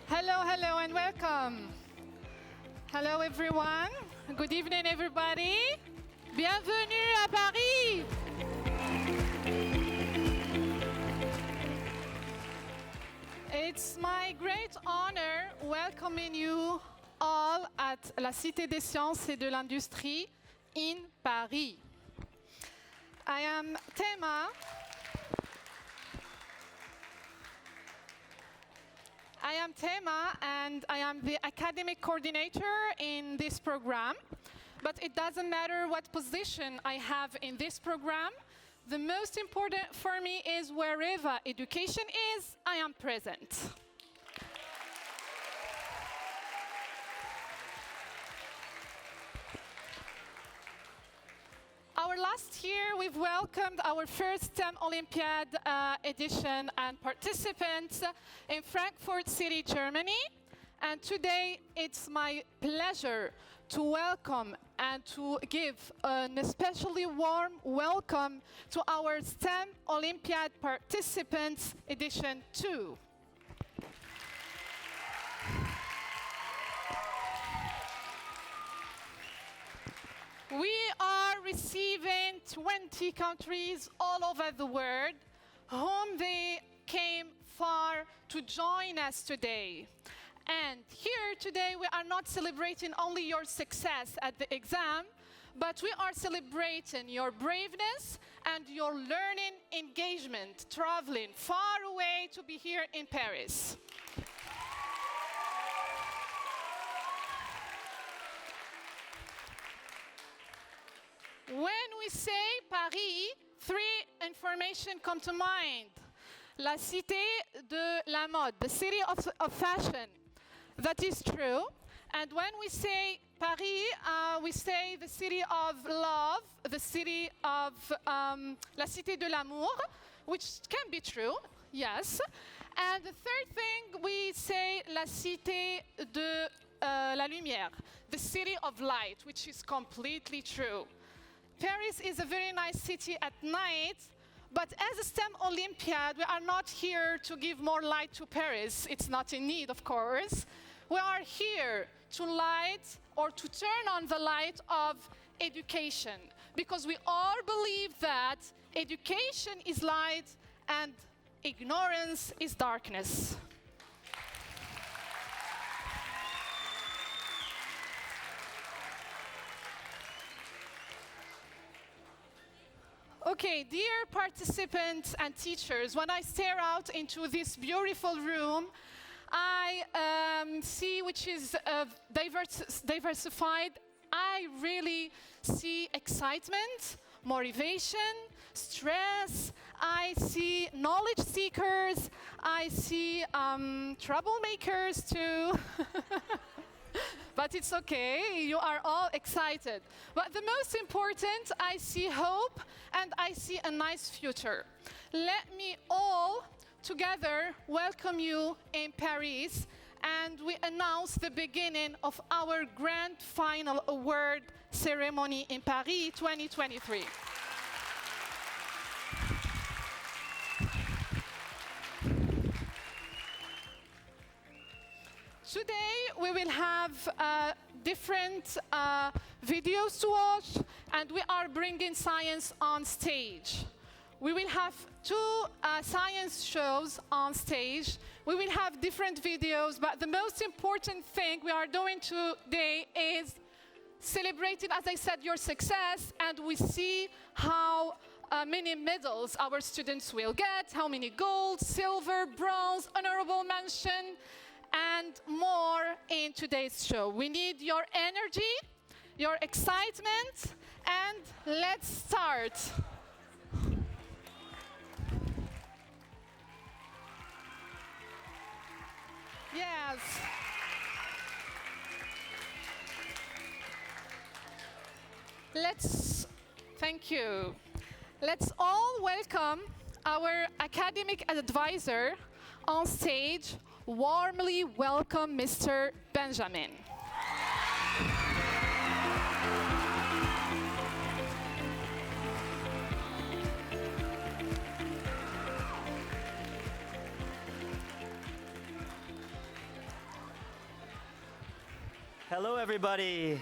Hello, and welcome. Hello, everyone. Good evening, everybody. Bienvenue à Paris. It's my great honor welcoming you all at la Cité des Sciences et de l'Industrie in Paris. I am Tema, and I am the academic coordinator in this program. But it doesn't matter what position I have in this program. The most important for me is wherever education is, I am present. Our last year, we've welcomed our first STEM Olympiad edition and participants in Frankfurt City, Germany. And today, it's my pleasure to welcome and to give an especially warm welcome to our STEM Olympiad participants, edition 2. We are receiving 20 countries all over the world whom they came far to join us today. And here today we are not celebrating only your success at the exam, but we are celebrating your braveness and your learning engagement, traveling far away to be here in Paris. When we say Paris, three information come to mind. La cité de la mode, the city of fashion. That is true. And when we say Paris, we say the city of love, the city of la cité de l'amour, which can be true, yes. And the third thing, we say la cité de la lumière, the city of light, which is completely true. Paris is a very nice city at night, but as a STEM Olympiad, we are not here to give more light to Paris. It's not in need, of course. We are here to light or to turn on the light of education, because we all believe that education is light and ignorance is darkness. Okay, dear participants and teachers, when I stare out into this beautiful room, I see which is diversified. I really see excitement, motivation, stress. I see knowledge seekers. I see troublemakers too. But it's okay, you are all excited. But the most important, I see hope and I see a nice future. Let me all together welcome you in Paris, and we announce the beginning of our grand final award ceremony in Paris 2023. Today, we will have different videos to watch, and we are bringing science on stage. We will have two science shows on stage. We will have different videos, but the most important thing we are doing today is celebrating, as I said, your success, and we see how many medals our students will get, how many gold, silver, bronze, honorable mention, and more in today's show. We need your energy, your excitement, and let's start. Yes. Thank you. Let's all welcome our academic advisor on stage. Warmly welcome Mr. Benjamin. Hello, everybody.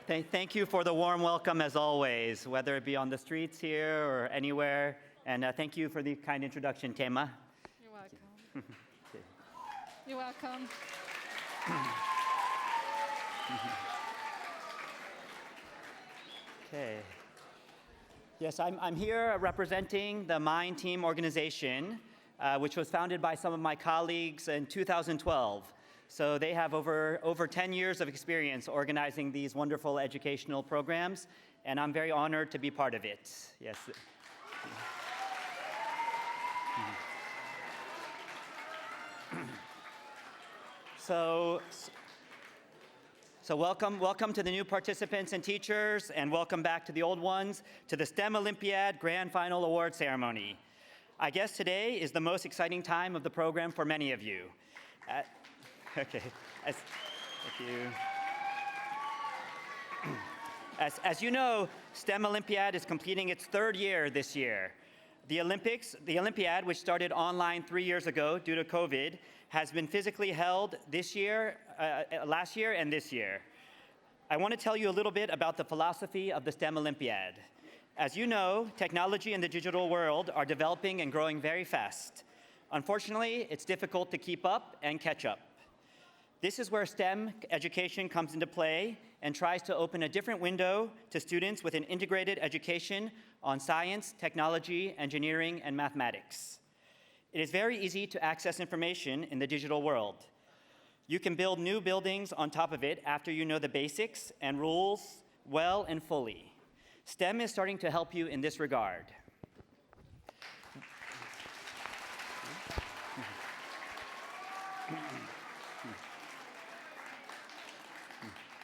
Thank you for the warm welcome, as always, whether it be on the streets here or anywhere. And thank you for the kind introduction, Tema. You're welcome. You're welcome. Okay. Yes, I'm here representing the Mind Team organization, which was founded by some of my colleagues in 2012. So they have over 10 years of experience organizing these wonderful educational programs, and I'm very honored to be part of it. Yes. So welcome to the new participants and teachers, and welcome back to the old ones, to the STEM Olympiad Grand Final Award Ceremony. I guess today is the most exciting time of the program for many of you. Okay, thank you. As you know, STEM Olympiad is completing its third year this year. The Olympiad, which started online 3 years ago due to COVID, has been physically held this year, last year, and this year. I want to tell you a little bit about the philosophy of the STEM Olympiad. As you know, technology and the digital world are developing and growing very fast. Unfortunately, it's difficult to keep up and catch up. This is where STEM education comes into play and tries to open a different window to students with an integrated education on science, technology, engineering, and mathematics. It is very easy to access information in the digital world. You can build new buildings on top of it after you know the basics and rules well and fully. STEM is starting to help you in this regard.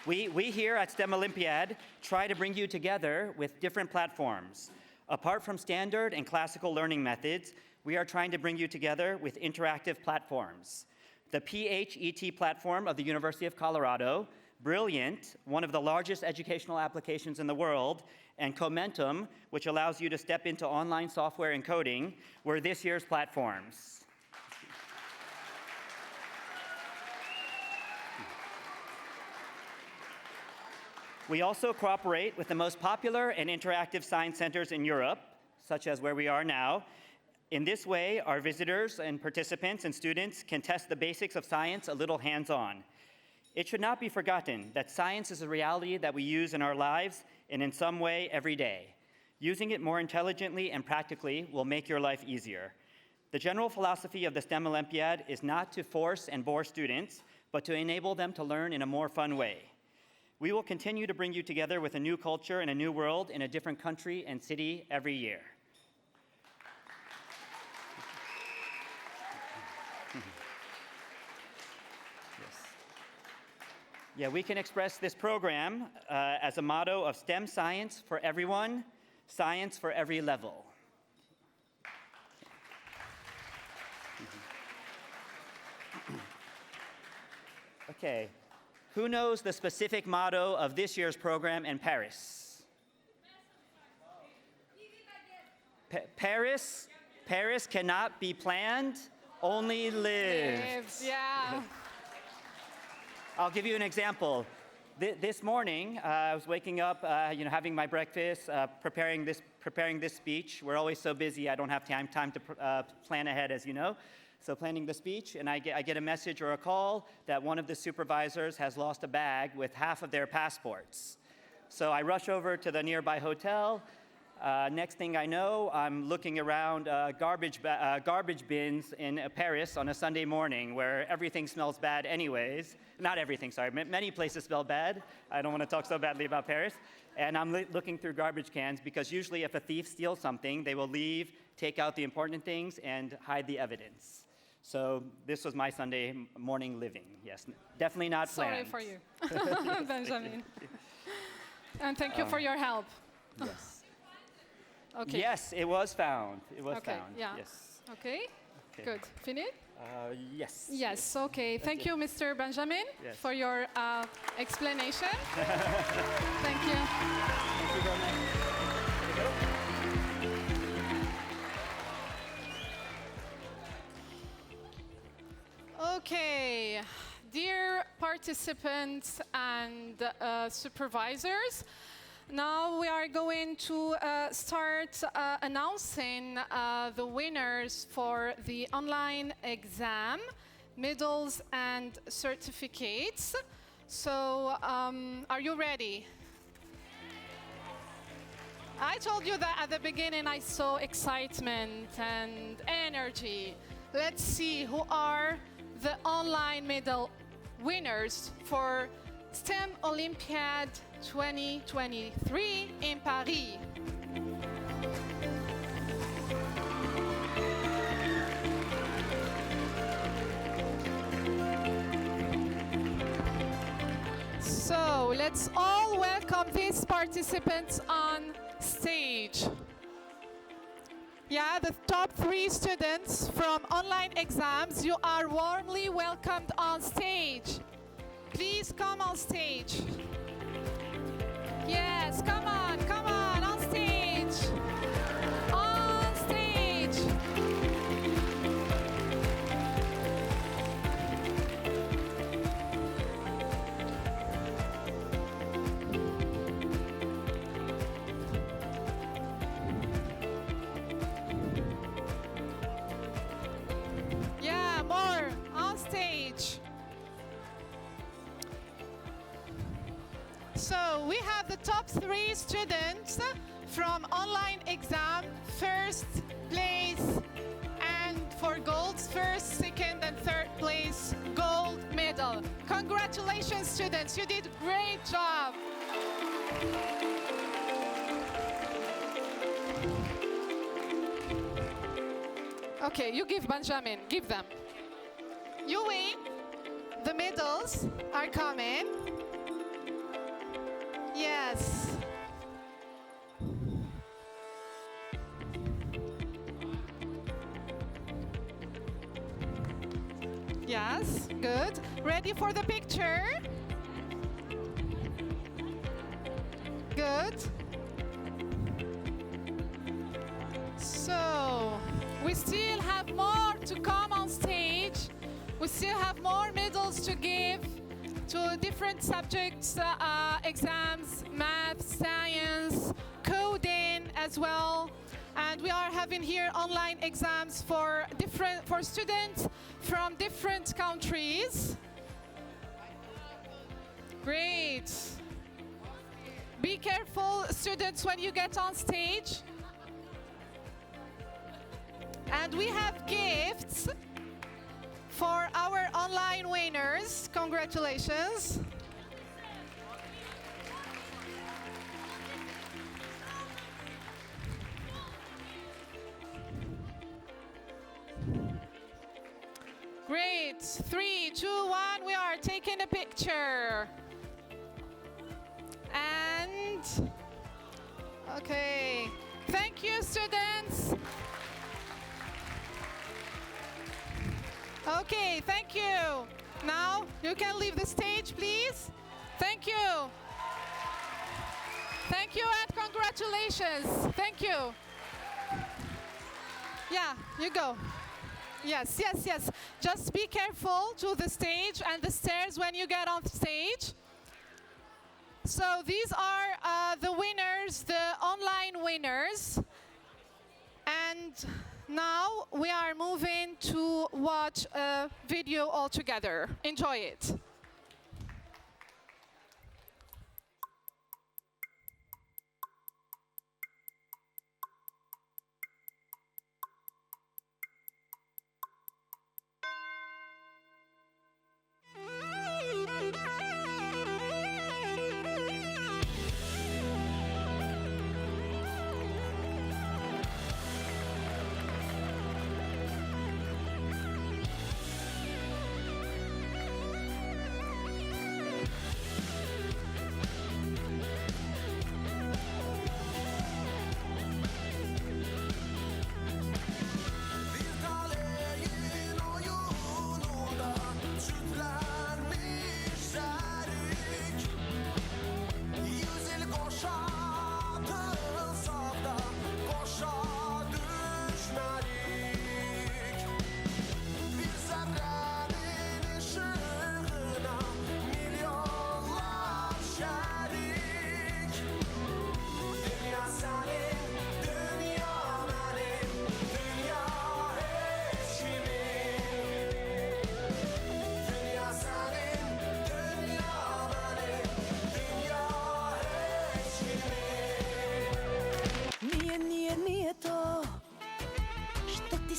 We here at STEM Olympiad try to bring you together with different platforms. Apart from standard and classical learning methods, we are trying to bring you together with interactive platforms. The PHET platform of the University of Colorado, Brilliant, one of the largest educational applications in the world, and Comentum, which allows you to step into online software and coding, were this year's platforms. We also cooperate with the most popular and interactive science centers in Europe, such as where we are now. In this way, our visitors and participants and students can test the basics of science a little hands-on. It should not be forgotten that science is a reality that we use in our lives and in some way every day. Using it more intelligently and practically will make your life easier. The general philosophy of the STEM Olympiad is not to force and bore students, but to enable them to learn in a more fun way. We will continue to bring you together with a new culture and a new world in a different country and city every year. Yeah, we can express this program as a motto of STEM science for everyone, science for every level. Okay, who knows the specific motto of this year's program in Paris? Paris cannot be planned, only lived. Yeah. I'll give you an example. This morning, I was waking up, having my breakfast, preparing this speech. We're always so busy, I don't have time to plan ahead, as you know. So planning the speech, and I get a message or a call that one of the supervisors has lost a bag with half of their passports. So I rush over to the nearby hotel. Next thing I know, I'm looking around garbage bins in Paris on a Sunday morning where everything smells bad anyways. Not everything, sorry. Many places smell bad. I don't want to talk so badly about Paris. And I'm looking through garbage cans because usually if a thief steals something, they will leave, take out the important things, and hide the evidence. So this was my Sunday morning living. Yes, definitely not planned. Sorry for you, Benjamin. And thank you for your help. Yes. Okay. Yes, it was found. It was Okay, found. yeah. Yes. Okay. Good. Finish? Yes. Yes. Okay. Thank you, Mr. Benjamin, Yes. for your explanation. Thank you. Thank you very much. Okay, dear participants and supervisors, now we are going to start announcing the winners for the online exam, medals and certificates. So, are you ready? I told you that at the beginning I saw excitement and energy. Let's see who are the online medal winners for STEM Olympiad 2023 in Paris. So let's all welcome these participants on stage. Yeah, the top 3 students from online exams, you are warmly welcomed on stage. Please come on stage. Yes, come on stage. On stage. Yeah, more on stage. So we have the top 3 students from online exam, first place, and for golds, first, second, and third place, gold medal. Congratulations, students, you did a great job. Okay, you give Benjamin, give them. Yui, the medals are coming. Yes. Yes, good. Ready for the picture? Good. So, we still have more to come on stage. We still have more medals to give to different subjects, exams, math, science, coding as well. And we are having here online exams for students from different countries. Great. Be careful, students, when you get on stage. And we have gifts for our online winners. Congratulations. Great. 3, 2, 1. We are taking a picture. And okay. Thank you, students. Okay, thank you. Now you can leave the stage, please. Thank you. Thank you and congratulations. Thank you. Yeah, you go. Yes, yes, yes. Just be careful to the stage and the stairs when you get on stage. So these are the winners, the online winners. And now we are moving to watch a video all together. Enjoy it.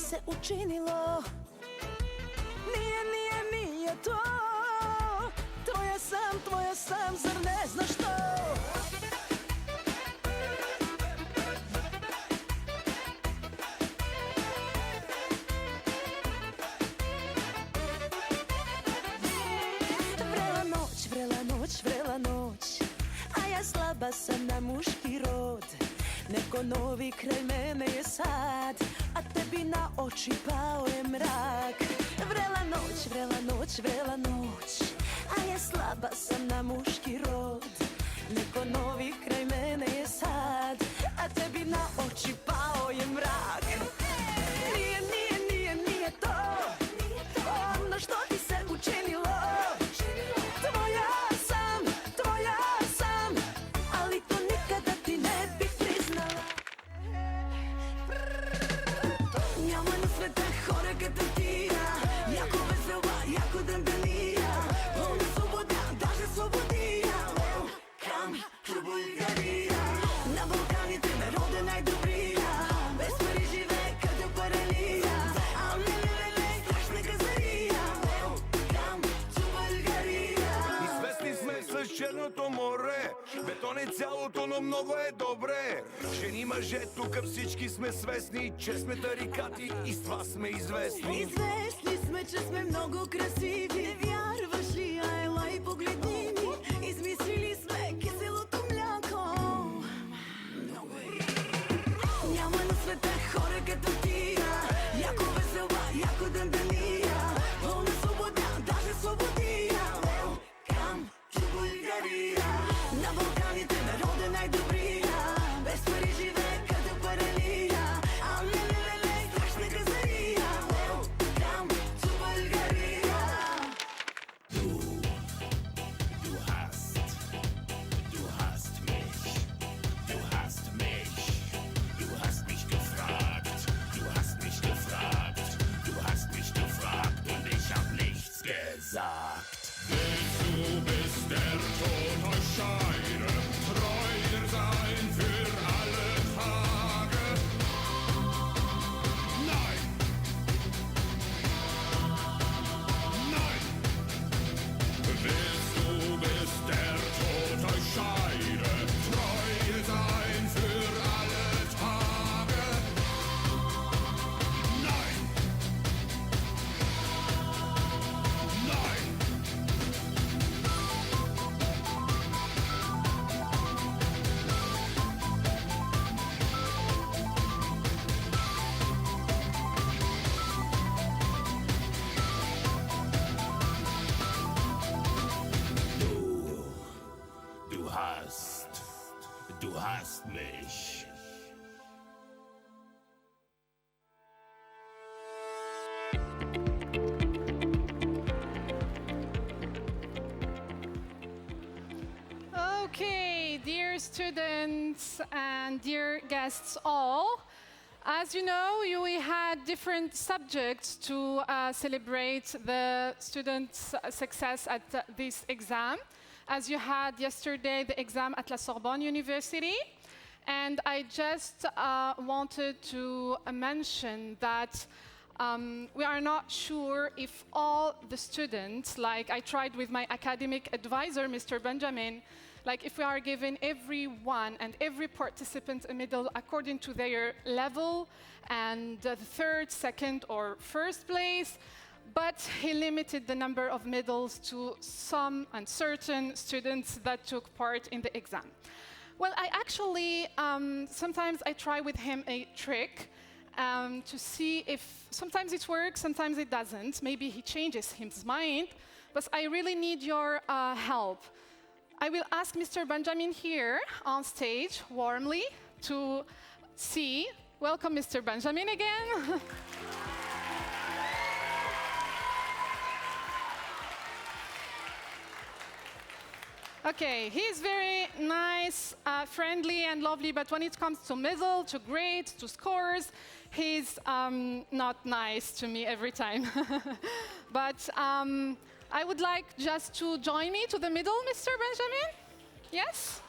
se učinilo? Nije to. Tvoja sam, zar ne znaš to? Vrela noć, a ja slaba sam na muški rod. Neko novi kraj mene je sad, a tebi na oči pao je mrak. Vrela noć, a ja slaba sam na muški rod. Neko novi kraj mene je sad, a tebi na oči pao je mrak. Nije to ono što ti se učinilo. Tvoja sam, ali to nikada ti ne bih priznala. Няма на света хора като тия, яко весела, яко дъмбелия, пълна свобода, даже свободия. Welcome to Bulgaria. На Балканите народа най-добрия, без пари живее като паралия. Леле, страшна газария. Welcome to Bulgaria. Известни сме с Черното море, бетон е цялото, но много е добре. Жени, мъже, тук всички сме свестни, че сме тарикати и с това сме известни. Известни сме, че сме много красиви. Не вярваш ли, ела и погледни ни. Измислили сме киселото мляко. Няма на света хора като тия, яко весела, яко дъмбелия, пълна свобода, даже свободия. Welcome to Bulgaria. На Балканите народа най-добрия, без пари живее като паралия. Леле, страшна газария. Welcome to Bulgaria. Du hast mich, du hast mich, du hast mich gefragt, du hast mich gefragt, du hast mich gefragt und ich hab nichts gesagt. Willst du bis der Tod euch scheide, treu sein für alle Tage? Nein! Nein! Willst du bis der Tod euch scheide, treu sein für alle Tage? Nein! Nein! Du hast mich. Okay, dear students and dear guests all, as you know, we had different subjects to celebrate the students' success at this exam. As you had yesterday the exam at La Sorbonne University. And I just wanted to mention that we are not sure if all the students, like I tried with my academic advisor, Mr. Benjamin, like if we are giving everyone and every participant a medal according to their level and the third, second, or first place, but he limited the number of medals to some uncertain students that took part in the exam. Well, I actually, sometimes I try with him a trick to see if sometimes it works, sometimes it doesn't. Maybe he changes his mind, but I really need your help. I will ask Mr. Benjamin here on stage warmly to see. Welcome, Mr. Benjamin, again. Okay, he's very nice, friendly, and lovely, but when it comes to medal, to grades, to scores, he's not nice to me every time. But I would like just to join me to the middle, Mr. Benjamin. Yes?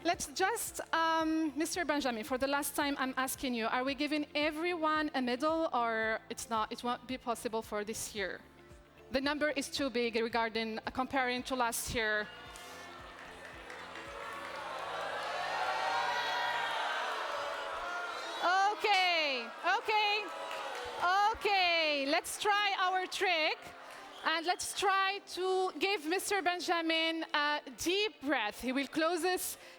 let's just, Mr. Benjamin, for the last time, I'm asking you, are we giving everyone a medal, or it's not? It won't be possible for this year. The number is too big regarding comparing to last year. Okay, let's try our trick. And let's try to give Mr. Benjamin a deep breath. He will close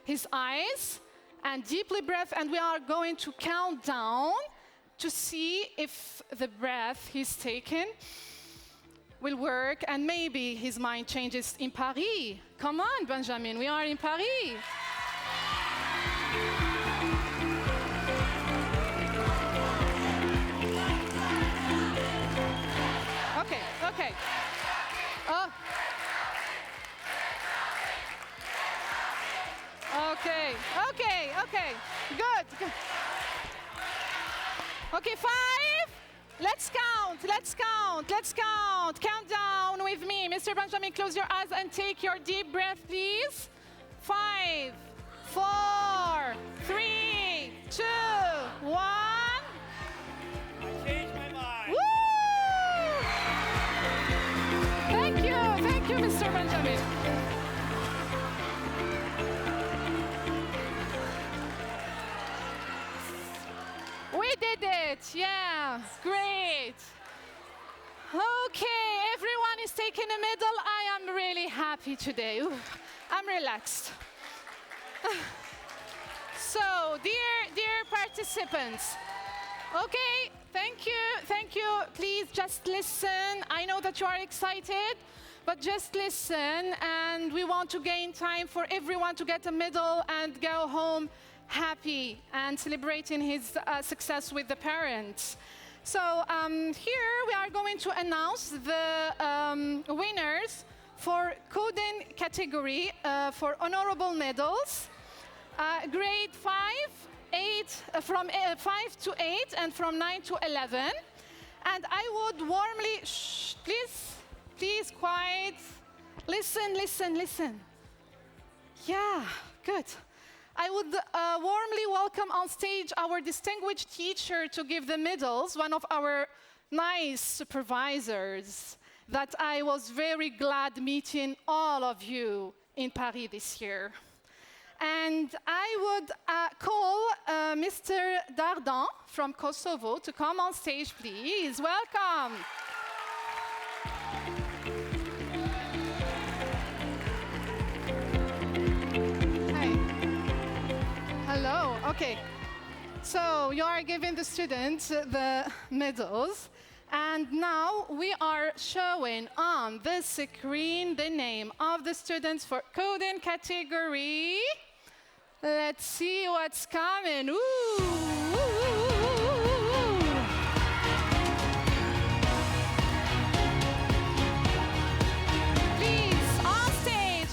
his eyes and deeply breath, and we are going to count down to see if the breath he's taken will work, and maybe his mind changes in Paris. Come on, Benjamin, we are in Paris. Okay. Oh. Okay. Good. Okay, 5. Let's count. Count down with me. Mr. Benjamin, close your eyes and take your deep breath, please. 5, 4, 3, 2, 1. Thank you, Mr. Benjamin. We did it, yeah, great. Okay, everyone is taking a medal. I am really happy today. Ooh, I'm relaxed. So, dear participants, okay, thank you. Please just listen. I know that you are excited, but just listen, and we want to gain time for everyone to get a medal and go home happy and celebrating his success with the parents. So here we are going to announce the winners for coding category for honorable medals. Grade 5, 8, from 5 to 8, and from 9 to 11. And I would warmly, please, quiet. Listen. Yeah, good. I would warmly welcome on stage our distinguished teacher to give the medals, one of our nice supervisors that I was very glad meeting all of you in Paris this year. And I would call Mr. Dardan from Kosovo to come on stage, please. Welcome. Hello, okay. So you are giving the students the medals, and now we are showing on the screen the name of the students for coding category. Let's see what's coming. Please, on stage.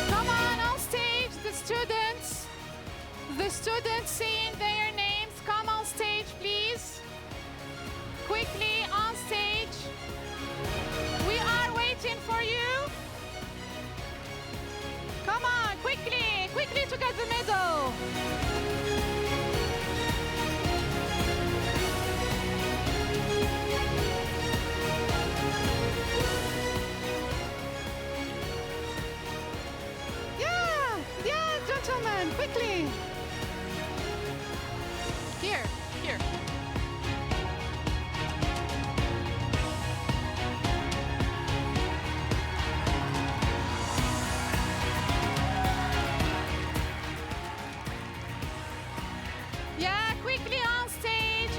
Come on stage, the students seeing their names. Come on stage, please. Quickly on stage. We are waiting for you. Come on, quickly to get the medal. Yeah, gentlemen, quickly. Here. Yeah, quickly on stage.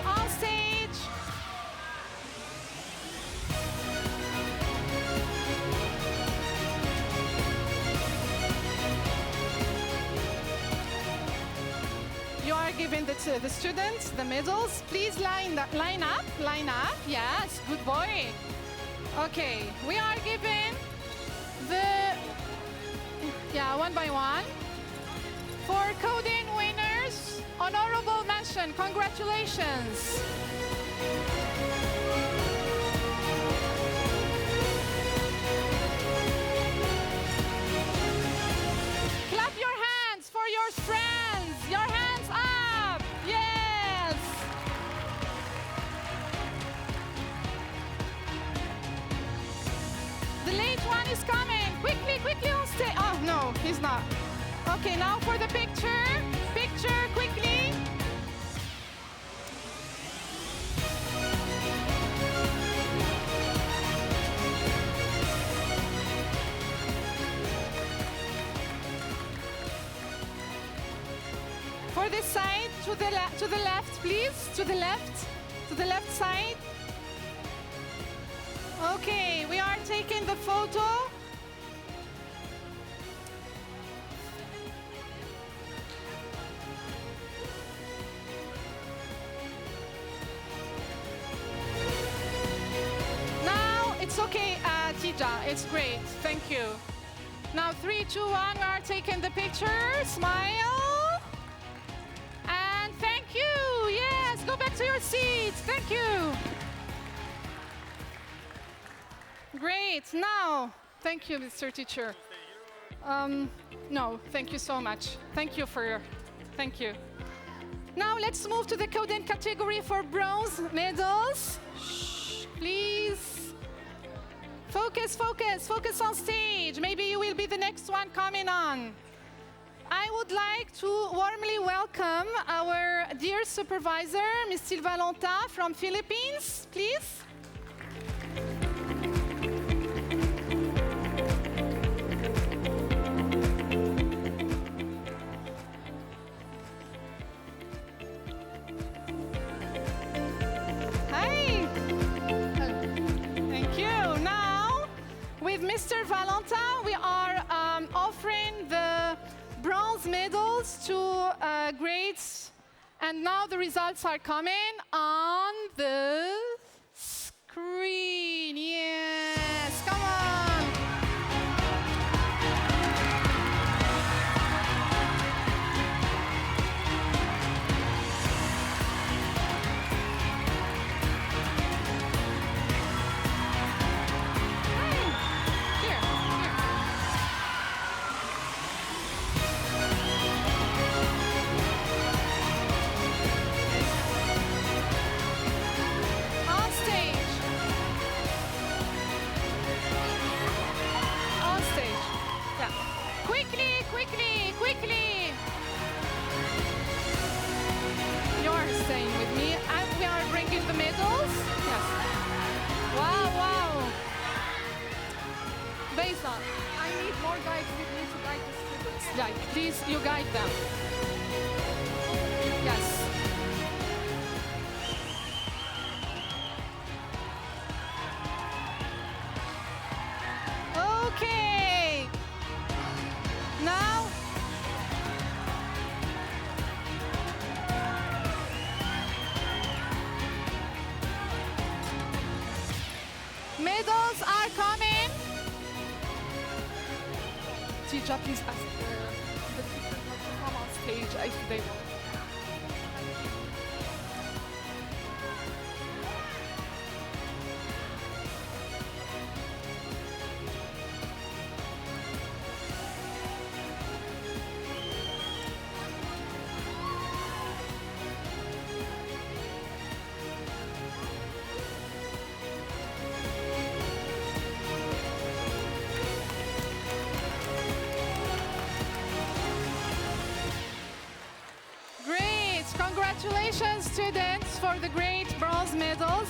You are giving the students the medals. Please line up. Yes, good boy. Okay, we are giving one by one. For coding winners, honorable mention, congratulations. He's not. Okay, now for the picture. Picture, quickly. For this side, to the left, please. To the left side. Okay, we are taking the photo. Now, it's okay, Tija, it's great, thank you. Now, 3, 2, 1, we are taking the picture, smile. And thank you, yes, go back to your seats, thank you. Great, now, thank you, Mr. Teacher. No, thank you so much. Thank you for your, thank you. Now let's move to the code and category for bronze medals. Shh, please. Focus, focus, focus on stage. Maybe you will be the next one coming on. I would like to warmly welcome our dear supervisor, Ms. Valentin from Philippines, please. Hi. Thank you. Now, with Mr. Valentin, we are offering the bronze medals to grades. And now the results are coming on the screen. Yes, come on. Here, here. On stage. On stage. Yeah. Quickly, quickly, quickly. You're staying with me. And we are bringing the medals. Yes. Wow, wow. Basil, I need more guides with me to guide the students. Yeah, please, you guide them. Yes. Okay. Now, medals are coming. Tija, please ask the teachers not to come on stage if they want. Great! Congratulations, students, for the great bronze medals.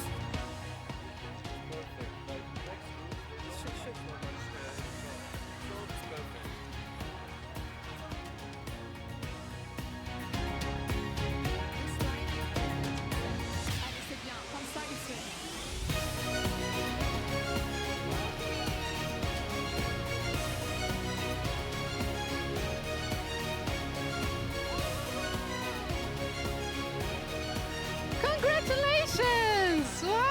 Congratulations! Wow!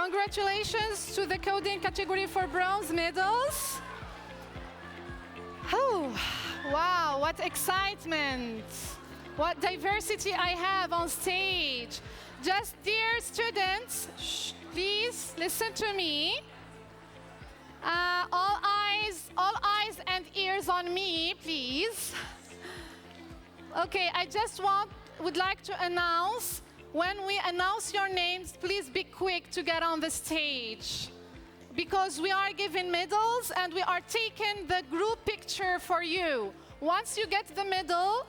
Congratulations to the coding category for bronze medals. Oh, wow, what excitement. What diversity I have on stage. Just dear students, please listen to me. All eyes and ears on me, please. Okay, I just would like to announce, when we announce your names, please be quick to get on the stage. Because we are giving medals and we are taking the group picture for you. Once you get the medal,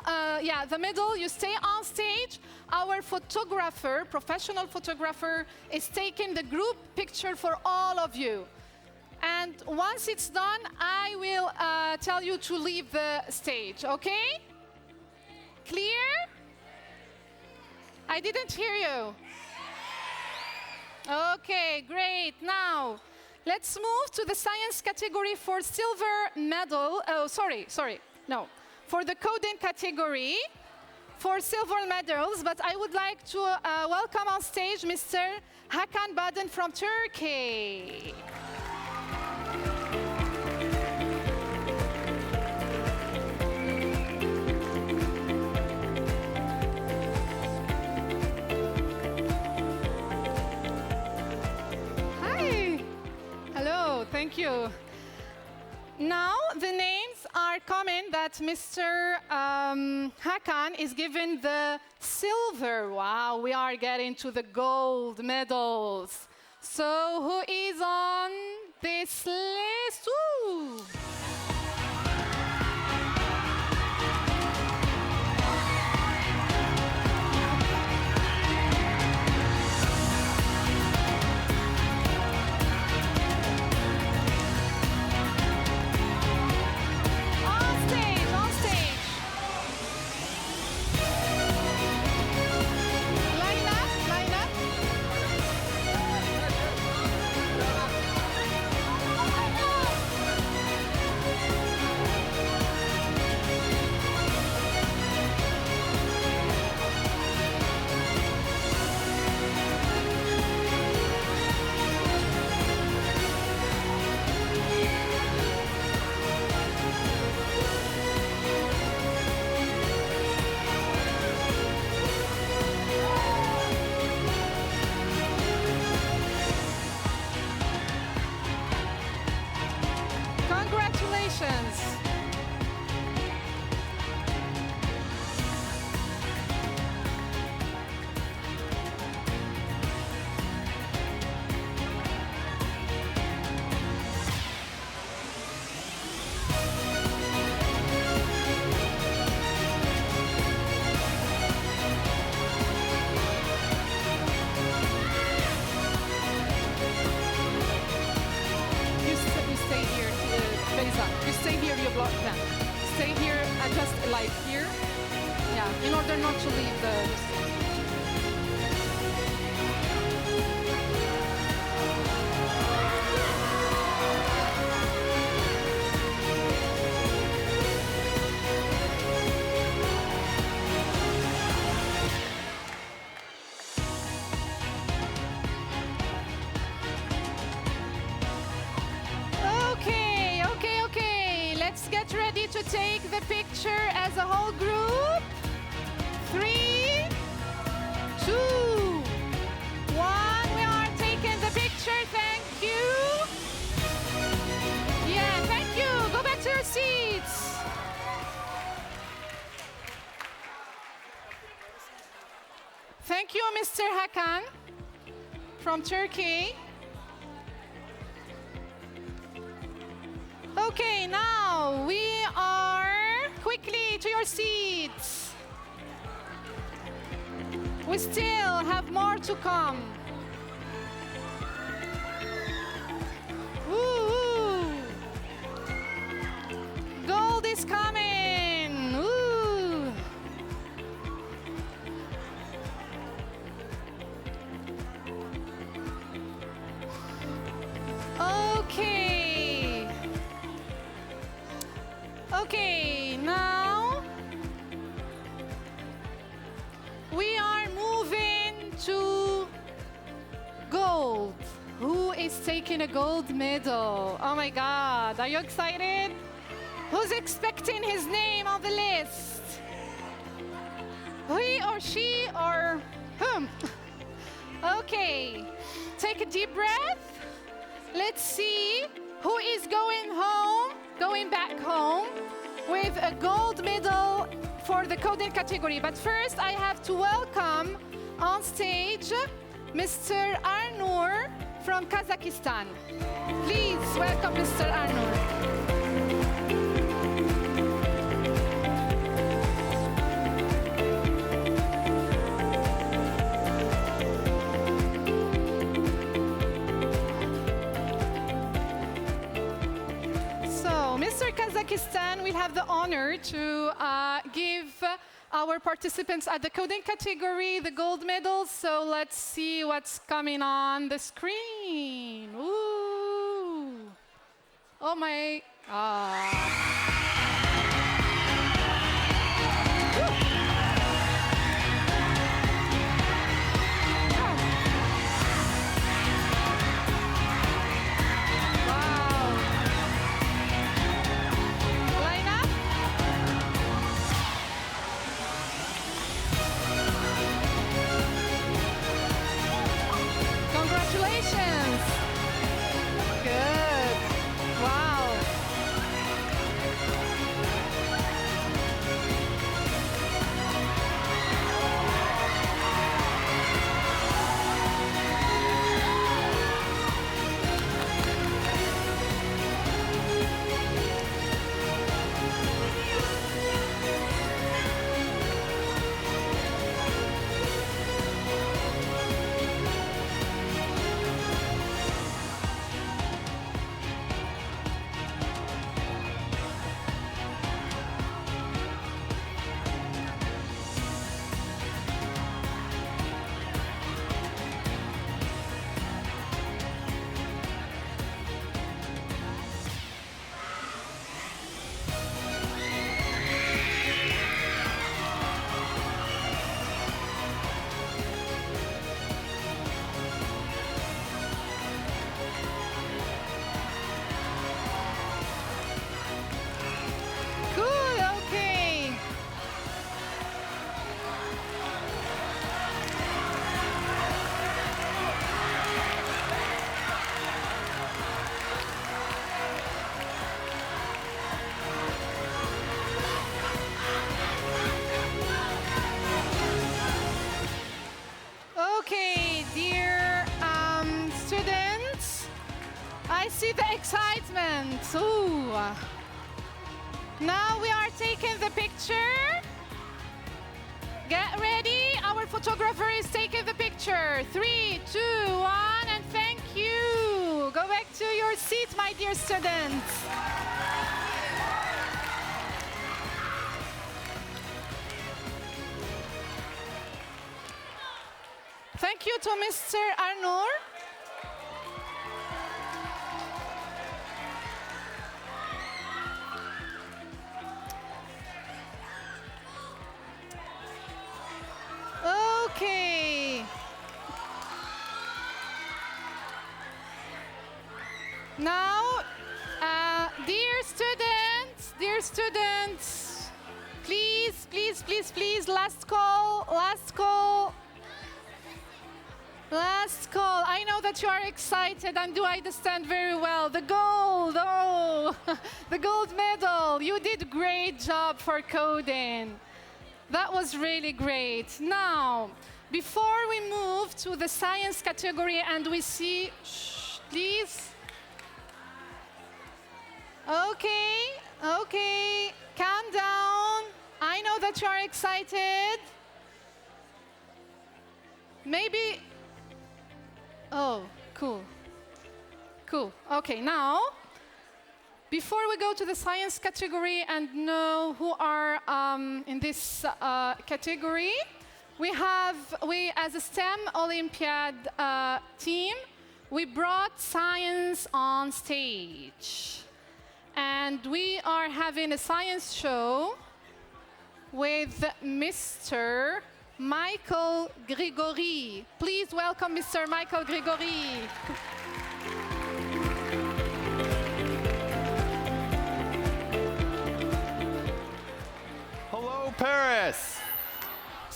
you stay on stage. Our photographer, professional photographer, is taking the group picture for all of you. And once it's done, I will tell you to leave the stage, okay? Clear? I didn't hear you. Okay, great. Now, let's move to the science category for silver medal. Oh, sorry. No, for the coding category for silver medals. But I would like to welcome on stage Mr. Hakan Baden from Turkey. Thank you. Now the names are coming that Mr. Hakan is given the silver. Wow, we are getting to the gold medals. So who is on this list? Ooh. Congratulations. You stay here, you block them. Stay here, just like here. Yeah, in order not to leave the stage. Let's get ready to take the picture as a whole group. 3, 2, 1. We are taking the picture. Thank you. Yeah, thank you. Go back to your seats. Thank you, Mr. Hakan from Turkey. Okay, now we are quickly to your seats. We still have more to come. Ooh. Gold is coming. Ooh. Okay. Okay, now we are moving to gold. is taking a gold medal. Oh my God, are you excited? Who's expecting his name on the list? He or she or whom? Okay, take a deep breath. Let's see who is going back home with a gold medal for the coding category. But first, I have to welcome on stage Mr. Arnour from Kazakhstan. Please welcome Mr. Arnour. Mr. Kazakhstan will have the honor to give our participants at the coding category the gold medals. So let's see what's coming on the screen. Ooh. Oh my. See the excitement. Ooh. Now we are taking the picture. Get ready. Our photographer is taking the picture. 3, 2, 1, and thank you. Go back to your seat, my dear students. Thank you to Mr. Arnour. Okay. Now, dear students, please, last call. I know that you are excited and do understand very well. The gold, the gold medal. You did a great job for coding. That was really great. Now, before we move to the science category and we see, please. Okay, calm down. I know that you are excited. Maybe, cool. Okay, now, before we go to the science category and know who are in this category, we as a STEM Olympiad team, we brought science on stage. And we are having a science show with Mr. Michael Grigori. Please welcome Mr. Michael Grigori.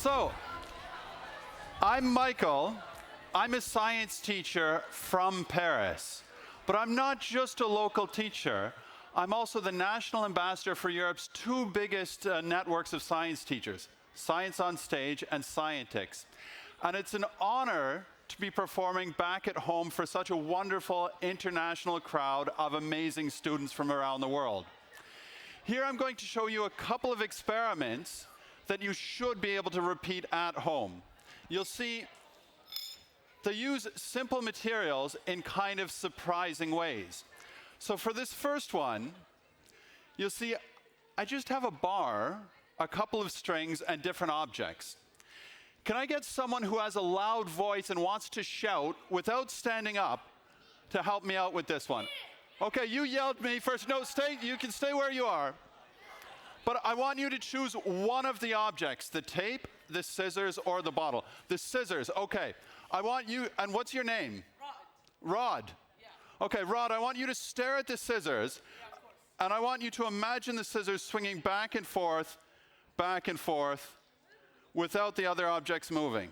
So, I'm Michael. I'm a science teacher from Paris. But I'm not just a local teacher. I'm also the national ambassador for Europe's two biggest networks of science teachers, Science on Stage and Scientix. And it's an honor to be performing back at home for such a wonderful international crowd of amazing students from around the world. Here I'm going to show you a couple of experiments that you should be able to repeat at home. You'll see they use simple materials in kind of surprising ways. So for this first one, you'll see I just have a bar, a couple of strings, and different objects. Can I get someone who has a loud voice and wants to shout without standing up to help me out with this one? Okay, you yelled me first. No, you can stay where you are. But I want you to choose one of the objects, the tape, the scissors, or the bottle. The scissors, okay. I want you, and what's your name? Rod. Rod. Yeah. Okay, Rod, I want you to stare at the scissors, and I want you to imagine the scissors swinging back and forth, without the other objects moving.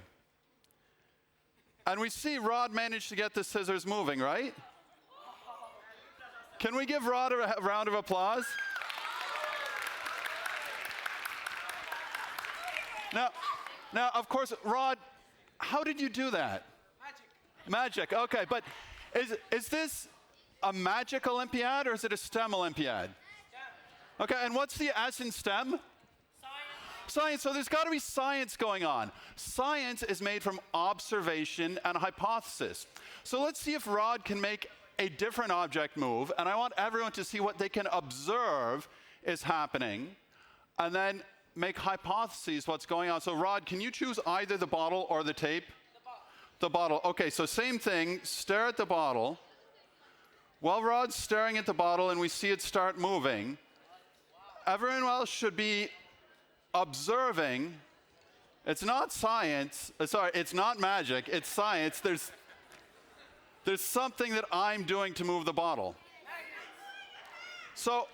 And we see Rod managed to get the scissors moving, right? Can we give Rod a round of applause? Now, of course, Rod, how did you do that? Magic. Magic, okay, but is this a magic Olympiad or is it a STEM Olympiad? STEM. Okay, and what's the S in STEM? Science, so there's got to be science going on. Science is made from observation and hypothesis. So let's see if Rod can make a different object move, and I want everyone to see what they can observe is happening, and then make hypotheses what's going on. So Rod, can you choose either the bottle or the tape? The bottle. Okay, so same thing, stare at the bottle. While Rod's staring at the bottle and we see it start moving, everyone else should be observing. It's not science, it's not magic, it's science. There's something that I'm doing to move the bottle. So,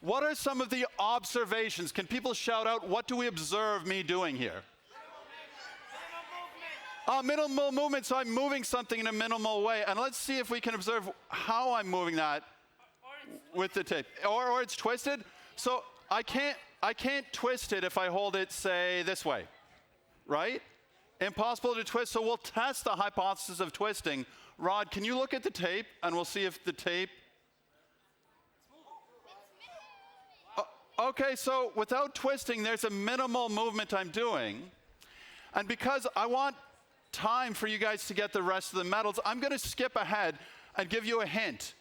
what are some of the observations? Can people shout out, what do we observe me doing here? Minimal movement, so I'm moving something in a minimal way. And let's see if we can observe how I'm moving that with the tape. Or it's twisted. So I can't twist it if I hold it, say, this way, right? Impossible to twist, so we'll test the hypothesis of twisting. Rod, can you look at the tape, and we'll see if the tape... Okay, so without twisting, there's a minimal movement I'm doing. And because I want time for you guys to get the rest of the medals, I'm going to skip ahead and give you a hint.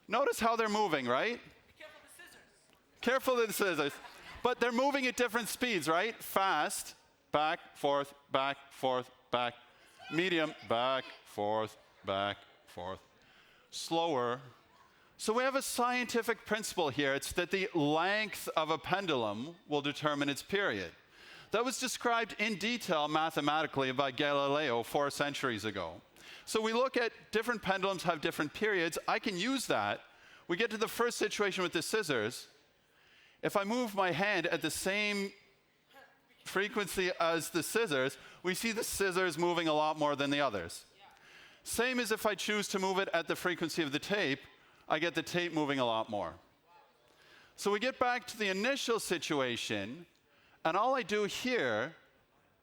Notice how they're moving, right? Be careful of the scissors. Careful of the scissors. But they're moving at different speeds, right? Fast, back, forth, back, forth, back. Medium, back, forth, back, forth. Slower. So we have a scientific principle here. It's that the length of a pendulum will determine its period. That was described in detail mathematically by Galileo 4 centuries ago. So we look at different pendulums have different periods. I can use that. We get to the first situation with the scissors. If I move my hand at the same frequency as the scissors, we see the scissors moving a lot more than the others. Same as if I choose to move it at the frequency of the tape, I get the tape moving a lot more. So we get back to the initial situation, and all I do here,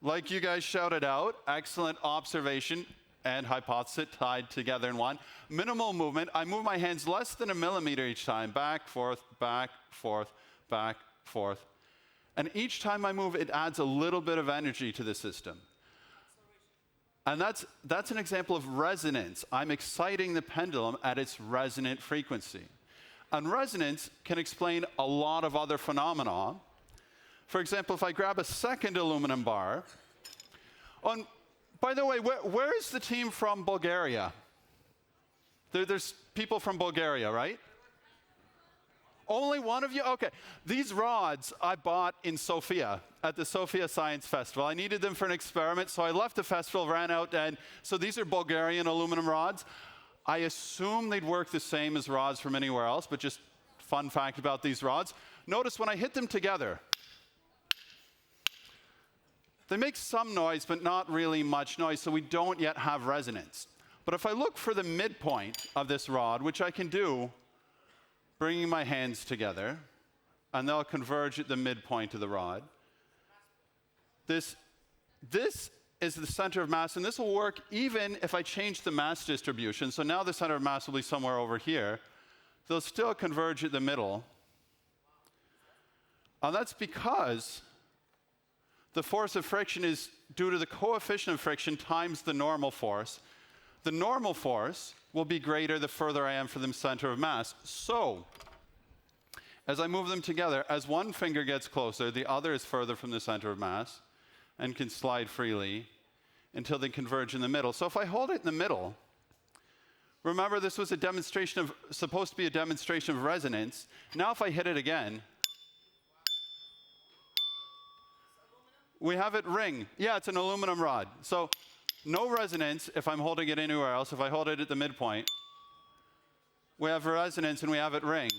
like you guys shouted out, excellent observation and hypothesis tied together in one. Minimal movement, I move my hands less than a millimeter each time, back, forth, back, forth, back, forth. And each time I move, it adds a little bit of energy to the system. And that's an example of resonance. I'm exciting the pendulum at its resonant frequency. And resonance can explain a lot of other phenomena. For example, if I grab a second aluminum bar, by the way, where is the team from Bulgaria? There's people from Bulgaria, right? Only one of you? Okay. These rods I bought in Sofia at the Sofia Science Festival. I needed them for an experiment, so I left the festival, ran out, and so these are Bulgarian aluminum rods. I assume they'd work the same as rods from anywhere else, but just fun fact about these rods. Notice when I hit them together, They make some noise, but not really much noise, so we don't yet have resonance. But if I look for the midpoint of this rod, which I can do bringing my hands together, and they'll converge at the midpoint of the rod. This is the center of mass, and this will work even if I change the mass distribution. So now the center of mass will be somewhere over here. They'll still converge at the middle. And that's because the force of friction is due to the coefficient of friction times the normal force. The normal force will be greater the further I am from the center of mass. So, as I move them together, as one finger gets closer, the other is further from the center of mass and can slide freely until they converge in the middle. So if I hold it in the middle, remember this was supposed to be a demonstration of resonance. Now if I hit it again, we have it ring. Yeah, it's an aluminum rod. So no resonance if I'm holding it anywhere else. If I hold it at the midpoint, we have resonance and we have it ring.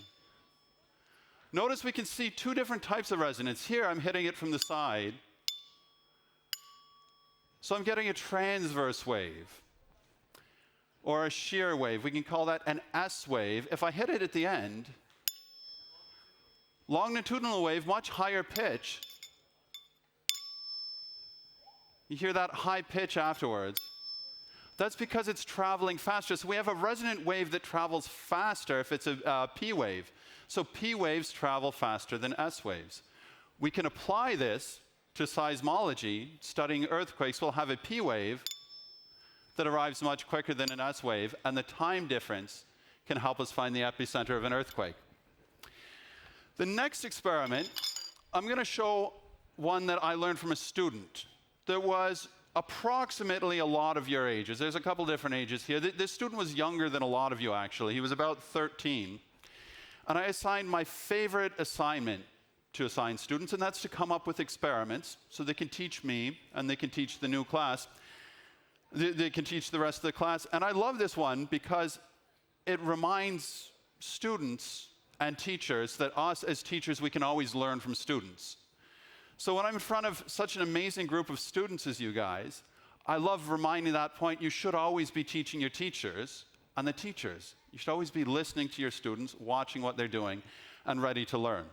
Notice we can see two different types of resonance. Here I'm hitting it from the side. So I'm getting a transverse wave or a shear wave. We can call that an S wave. If I hit it at the end, longitudinal wave, much higher pitch. You hear that high pitch afterwards. That's because it's traveling faster. So we have a resonant wave that travels faster if it's a P wave. So P waves travel faster than S waves. We can apply this to seismology. Studying earthquakes, we'll have a P wave that arrives much quicker than an S wave, and the time difference can help us find the epicenter of an earthquake. The next experiment, I'm going to show one that I learned from a student. There was approximately a lot of your ages. There's a couple different ages here. This student was younger than a lot of you, actually. He was about 13. And I assigned my favorite assignment to assign students, and that's to come up with experiments so they can teach me and they can teach the new class. They can teach the rest of the class. And I love this one because it reminds students and teachers that us as teachers, we can always learn from students. So when I'm in front of such an amazing group of students as you guys, I love reminding that point. You should always be teaching your teachers and the teachers. You should always be listening to your students, watching what they're doing, and ready to learn.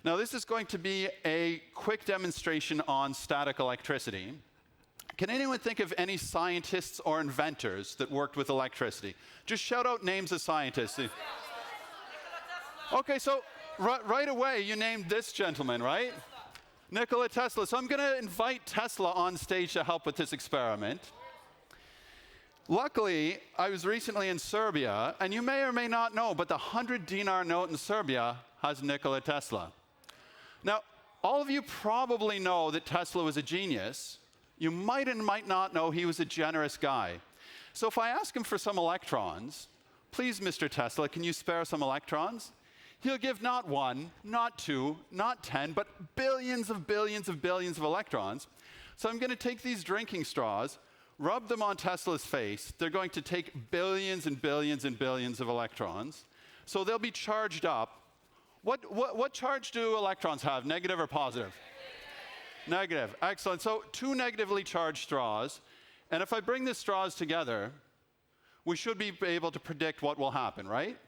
Now, this is going to be a quick demonstration on static electricity. Can anyone think of any scientists or inventors that worked with electricity? Just shout out names of scientists. Okay, so right away, you named this gentleman, right? Nikola Tesla. So I'm going to invite Tesla on stage to help with this experiment. Luckily, I was recently in Serbia, and you may or may not know, but the 100 dinar note in Serbia has Nikola Tesla. Now, all of you probably know that Tesla was a genius. You might and might not know he was a generous guy. So if I ask him for some electrons, please, Mr. Tesla, can you spare some electrons? He'll give not one, not two, not 10, but billions of billions of billions of electrons. So I'm going to take these drinking straws, rub them on Tesla's face. They're going to take billions and billions and billions of electrons. So they'll be charged up. What charge do electrons have, negative or positive? Negative. Excellent. So two negatively charged straws. And if I bring the straws together, we should be able to predict what will happen, right?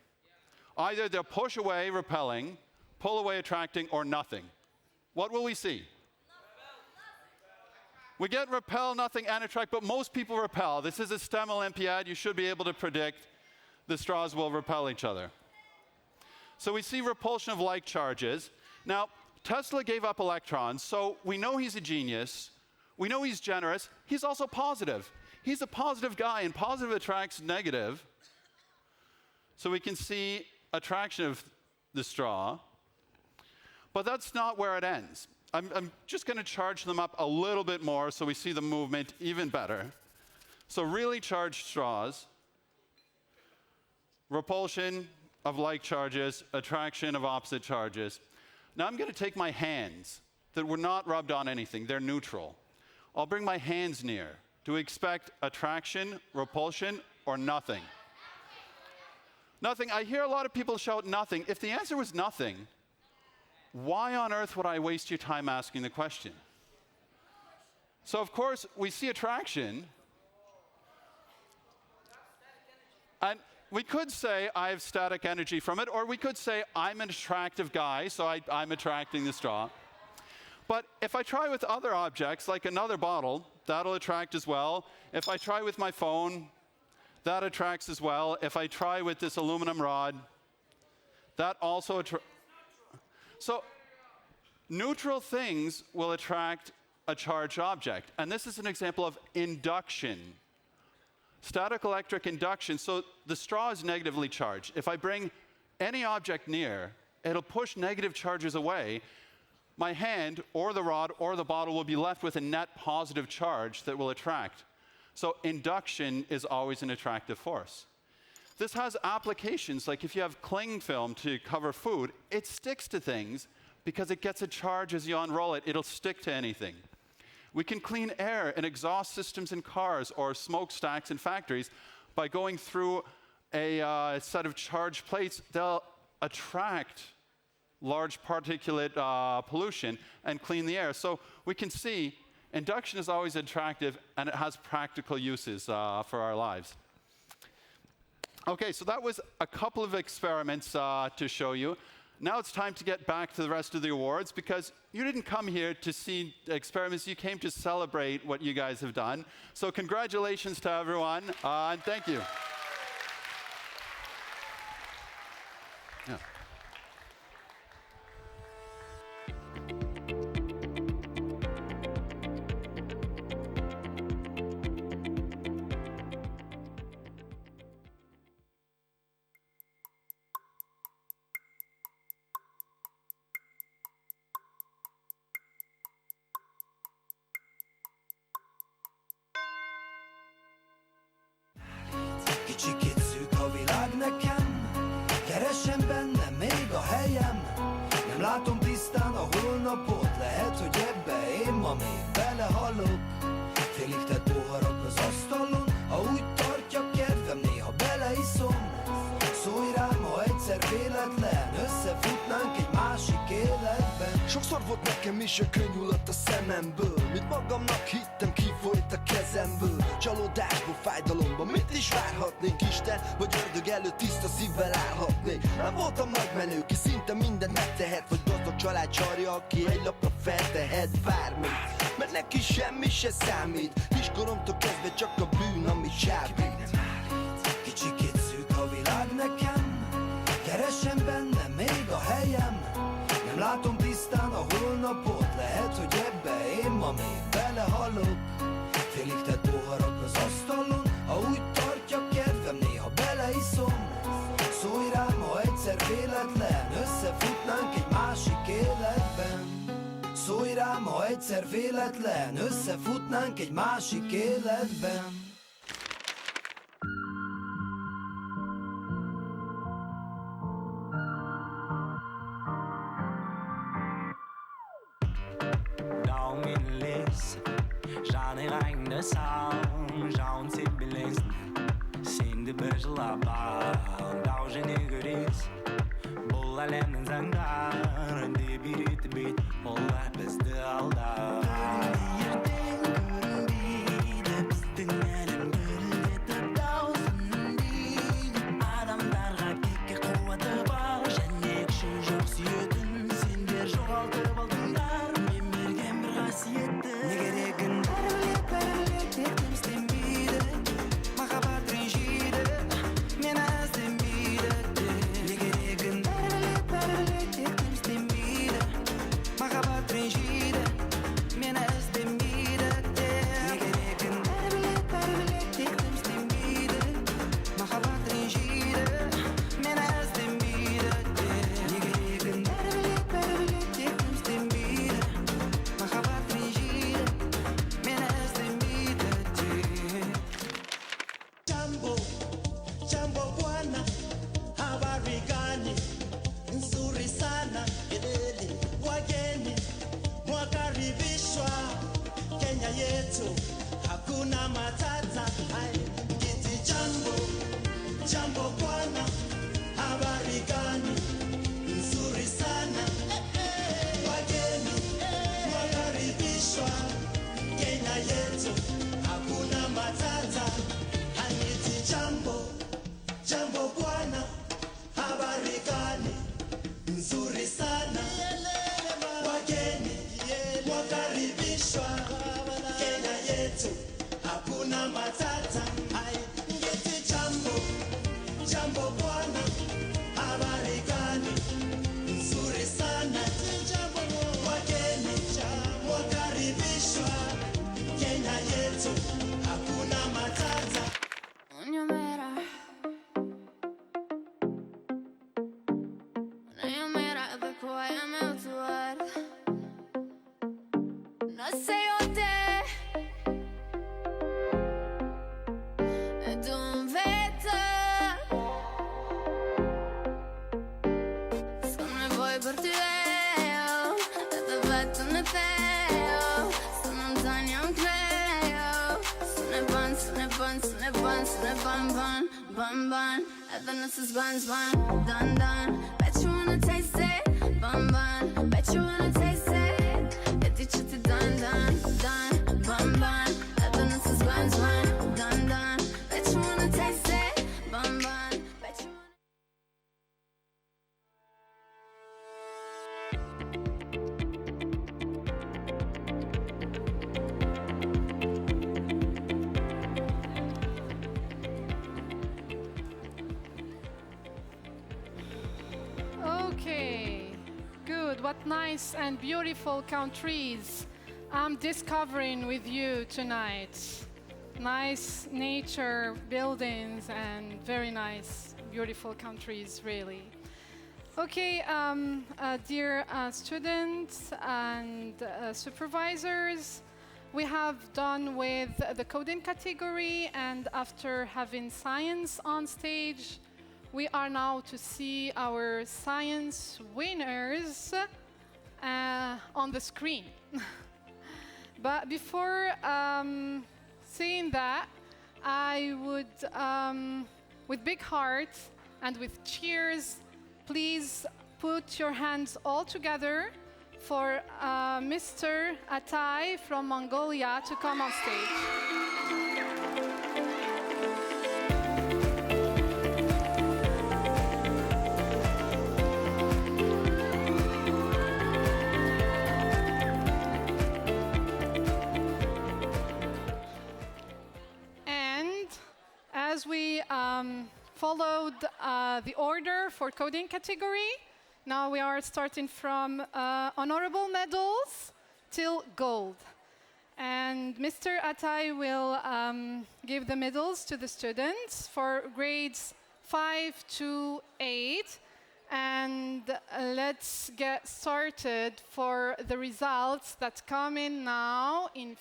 Either they'll push away, repelling, pull away, attracting, or nothing. What will we see? We get repel, nothing, and attract, but most people repel. This is a STEM Olympiad. You should be able to predict the straws will repel each other. So we see repulsion of like charges. Now, Tesla gave up electrons, so we know he's a genius. We know he's generous. He's also positive. He's a positive guy, and positive attracts negative. So we can see attraction of the straw. But that's not where it ends. I'm just going to charge them up a little bit more so we see the movement even better. So really charged straws, repulsion of like charges, attraction of opposite charges. Now I'm going to take my hands that were not rubbed on anything. They're neutral. I'll bring my hands near. Do we expect attraction, repulsion, or nothing? Nothing. I hear a lot of people shout nothing. If the answer was nothing, why on earth would I waste your time asking the question? So of course, we see attraction. And we could say I have static energy from it, or we could say I'm an attractive guy, so I'm attracting the straw. But if I try with other objects, like another bottle, that'll attract as well. If I try with my phone, that attracts as well. If I try with this aluminum rod, that also attracts. So neutral things will attract a charged object. And this is an example of induction. Static electric induction. So the straw is negatively charged. If I bring any object near, it'll push negative charges away. My hand or the rod or the bottle will be left with a net positive charge that will attract. So induction is always an attractive force. This has applications, like if you have cling film to cover food, it sticks to things because it gets a charge as you unroll it. It'll stick to anything. We can clean air in exhaust systems in cars or smokestacks in factories by going through a set of charged plates. They'll attract large particulate pollution and clean the air. So we can see induction is always attractive, and it has practical uses for our lives. Okay, so that was a couple of experiments to show you. Now it's time to get back to the rest of the awards, because you didn't come here to see experiments, you came to celebrate what you guys have done. So congratulations to everyone, and thank you. Yeah. Kicsit szűk a világ nekem, keresem benne még a helyem. Nem látom tisztán a holnapot, lehet, hogy ebbe én ma még belehalok. Félig tett poharak az asztalon, ha úgy tartja kedvem, néha beleiszom. Szólj rám, ha egyszer véletlen összefutnánk egy másik életben. Sokszor volt nekem is a könnyulat a szememből, mint magamnak hittem, kifolyt a kezemből. Csalódásból, fájdalomban mit is várhatnénk, Isten vagy ördög előtt tiszta szívvel állhatnék. Nem voltam nagy menő, ki szinte mindent megtehet, vagy gazdag család csarja, aki egy lapra feltehet bármit, mert neki semmi se számít. Kiskoromtól kezdve csak a bűn, ami csábít. Kicsikét szűk a világ nekem, keresem benne még a helyem. Nem látom tisztán a holnapot, lehet, hogy ebbe én ma még belehalok. Félig tett poharak az asztalon, ha úgy tartja kedvem, néha beleiszom. Szólj rám, ha egyszer véletlen összefutnánk egy másik életben. Szólj rám, ha egyszer véletlen összefutnánk egy másik életben. Dans min liste, j'en ai rien de sang, jaune c'est biliste. Sing de bezel à barre, dans une église. Bol alemden zangar, de birit bit, onlar bizde aldar. Minha per ty e jo edhe vetëm në the jo se në mdan jam klejo s'ne ban, s'ne ban, s'ne ban, s'ne ban, ban edhe nëse s'ban, s'ban, dan bet you wanna taste it ban, bet you wanna taste it e di që ti dan, ban edhe nëse s'ban, s'ban, dan bet you wanna taste it ban, bet you wanna Okay, good. What nice and beautiful countries I'm discovering with you tonight. Nice nature, buildings, and very nice, beautiful countries, really. Okay, dear students and supervisors, we have done with the coding category, and after having science on stage, we are now to see our science winners on the screen. But before seeing that, I would, with big heart and with cheers, please put your hands all together for Mr. Atay from Mongolia to come on stage. As we followed the order for coding category, now we are starting from honorable medals till gold. And Mr. Atay will give the medals to the students for grades 5 to 8. And let's get started for the results that come in now in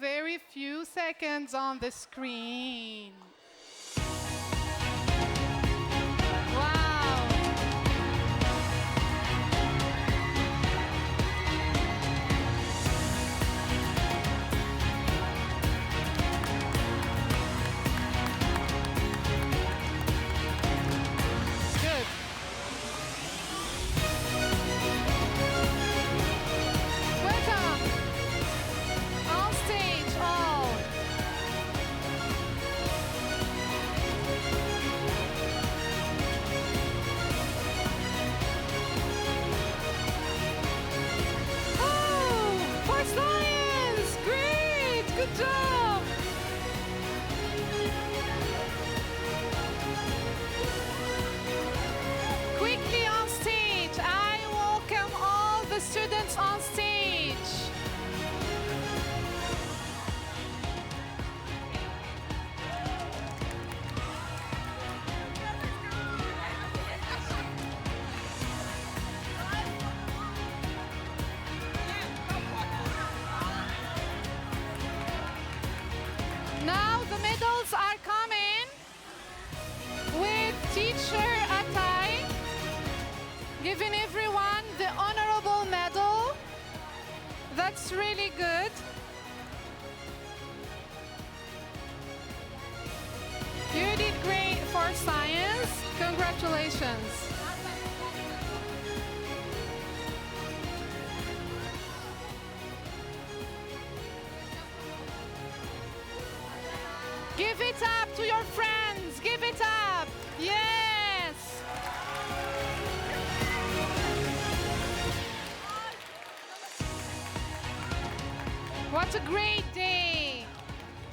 very few seconds on the screen. Wow. Good. Welcome. On stage, all. Oh, for science! Great! Good job! Quickly on stage. I welcome all the students on stage. Now the medals are coming with teacher Atay, giving everyone the honorable medal. That's really good. You did great for science. Congratulations. Give it up to your friends. Give it up. Yes. What a great day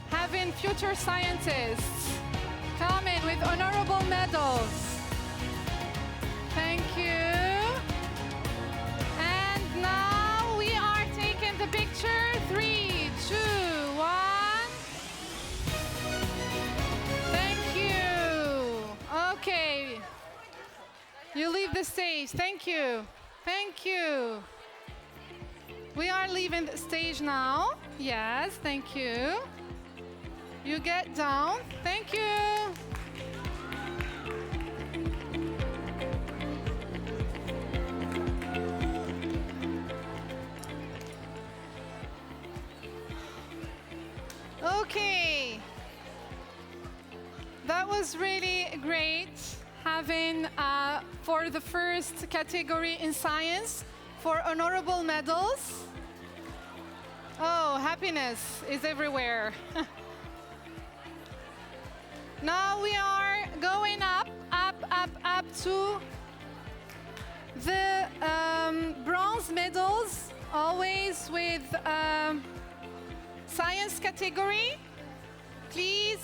having future scientists come in with honorable medals. Thank you. And now we are taking the picture. 3, 2, 1. Thank you. Okay. You leave the stage. Thank you. Thank you. We are leaving the stage now. Yes, thank you. You get down. Thank you. having, for the first category in science, for honorable medals. Oh, happiness is everywhere. Now we are going up to the bronze medals, always with science category. Please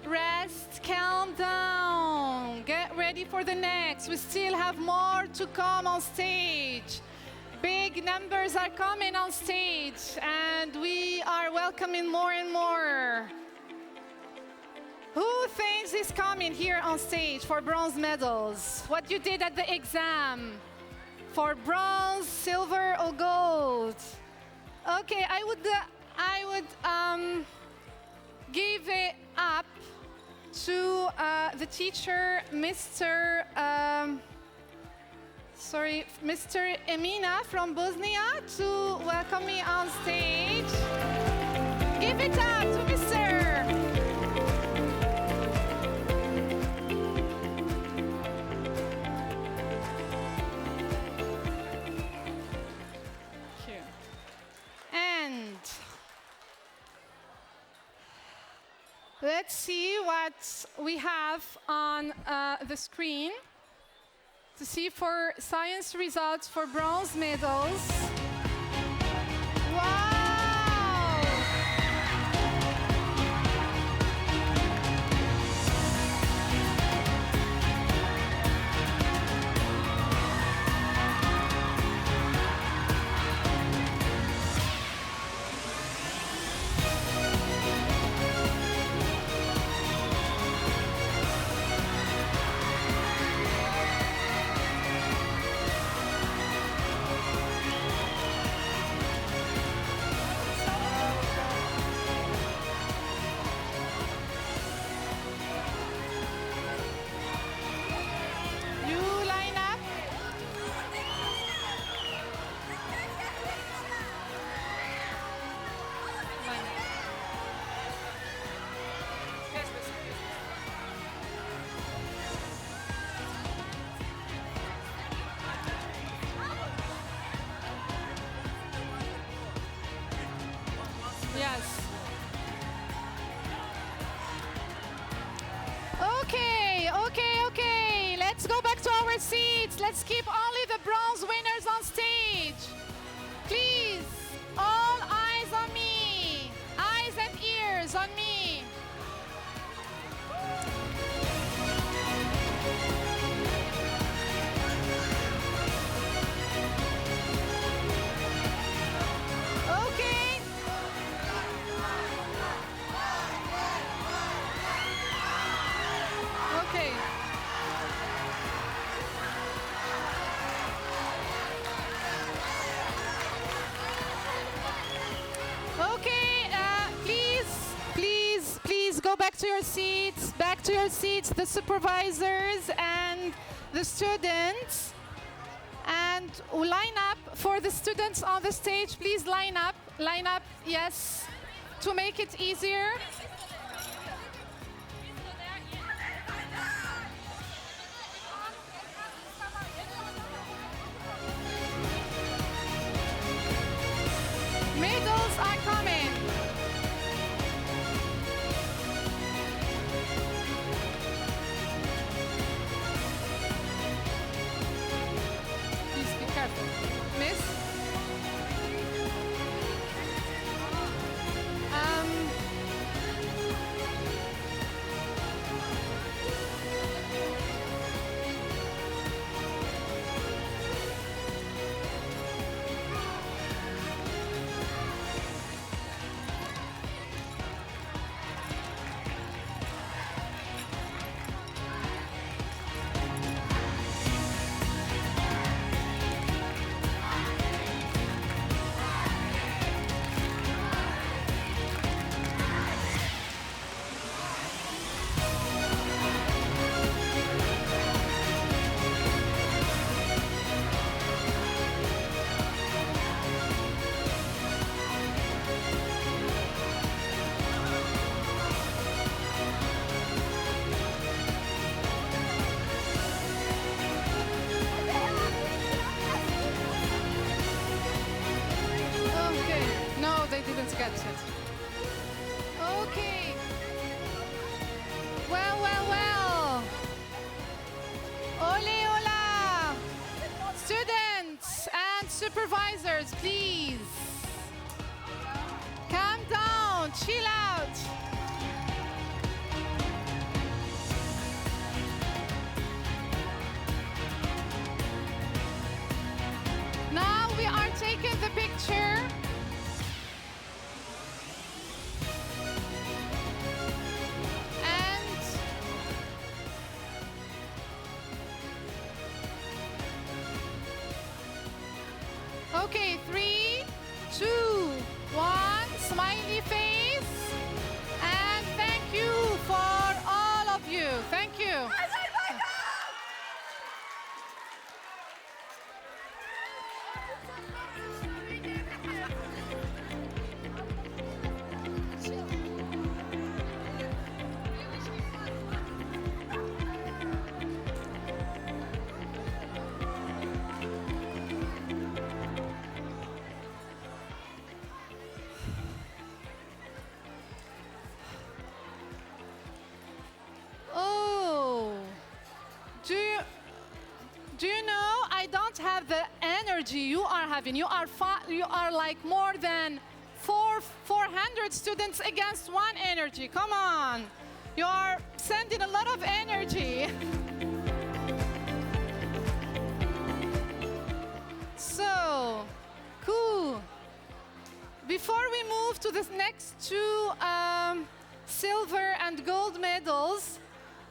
rest, calm down, get ready for the next. We still have more to come on stage. Big numbers are coming on stage, and we are welcoming more and more. Who thinks is coming here on stage for bronze medals? What you did at the exam for bronze, silver, or gold? Okay, I would give it up to the teacher, Mr. Emina from Bosnia, to welcome me on stage. Give it up to Mr. And let's see what we have on the screen to see for science results for bronze medals. Wow! Yes. Okay. Let's go back to our seats. Let's keep only the bronze winners on stage. Please, all eyes on me. Eyes and ears on me. Okay. Okay. Okay, please go back to your seats, the supervisors and the students. And line up for the students on the stage. Please line up, yes, to make it easier. Medals are coming. Please be careful. Miss? gets it. Okay. Well, well, well. Ole, hola. Students and supervisors, please. Calm down, chill out. Now we are taking the picture. And okay, 3, 2, 1, smiley face. And thank you for all of you. Thank you. Oh, do you know I don't have the energy you are having. You are like more than 400 students against one energy. Come on, you are sending a lot of energy. So cool. Before we move to the next two silver and gold medals,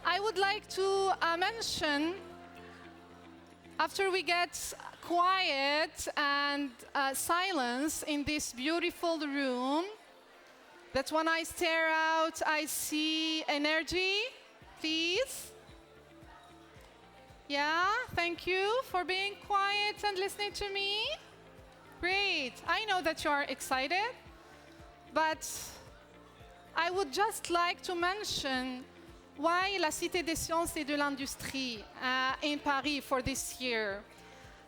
I would like to mention, after we get quiet and silence in this beautiful room, that when I stare out, I see energy, please. Yeah, thank you for being quiet and listening to me. Great. I know that you are excited, but I would just like to mention why la Cité des Sciences et de l'Industrie in Paris for this year.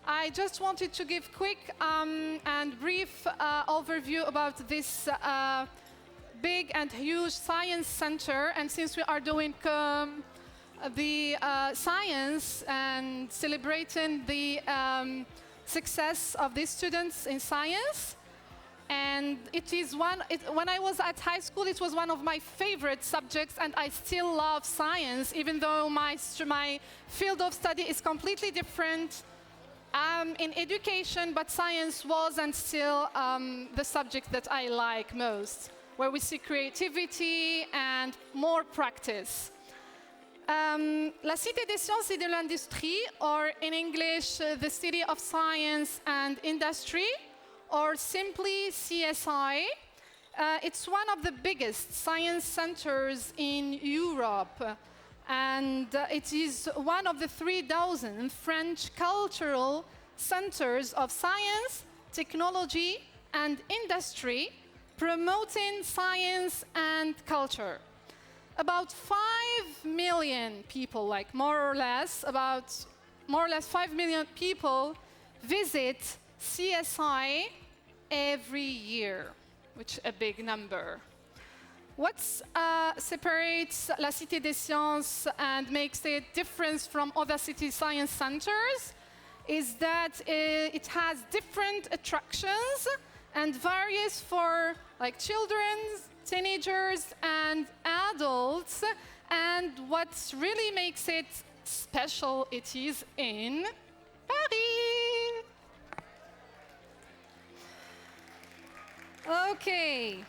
I just wanted to give quick and brief overview about this big and huge science center. And since we are doing the science and celebrating the success of these students in science, and when I was at high school, it was one of my favorite subjects, and I still love science, even though my field of study is completely different in education, but science was and still the subject that I like most, where we see creativity and more practice. La Cité des Sciences et de l'Industrie, or in English, the City of Science and Industry, or simply CSI. It's one of the biggest science centers in Europe, and it is one of the 3,000 French cultural centers of science, technology, and industry, promoting science and culture. About 5 million people, like more or less 5 million people visit CSI every year, which is a big number. What separates La Cité des Sciences and makes it different from other city science centers is that it has different attractions and various for like children, teenagers, and adults. And what really makes it special, it is in Paris. Okay.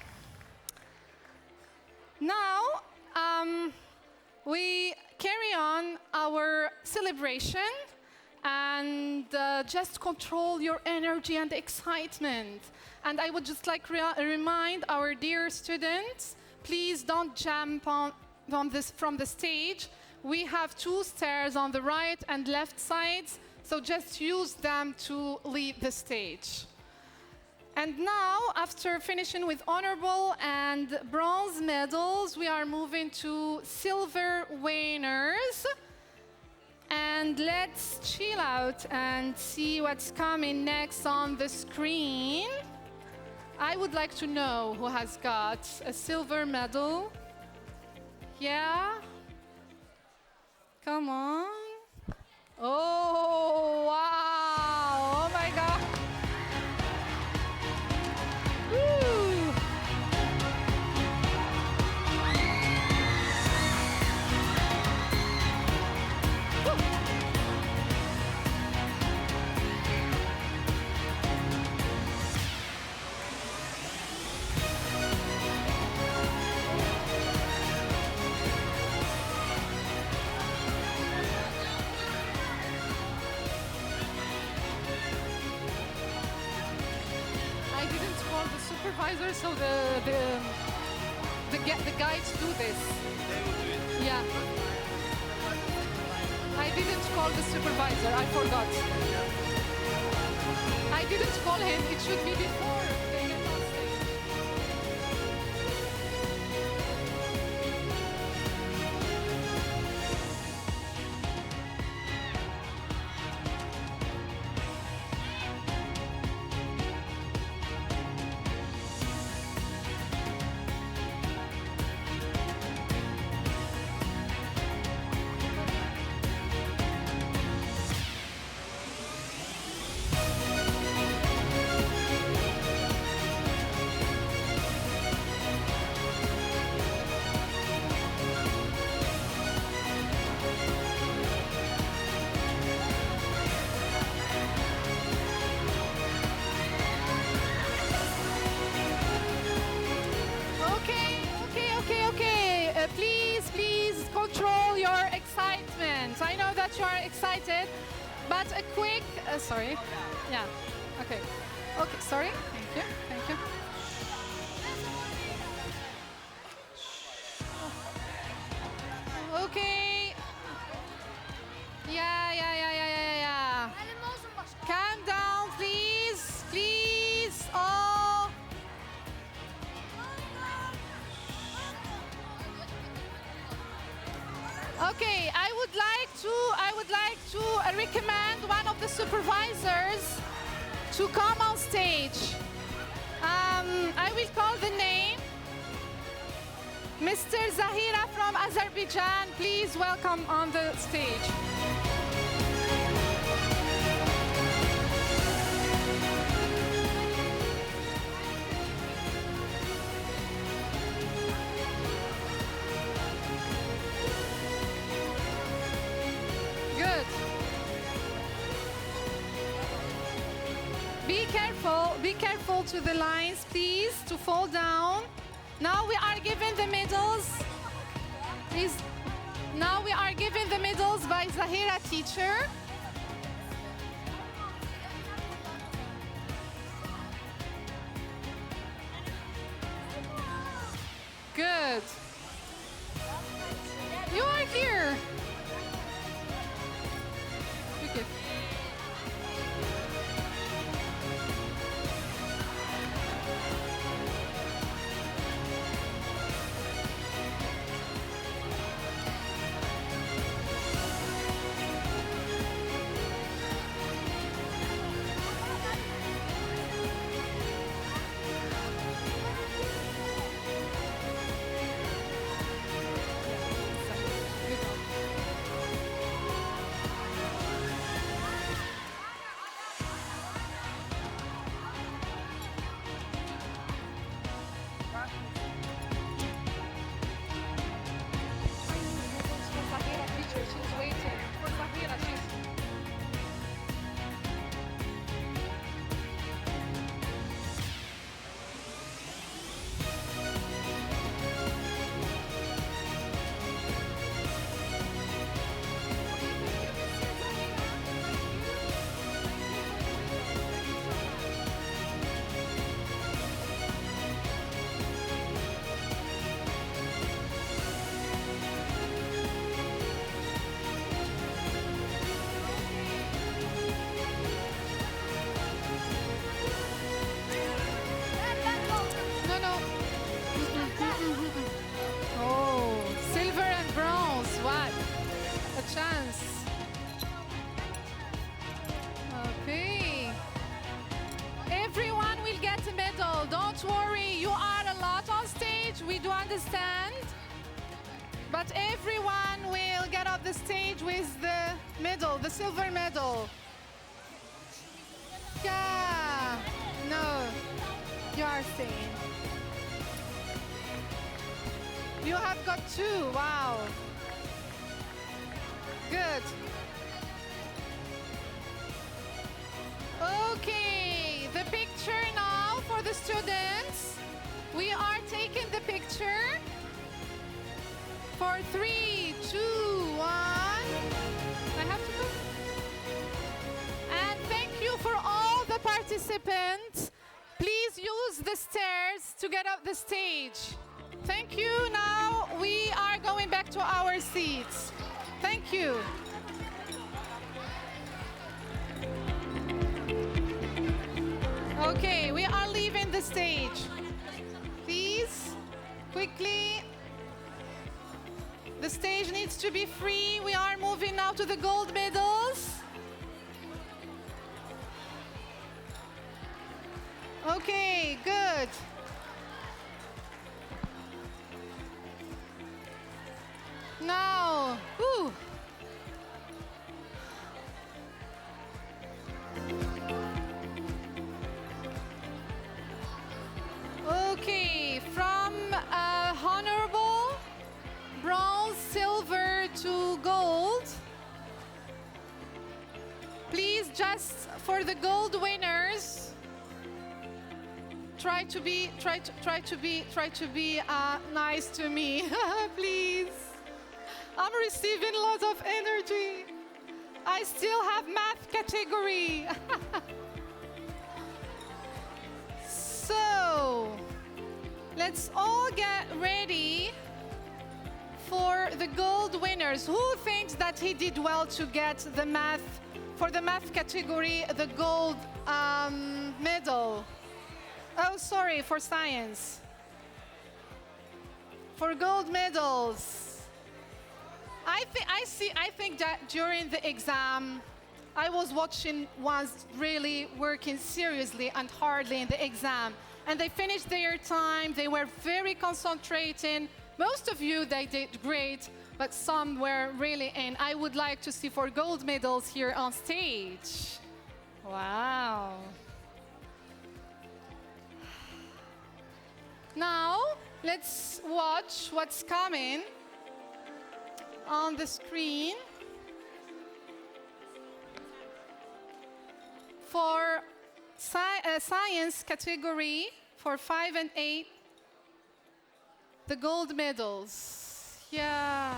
Now, we carry on our celebration, and just control your energy and excitement. And I would just like remind our dear students, please don't jump from the stage. We have 2 stairs on the right and left sides, so just use them to leave the stage. And now, after finishing with honorable and bronze medals, we are moving to silver winners. And let's chill out and see what's coming next on the screen. I would like to know who has got a silver medal. Yeah? Come on. Oh, wow. Oh, my God. Woo. I didn't call the supervisor, so the guides do this. Yeah. I didn't call the supervisor. I forgot. I didn't call him. It should be before they get on stage. Okay. Please control your excitement. I know that you are excited, but a quick, sorry. Yeah, okay. Okay, sorry. Thank you. Okay. Yeah. Calm down, please. Oh. Okay, I would like to recommend one of the supervisors to come on stage. I will call the name. Mr. Zahira from Azerbaijan, please welcome on the stage. Good. Be careful to the lines, please, to fall down. Now we are given the medals. Now we are given the medals by Zahira teacher. Good. You are here. Okay. the stage with the medal, the silver medal. Yeah. No. You are staying. You have got 2. Wow. Good. Okay, the picture now for the students. We are taking the picture for 3, 2, 1. I have to go. And thank you for all the participants. Please use the stairs to get up the stage. Thank you. Now we are going back to our seats. Thank you. Okay, we are leaving the stage. Please, quickly. The stage needs to be free. We are moving now to the gold medals. Okay, good. Now, whew. Okay, from honorable, bronze, silver to gold. Please, just for the gold winners, try to be nice to me, please. I'm receiving lots of energy. I still have math category. So, let's all get ready for the gold winners. Who thinks that he did well to get the math, for the math category, the gold medal? Oh, sorry, for science. For gold medals. I think that during the exam, I was watching ones really working seriously and hardly in the exam. And they finished their time, they were very concentrating. Most of you, they did great, but some were really in. I would like to see for gold medals here on stage. Wow. Now, let's watch what's coming on the screen. For science category, for 5 and 8, the gold medals. Yeah.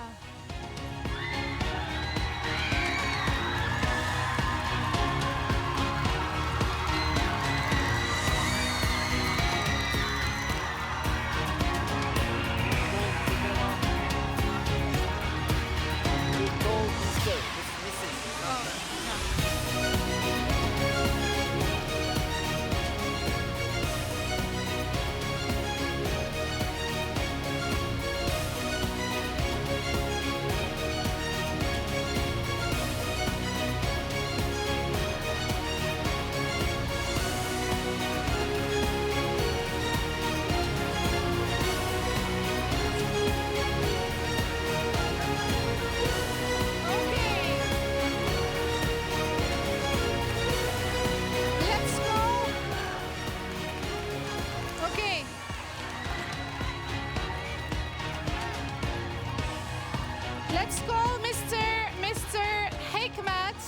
Let's call Mr. Hikmet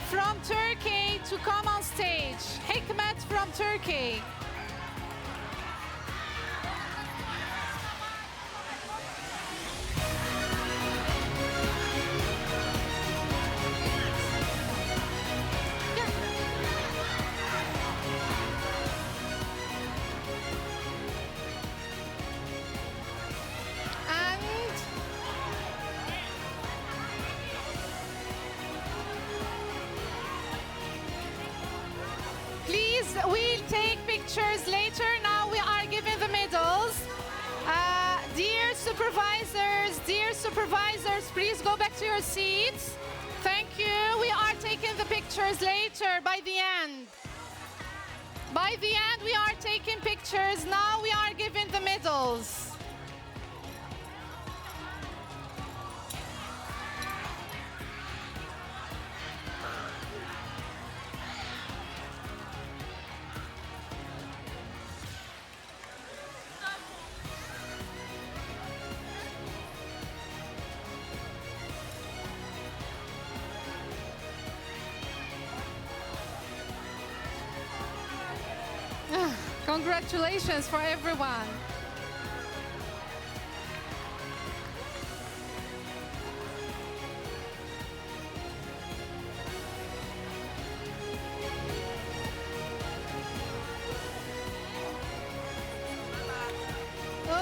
from Turkey to come on stage. Hikmet from Turkey. We'll take pictures later. Now we are giving the medals. Dear supervisors, please go back to your seats. Thank you. We are taking the pictures later by the end. By the end, we are taking pictures. Now we are giving the medals. Congratulations for everyone.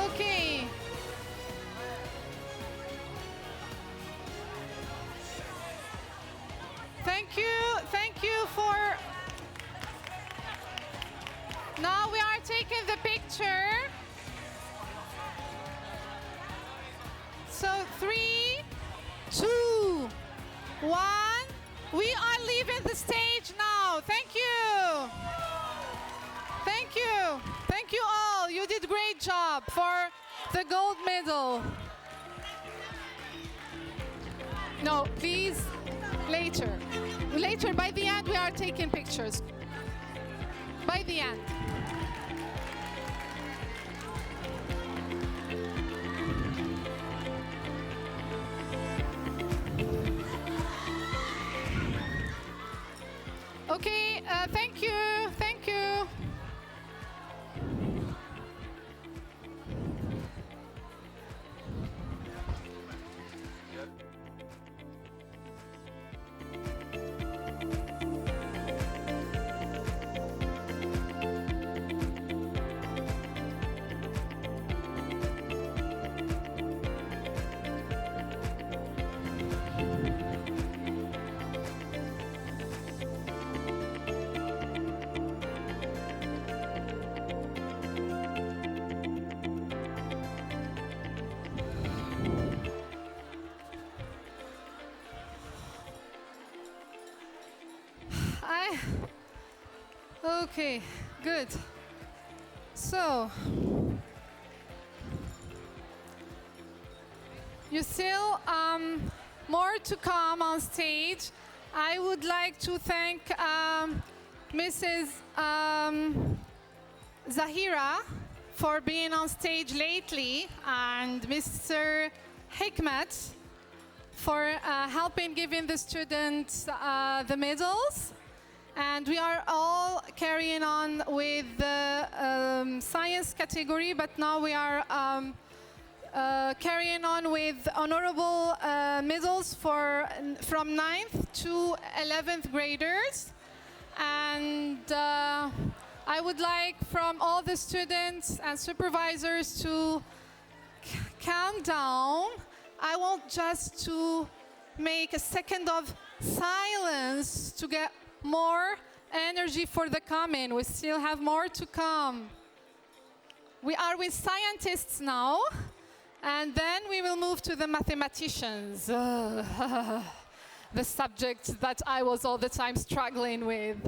Okay. Thank you for... Now we are taking the picture. So 3, 2, 1. We are leaving the stage now. Thank you. Thank you. Thank you all. You did a great job for the gold medal. No, please, later. Later, by the end, we are taking pictures. By the end. Okay, thank you. Thank you. Okay, good. So, you still more to come on stage. I would like to thank Mrs. Zahira for being on stage lately, and Mr. Hikmet for helping giving the students the medals. And we are all carrying on with the science category, but now we are carrying on with honorable medals from 9th to 11th graders. And I would like from all the students and supervisors to calm down. I want just to make a second of silence to get more energy for the coming. We still have more to come. We are with scientists now, and then we will move to the mathematicians. The subject that I was all the time struggling with.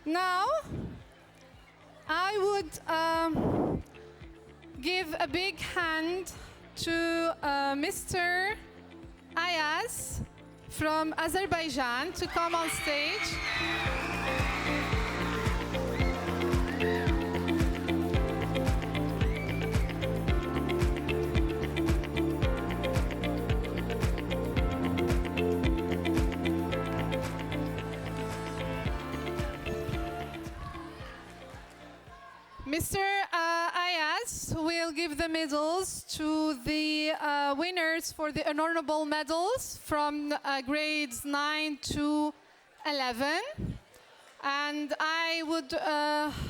Now, I would give a big hand to Mr. Ayaz from Azerbaijan to come on stage. Mr. Ayaz will give the medals to the winners for the honorable medals from grades 9 to 11. And I would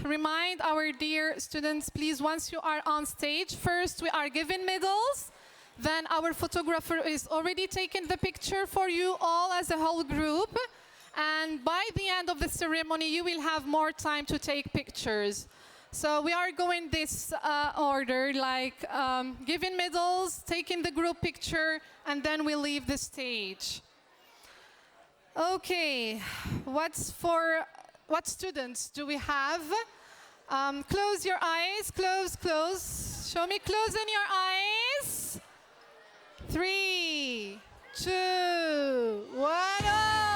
remind our dear students, please, once you are on stage, first we are giving medals, then our photographer is already taking the picture for you all as a whole group. And by the end of the ceremony, you will have more time to take pictures. So we are going this order, like giving medals, taking the group picture, and then we leave the stage. Okay, what students do we have? Close your eyes, close. Show me closing your eyes. 3, 2, 1, oh!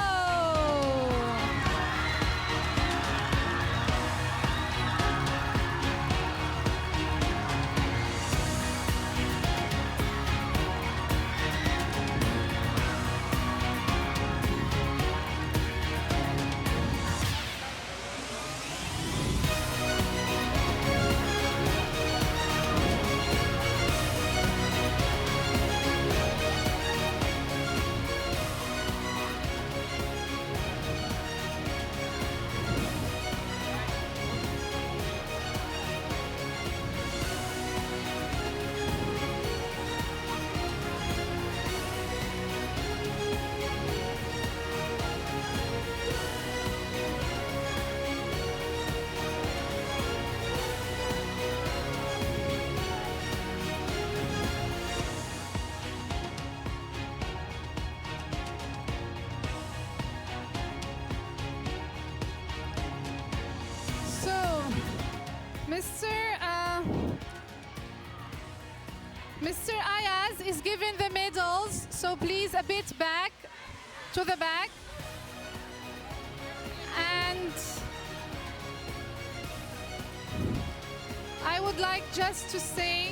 bit back, to the back. And I would like just to say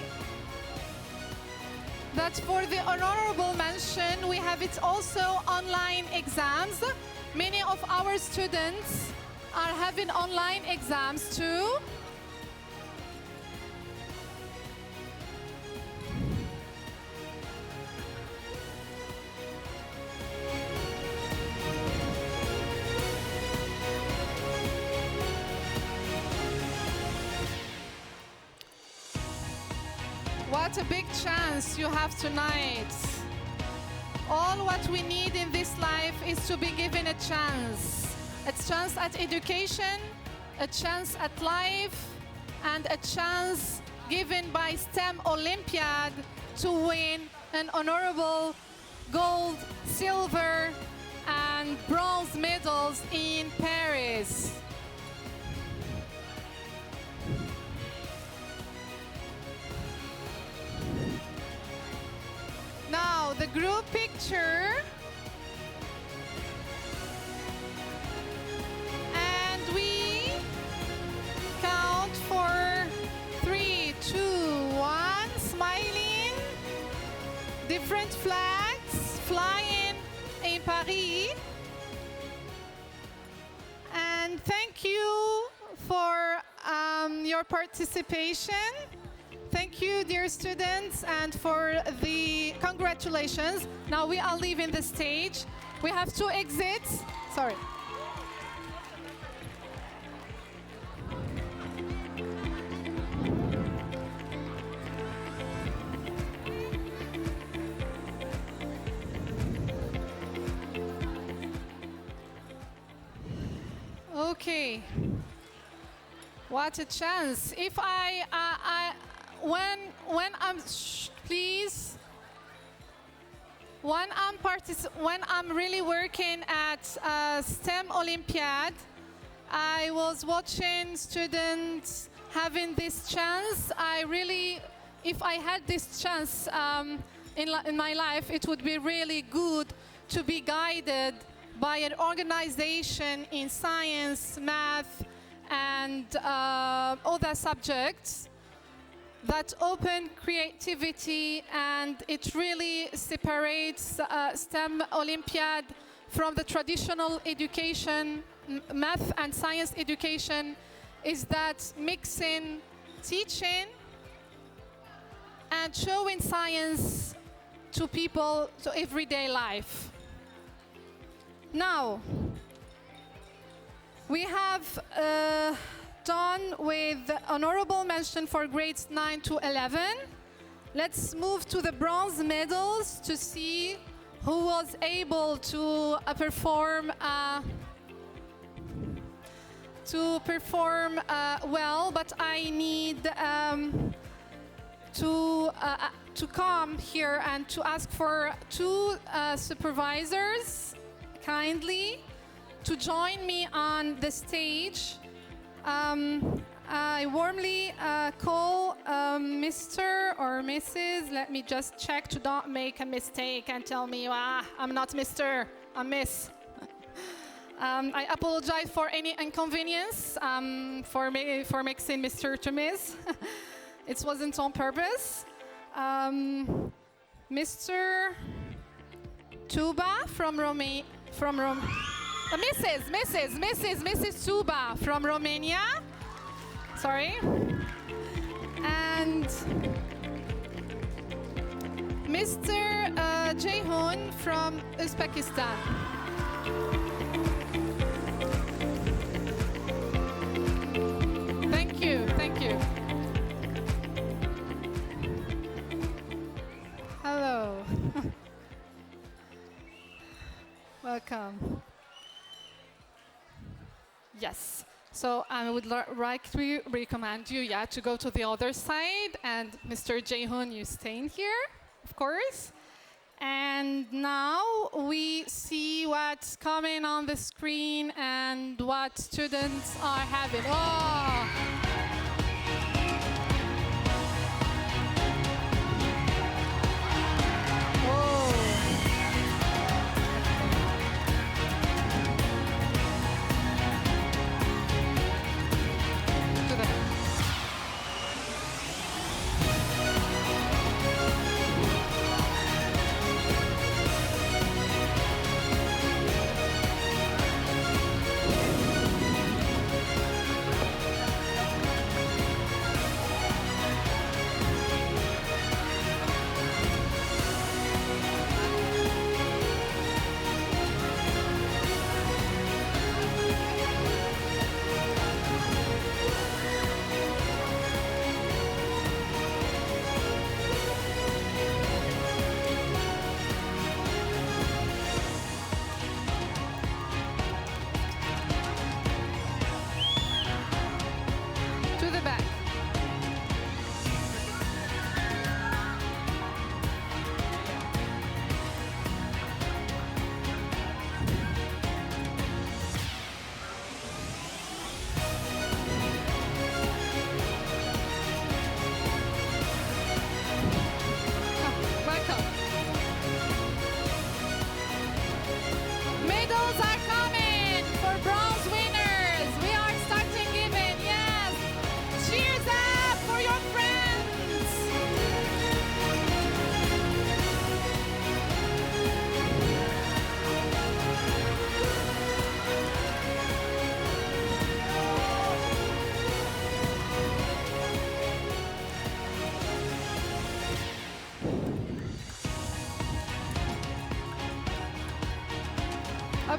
that for the honorable mention, we have it also online exams. Many of our students are having online exams too. What a big chance you have tonight. All what we need in this life is to be given a chance. A chance at education, a chance at life, and a chance given by STEM Olympiad to win an honorable gold, silver, and bronze medals in Paris. Now, the group picture. And we count for 3, 2, 1, smiling. Different flags flying in Paris. And thank you for your participation. Thank you, dear students, and for the congratulations. Now we are leaving the stage. We have 2 exits. Sorry. Okay. What a chance. If when I'm please, when I'm really working at STEM Olympiad, I was watching students having this chance. If I had this chance in my life, it would be really good to be guided by an organization in science, math, and other subjects that open creativity, and it really separates STEM Olympiad from the traditional education, math and science education, is that mixing teaching and showing science to people, to everyday life. Now, we have done with honorable mention for grades 9 to 11. Let's move to the bronze medals to see who was able to perform well, but I need to come here and to ask for 2 supervisors kindly to join me on the stage. I warmly call Mr. or Mrs. Let me just check to not make a mistake and tell me, I'm not Mr., I'm Miss. I apologize for any inconvenience for mixing Mr. to Miss. It wasn't on purpose. Mr. Tuba from Romania. Mrs. Tuba from Romania. Sorry. And Mr. Jayhoon from Uzbekistan. Thank you. Hello. Welcome. Yes. So I would like to recommend you, to go to the other side, and Mr. Jayhoon, you staying here, of course. And now we see what's coming on the screen and what students are having. Oh! Whoa.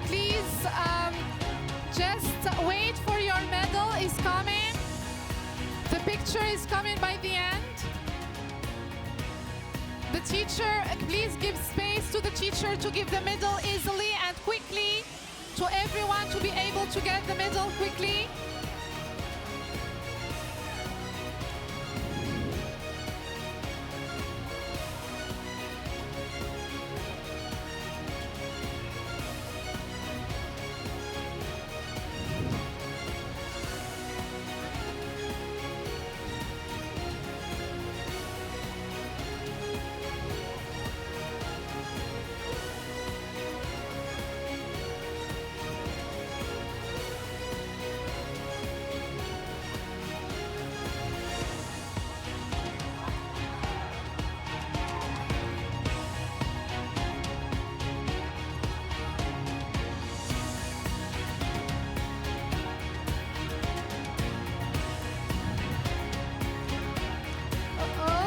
Please just wait for your medal is coming. The picture is coming by the end. The teacher, please give space to the teacher to give the medal easily and quickly to everyone to be able to get the medal quickly.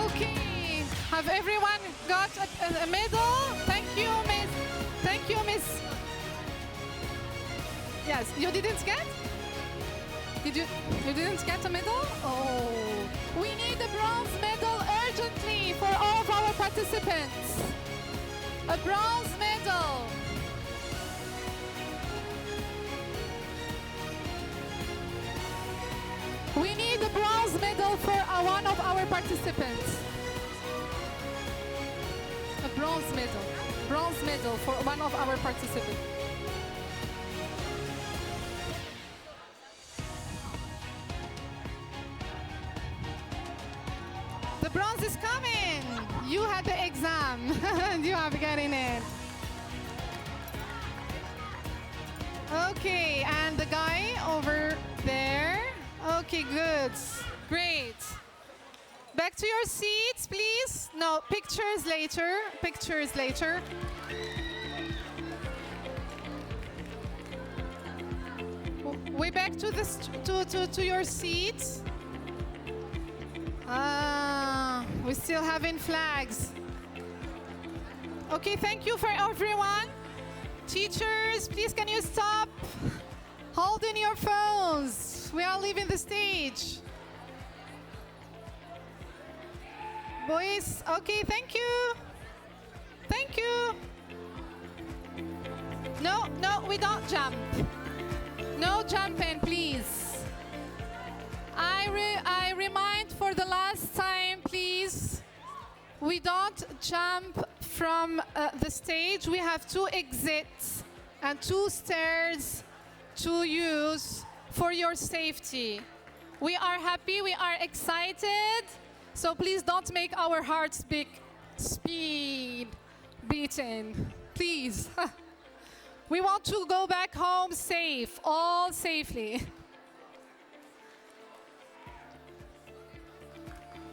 Okay, have everyone got a medal? Thank you, Miss. Thank you, Miss. Yes, you didn't get? You didn't get a medal? Oh, we need a bronze medal urgently for all of our participants. A bronze medal. We need a bronze medal for one of our participants. A bronze medal. Bronze medal for one of our participants. The bronze is coming. You had the exam. You have gotten it. Okay, and the guy over there. Okay, good. Great. Back to your seats, please. No, pictures later. Pictures later. Way back to the to your seats. We're still having flags. Okay, thank you for everyone. Teachers, please can you stop holding your phones? We are leaving the stage. Boys, okay, thank you. Thank you. No, we don't jump. No jumping, please. I remind for the last time, please, we don't jump from the stage. We have 2 exits and 2 stairs to use for your safety. We are happy, we are excited, so please don't make our hearts speed beating, please. We want to go back home safe, all safely.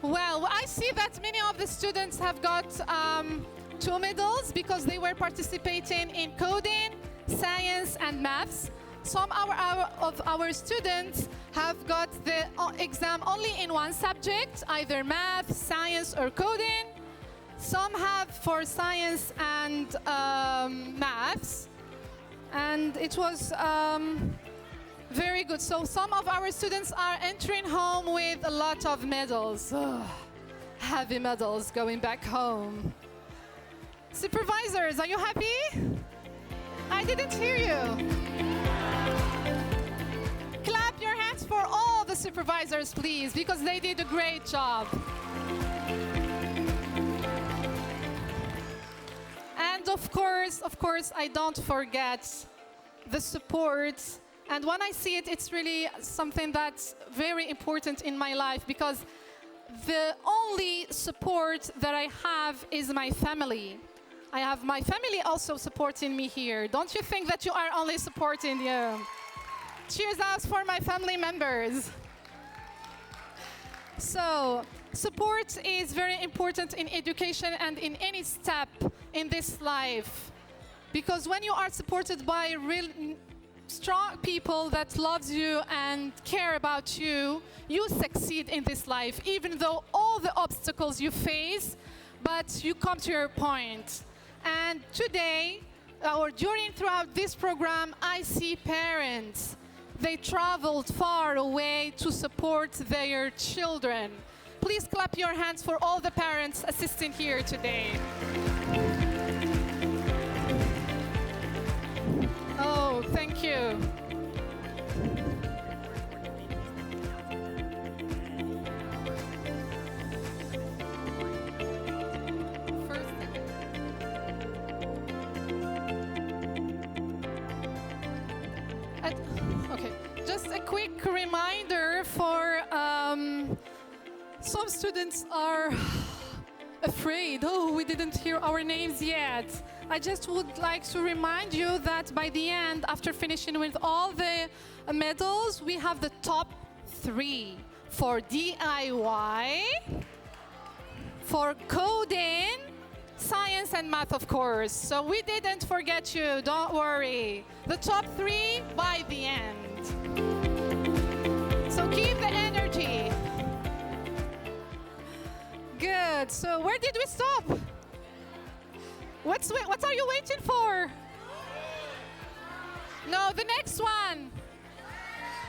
Well, I see that many of the students have got 2 medals because they were participating in coding, science, and maths. Some of our students have got the exam only in one subject, either math, science, or coding. Some have for science and maths. And it was very good. So some of our students are entering home with a lot of medals. Heavy medals going back home. Supervisors, are you happy? I didn't hear you. Clap your hands for all the supervisors, please, because they did a great job. And of course, I don't forget the support. And when I see it, it's really something that's very important in my life because the only support that I have is my family. I have my family also supporting me here. Don't you think that you are only supporting you? Cheers out for my family members. So, support is very important in education and in any step in this life. Because when you are supported by real strong people that loves you and care about you, you succeed in this life, even though all the obstacles you face, but you come to your point. And today, or during throughout this program, I see parents. They traveled far away to support their children. Please clap your hands for all the parents assisting here today. Oh, thank you. Okay, just a quick reminder for some students are afraid. Oh, we didn't hear our names yet. I just would like to remind you that by the end, after finishing with all the medals, we have the top 3 for DIY, for coding, science and math, of course. So we didn't forget you, don't worry. The top 3 by the end. So keep the energy. Good, so where did we stop? What are you waiting for? No, the next one.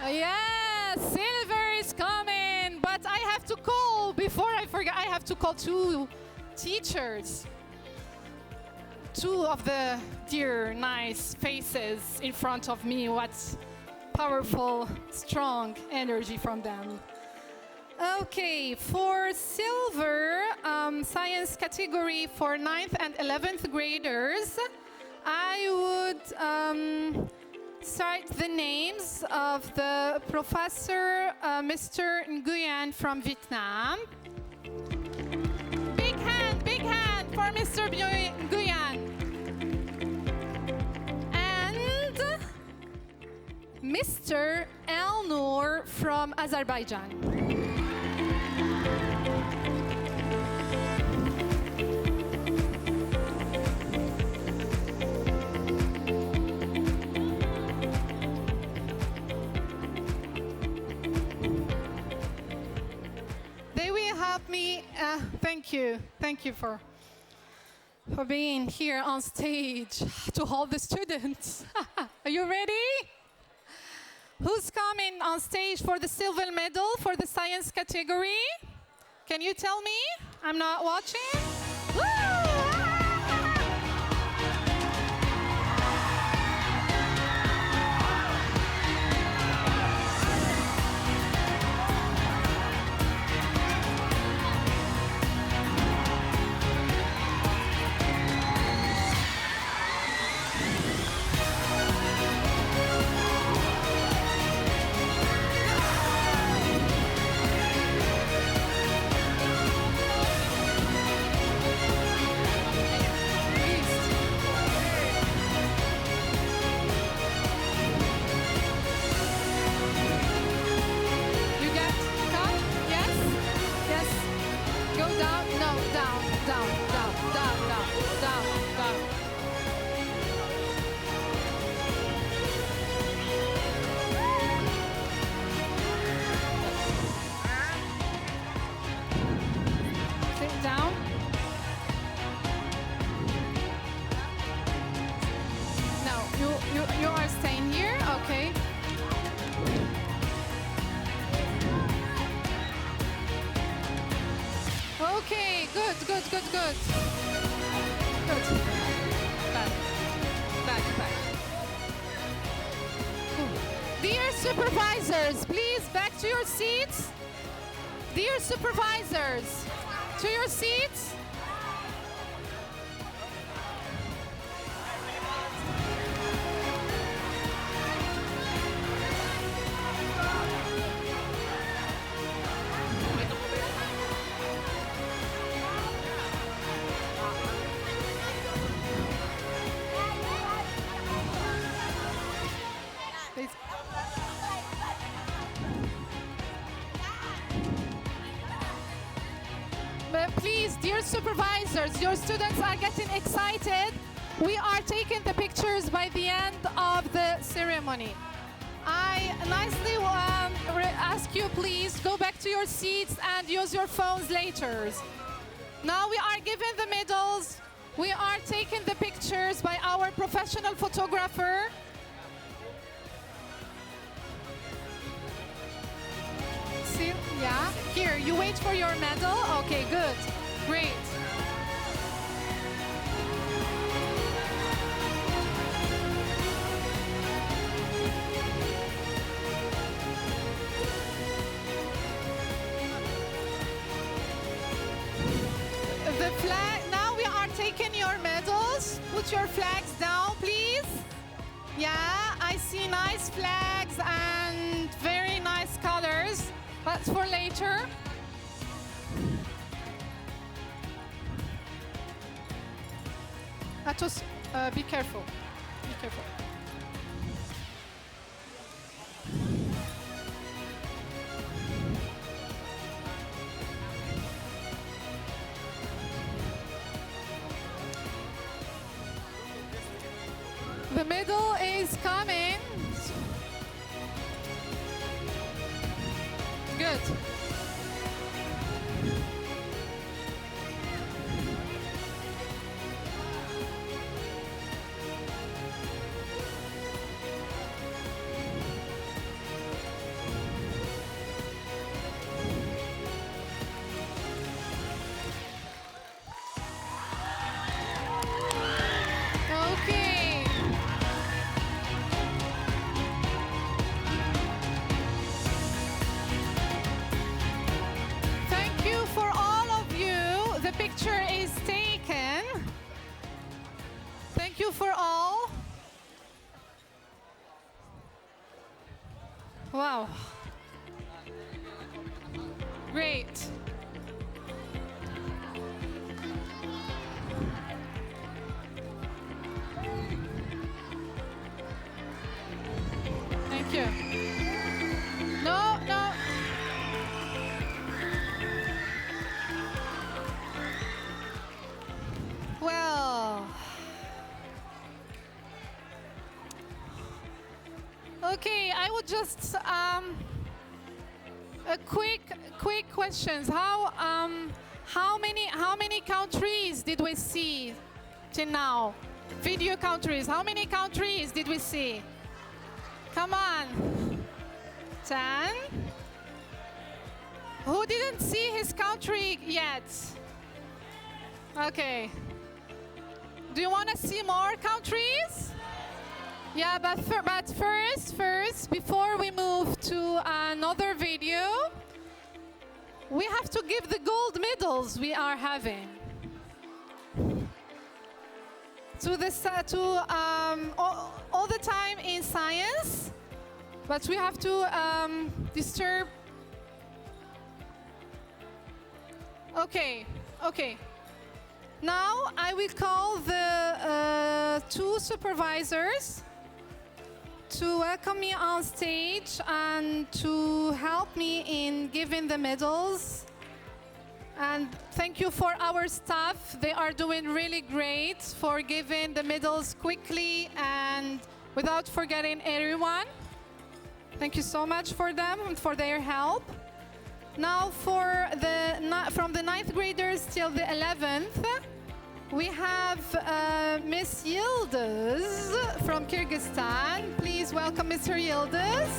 Yes, silver is coming, but I have to call, before I forget, I have to call 2 teachers. 2 of the dear, nice faces in front of me. What powerful, strong energy from them. Okay, for silver science category for 9th and 11th graders, I would cite the names of the professor, Mr. Nguyen from Vietnam. Big hand for Mr. Nguyen. And Mr. Elnur from Azerbaijan. They will help me. Thank you for being here on stage to hold the students. Are you ready? Who's coming on stage for the silver medal for the science category? Can you tell me? I'm not watching. Woo! You are staying here? Okay. Okay, good. Good. Back. Dear supervisors, please back to your seats. Dear supervisors, to your seats. Please, dear supervisors, your students are getting excited. We are taking the pictures by the end of the ceremony. I nicely ask you, please, go back to your seats and use your phones later. Now we are giving the medals We are taking the pictures by our professional photographer. See? Yeah. Here, you wait for your medal. Okay, good. Great. The flag, now we are taking your medals. Put your flags down, please. Yeah, I see nice flags and very nice colors. That's for later. Atos, be careful. Be careful. The middle is coming. Good. Okay. Thank you for all of you. The picture is taken. Thank you for all. Wow. Great. Thank you. No, no. Well. Okay, I would just a quick questions. How many countries did we see till now? Video countries. How many countries did we see? Come on. 10. Who didn't see his country yet? Okay. Do you want to see more countries? Yeah, but first, before we move to another video, we have to give the gold medals we are having to this all the time in science, but we have to disturb. Okay. Now I will call the two supervisors to welcome me on stage and to help me in giving the medals. And thank you for our staff. They are doing really great for giving the medals quickly and without forgetting everyone. Thank you so much for them and for their help. Now from the 9th graders till the 11th, we have Miss Yildiz from Kyrgyzstan. Please welcome Mr. Yildiz.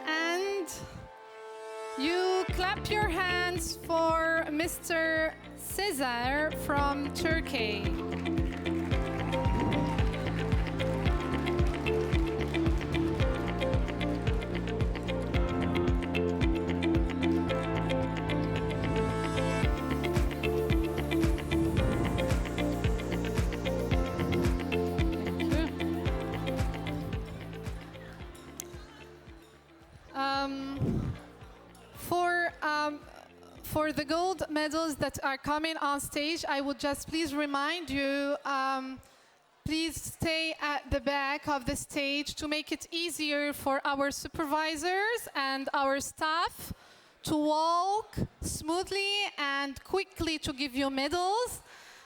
And you clap your hands for Mr. Cesar from Turkey. For the gold medals that are coming on stage, I would just please remind you, please stay at the back of the stage to make it easier for our supervisors and our staff to walk smoothly and quickly to give you medals.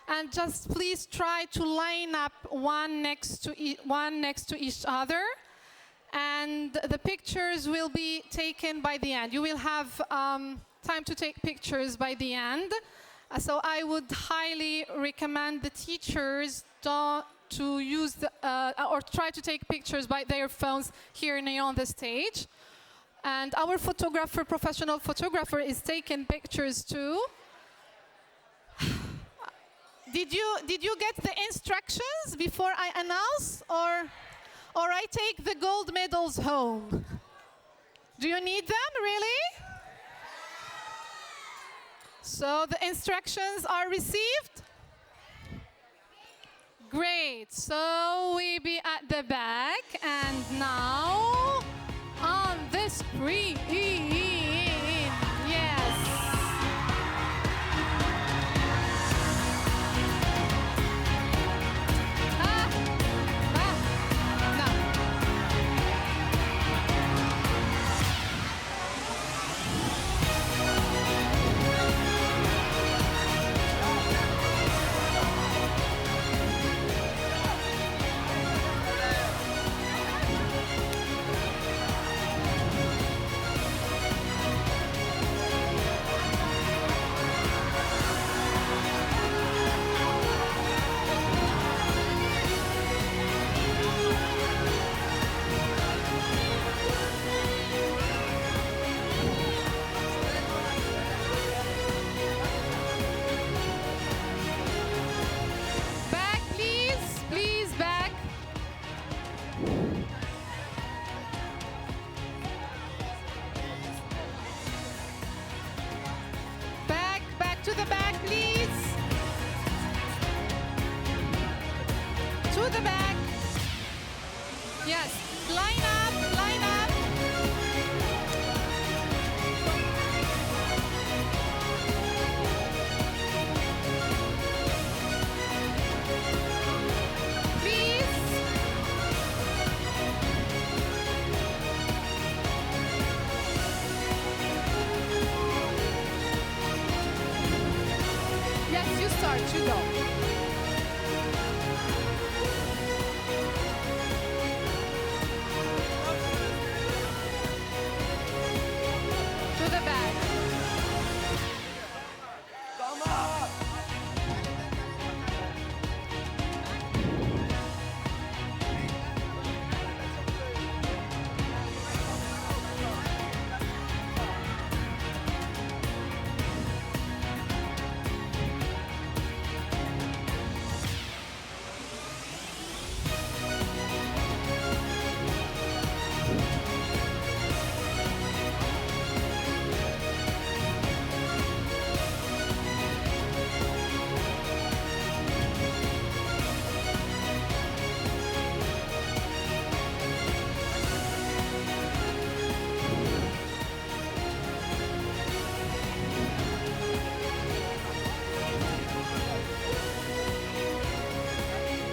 And just please try to line up one next to each other. And the pictures will be taken by the end. You will have time to take pictures by the end. So I would highly recommend the teachers to use or try to take pictures by their phones here near on the stage. And our photographer, professional photographer, is taking pictures too. Did you get the instructions before I announce, or I take the gold medals home? Do you need them, really? So the instructions are received? Great, so we be at the back, and now on the screen. Yes. No. Back, please. Please, back. Back to the back, please. To the back. Yes, line up, line up. Please. Yes, you start, you go. To the back.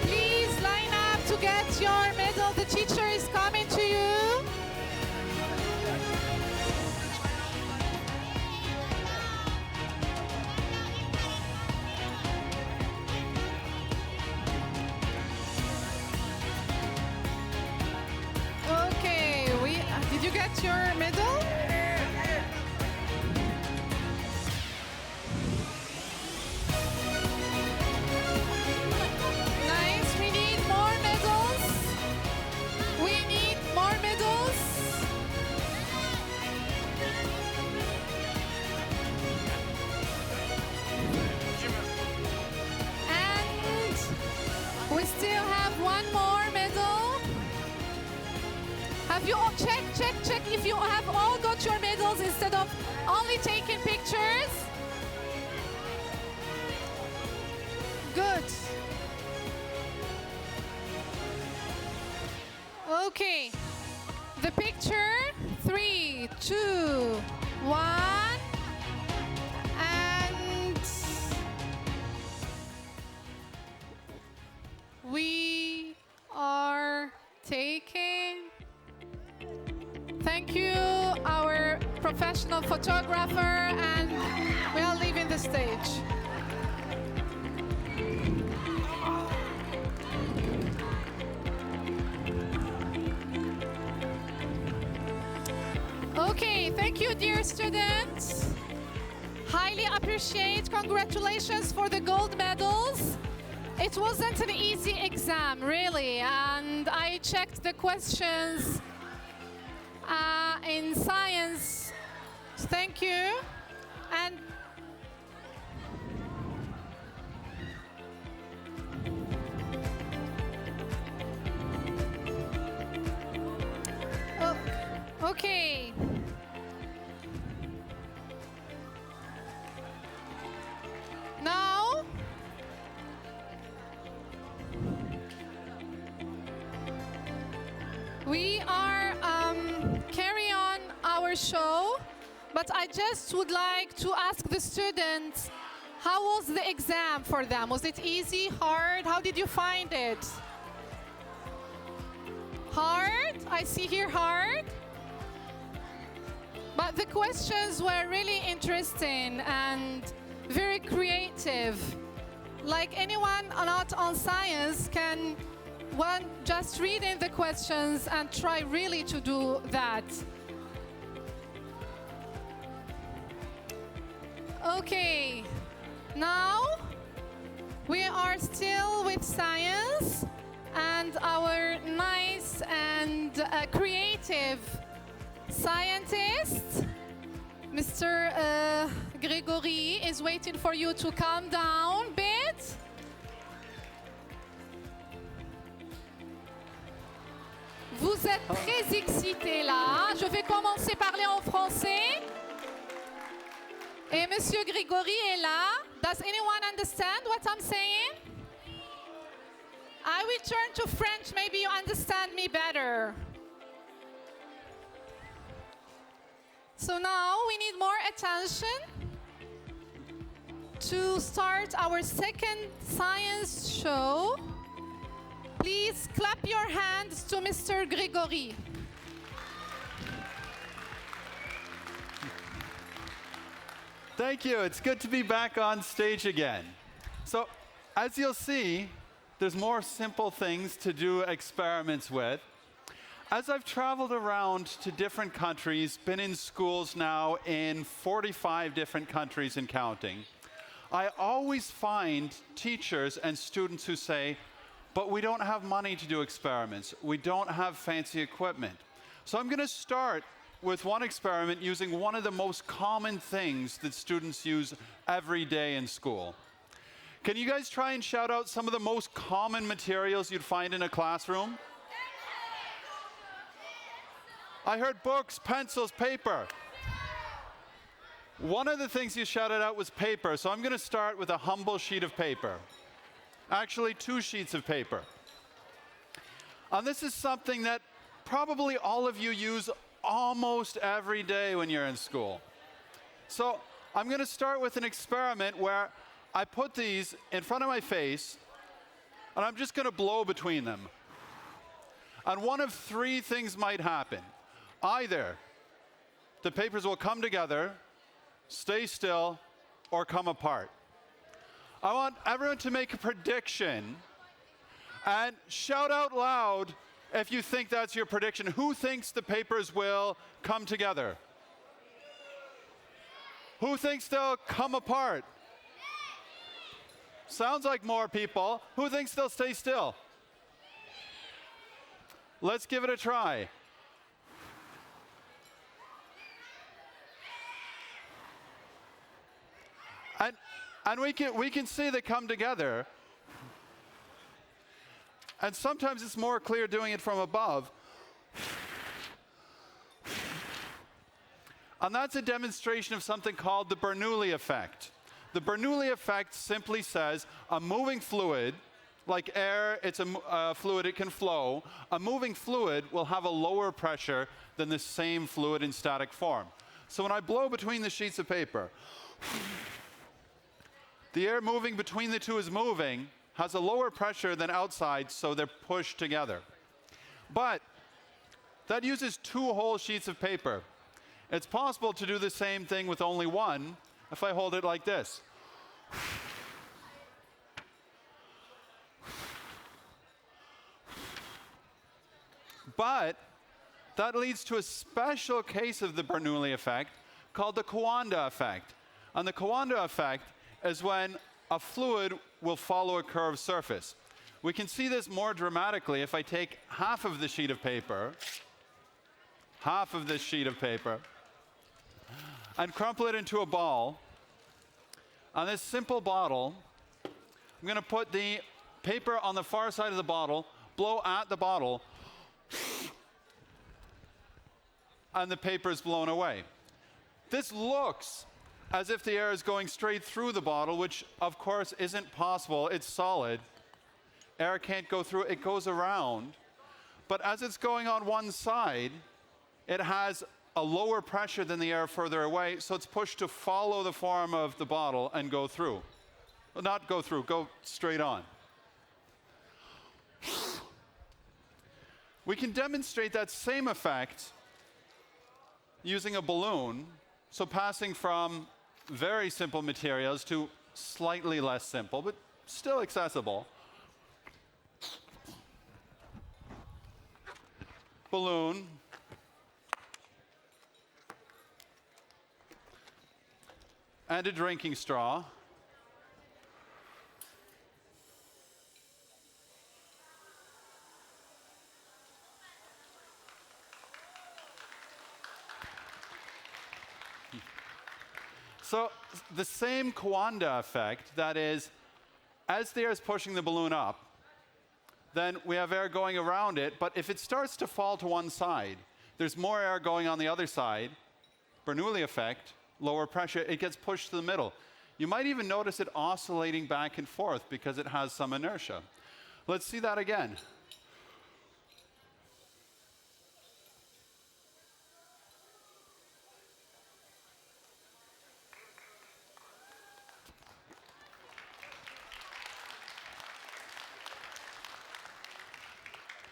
Please line up to get your medal. The teacher is coming to you. Okay, did you get your medal? Nice, we need more medals. We need more medals. And we still have one more medal. Have you all check if you have all got your medals instead of only taking pictures? Good. Okay. The picture. 3, 2, 1. And we are taking. Thank you, our professional photographer, and we are leaving the stage. Okay, thank you, dear students. Highly appreciate. Congratulations for the gold medals. It wasn't an easy exam, really, and I checked the questions in science. Thank you. And okay. Now, we are carry on our show, but I just would like to ask the students, how was the exam for them? Was it easy, hard? How did you find it? Hard? I see here hard. But the questions were really interesting and very creative. Like anyone not on science can just read in the questions and try really to do that. Okay, now we are still with science and our nice and creative scientist, Mr. Gregory, is waiting for you to calm down a bit. Vous êtes très excités là. Je vais commencer à parler en français. Et Monsieur Gregory est là. Does anyone understand what I'm saying? I will turn to French. Maybe you understand me better. So now we need more attention to start our second science show. Please clap your hands to Mr. Gregory. Thank you. It's good to be back on stage again. So, as you'll see, there's more simple things to do experiments with. As I've traveled around to different countries, been in schools now in 45 different countries and counting, I always find teachers and students who say, but we don't have money to do experiments. We don't have fancy equipment. So I'm going to start with one experiment using one of the most common things that students use every day in school. Can you guys try and shout out some of the most common materials you'd find in a classroom? I heard books, pencils, paper. One of the things you shouted out was paper, so I'm going to start with a humble sheet of paper. Actually, 2 sheets of paper. And this is something that probably all of you use almost every day when you're in school. So I'm going to start with an experiment where I put these in front of my face, and I'm just going to blow between them. And one of 3 things might happen. Either the papers will come together, stay still, or come apart. I want everyone to make a prediction and shout out loud if you think that's your prediction. Who thinks the papers will come together? Who thinks they'll come apart? Sounds like more people. Who thinks they'll stay still? Let's give it a try. And we can see they come together. And sometimes it's more clear doing it from above. And that's a demonstration of something called the Bernoulli effect. The Bernoulli effect simply says a moving fluid, like air, it's a fluid, it can flow. A moving fluid will have a lower pressure than the same fluid in static form. So when I blow between the sheets of paper, the air moving between the two is moving, has a lower pressure than outside, so they're pushed together. But that uses 2 whole sheets of paper. It's possible to do the same thing with only one if I hold it like this. But that leads to a special case of the Bernoulli effect called the Coanda effect. And the Coanda effect is when a fluid will follow a curved surface. We can see this more dramatically if I take half of the sheet of paper, half of this sheet of paper, and crumple it into a ball. On this simple bottle, I'm going to put the paper on the far side of the bottle, blow at the bottle, and the paper is blown away. This looks as if the air is going straight through the bottle, which of course isn't possible. It's solid. Air can't go through, it goes around. But as it's going on one side, it has a lower pressure than the air further away, so it's pushed to follow the form of the bottle and go through. Well, not go through, go straight on. We can demonstrate that same effect using a balloon, so passing from very simple materials to slightly less simple, but still accessible. Balloon. And a drinking straw. So the same Coanda effect, that is, as the air is pushing the balloon up, then we have air going around it, but if it starts to fall to one side, there's more air going on the other side, Bernoulli effect, lower pressure, it gets pushed to the middle. You might even notice it oscillating back and forth because it has some inertia. Let's see that again.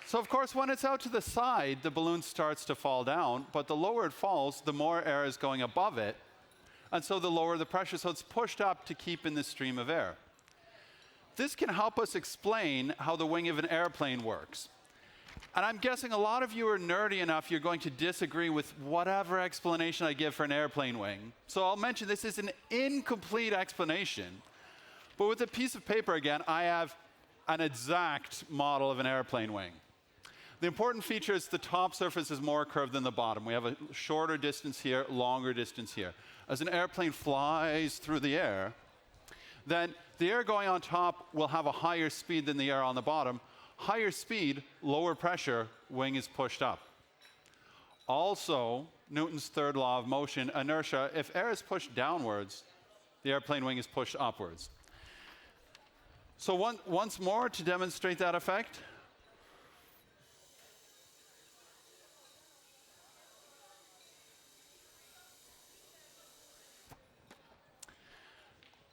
So of course, when it's out to the side, the balloon starts to fall down, but the lower it falls, the more air is going above it, and so the lower the pressure, so it's pushed up to keep in the stream of air. This can help us explain how the wing of an airplane works. And I'm guessing a lot of you are nerdy enough, you're going to disagree with whatever explanation I give for an airplane wing. So I'll mention this is an incomplete explanation, but with a piece of paper again, I have an exact model of an airplane wing. The important feature is the top surface is more curved than the bottom. We have a shorter distance here, longer distance here. As an airplane flies through the air, then the air going on top will have a higher speed than the air on the bottom. Higher speed, lower pressure, wing is pushed up. Also, Newton's third law of motion, inertia, if air is pushed downwards, the airplane wing is pushed upwards. So once more to demonstrate that effect.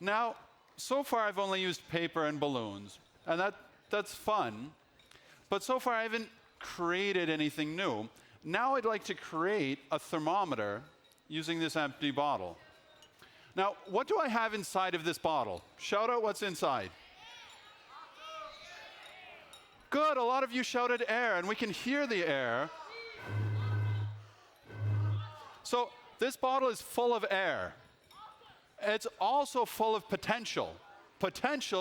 Now, so far I've only used paper and balloons, and that's fun, but so far I haven't created anything new. Now I'd like to create a thermometer using this empty bottle. Now, what do I have inside of this bottle? Shout out what's inside. Good, a lot of you shouted air, and we can hear the air. So this bottle is full of air. It's also full of potential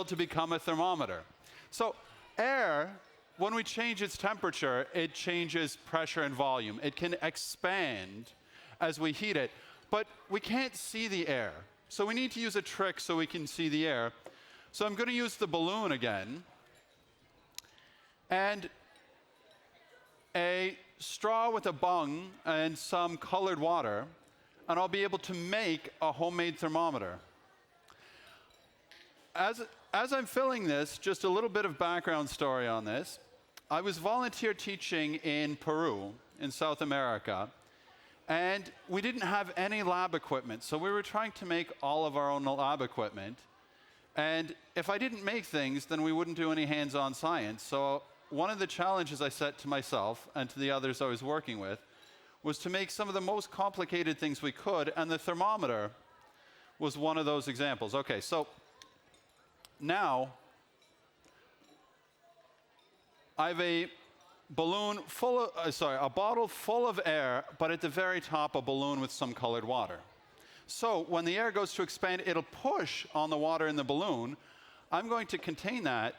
to become a thermometer. So air, when we change its temperature, it changes pressure and volume. It can expand as we heat it, but we can't see the air. So we need to use a trick so we can see the air. So I'm going to use the balloon again, and a straw with a bung and some colored water, and I'll be able to make a homemade thermometer. As I'm filling this, just a little bit of background story on this. I was volunteer teaching in Peru, in South America, and we didn't have any lab equipment, so we were trying to make all of our own lab equipment. And if I didn't make things, then we wouldn't do any hands-on science. So one of the challenges I set to myself and to the others I was working with was to make some of the most complicated things we could, and the thermometer was one of those examples. Okay, so now I have a balloon full of, a bottle full of air, but at the very top a balloon with some colored water. So when the air goes to expand, it'll push on the water in the balloon. I'm going to contain that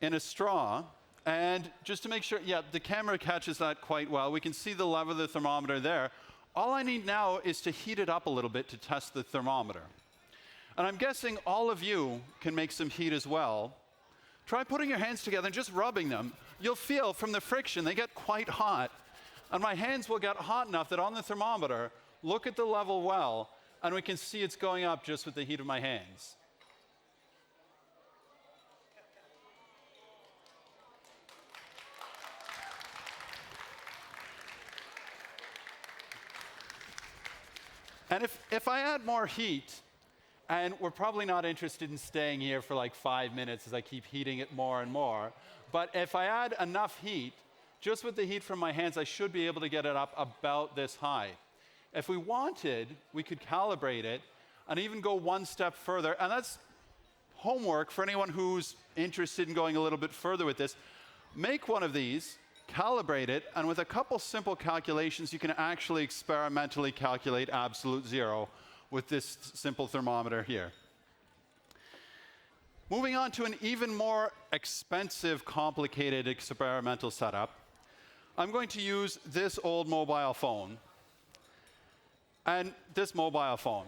in a straw, and just to make sure, yeah, the camera catches that quite well. We can see the level of the thermometer there. All I need now is to heat it up a little bit to test the thermometer. And I'm guessing all of you can make some heat as well. Try putting your hands together and just rubbing them. You'll feel from the friction, they get quite hot. And my hands will get hot enough that on the thermometer, look at the level well, and we can see it's going up just with the heat of my hands. And if I add more heat, and we're probably not interested in staying here for like 5 minutes as I keep heating it more and more, but if I add enough heat, just with the heat from my hands, I should be able to get it up about this high. If we wanted, we could calibrate it and even go one step further, and that's homework for anyone who's interested in going a little bit further with this. Make one of these, calibrate it, and with a couple simple calculations, you can actually experimentally calculate absolute zero with this simple thermometer here. Moving on to an even more expensive, complicated experimental setup, I'm going to use this old mobile phone. And this mobile phone.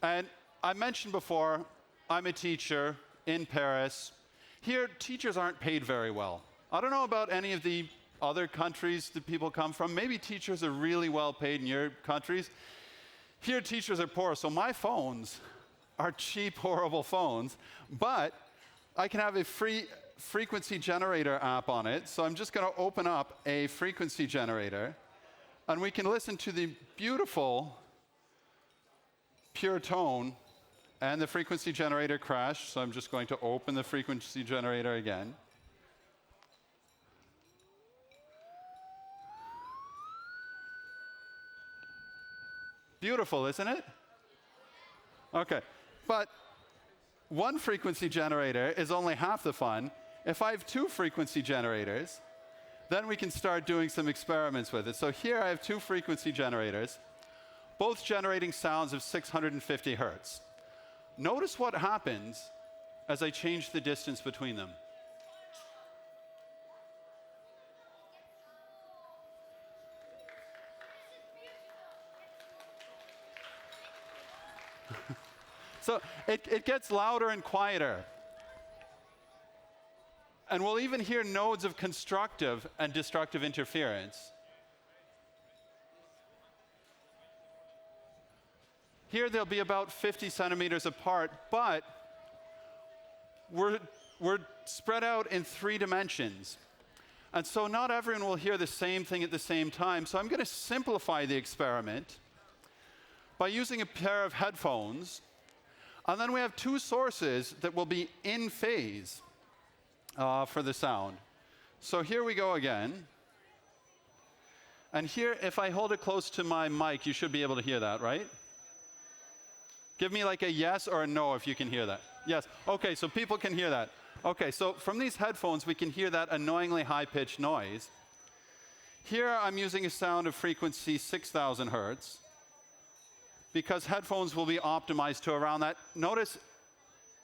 And I mentioned before, I'm a teacher in Paris. Here, teachers aren't paid very well. I don't know about any of the other countries that people come from. Maybe teachers are really well paid in your countries. Here, teachers are poor, so my phones are cheap, horrible phones, but I can have a free frequency generator app on it, so I'm just going to open up a frequency generator, and we can listen to the beautiful, pure tone, and the frequency generator crashed, so I'm just going to open the frequency generator again. Beautiful, isn't it? Okay, but one frequency generator is only half the fun. If I have two frequency generators, then we can start doing some experiments with it. So here I have two frequency generators, both generating sounds of 650 hertz. Notice what happens as I change the distance between them. So it gets louder and quieter. And we'll even hear nodes of constructive and destructive interference. Here they'll be about 50 centimeters apart, but we're spread out in 3 dimensions. And so not everyone will hear the same thing at the same time. So I'm going to simplify the experiment by using a pair of headphones. And then we have 2 sources that will be in phase for the sound. So here we go again. And here, if I hold it close to my mic, you should be able to hear that, right? Give me like a yes or a no if you can hear that. Yes. Okay, so people can hear that. Okay, so from these headphones, we can hear that annoyingly high-pitched noise. Here, I'm using a sound of frequency 6,000 hertz, because headphones will be optimized to around that. Notice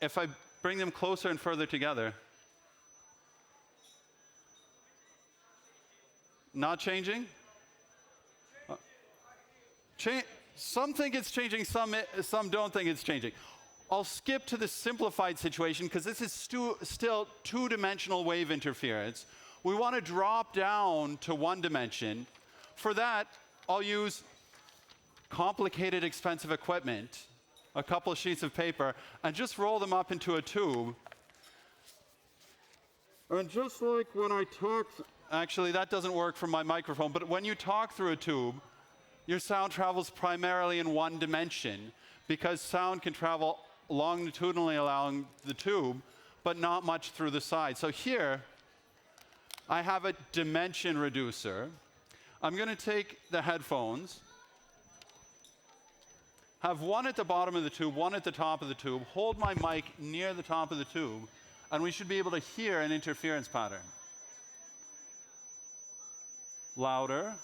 if I bring them closer and further together. Not changing? Some think it's changing, some don't think it's changing. I'll skip to the simplified situation because this is still 2-dimensional wave interference. We want to drop down to 1 dimension. For that, I'll use complicated, expensive equipment, a couple of sheets of paper, and just roll them up into a tube. And just like when I talk, actually that doesn't work for my microphone, but when you talk through a tube, your sound travels primarily in 1 dimension because sound can travel longitudinally along the tube, but not much through the side. So here, I have a dimension reducer. I'm going to take the headphones, have one at the bottom of the tube, one at the top of the tube, hold my mic near the top of the tube, and we should be able to hear an interference pattern. Louder.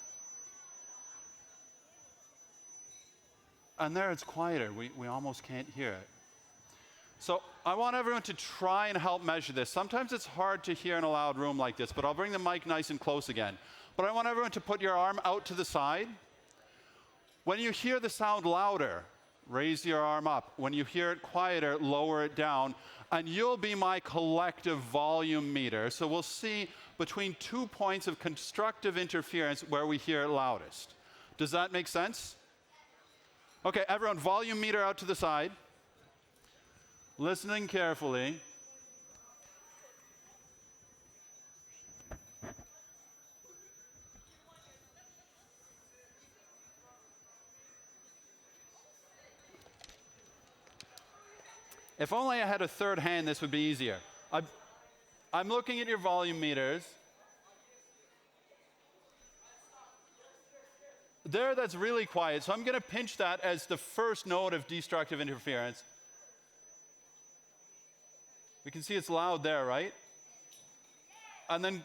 And there it's quieter. We almost can't hear it. So I want everyone to try and help measure this. Sometimes it's hard to hear in a loud room like this, but I'll bring the mic nice and close again. But I want everyone to put your arm out to the side. When you hear the sound louder, raise your arm up. When you hear it quieter, lower it down. And you'll be my collective volume meter. So we'll see between 2 points of constructive interference where we hear it loudest. Does that make sense? Okay, everyone, volume meter out to the side. Listening carefully. If only I had a third hand, this would be easier. I'm looking at your volume meters. There, that's really quiet, so I'm going to pinch that as the first note of destructive interference. We can see it's loud there, right? And then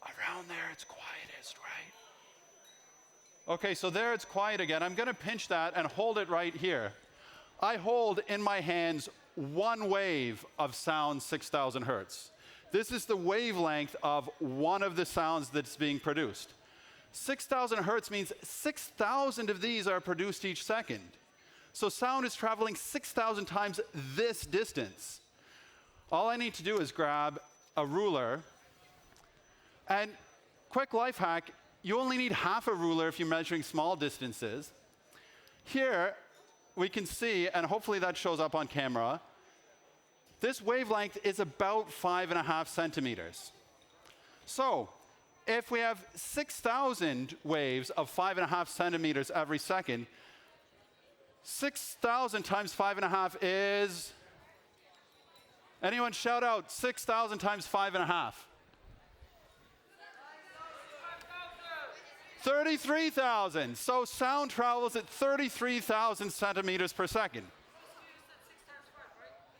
around there, it's quietest, right? Okay, so there it's quiet again. I'm going to pinch that and hold it right here. I hold in my hands one wave of sound 6,000 hertz. This is the wavelength of one of the sounds that's being produced. 6,000 hertz means 6,000 of these are produced each second. So sound is traveling 6,000 times this distance. All I need to do is grab a ruler. And quick life hack, you only need half a ruler if you're measuring small distances. Here, we can see, and hopefully that shows up on camera, this wavelength is about 5.5 centimeters. So, if we have 6,000 waves of 5.5 centimeters every second, 6,000 times 5.5 is, anyone shout out, 6,000 times 5.5. 33,000. So sound travels at 33,000 centimeters per second.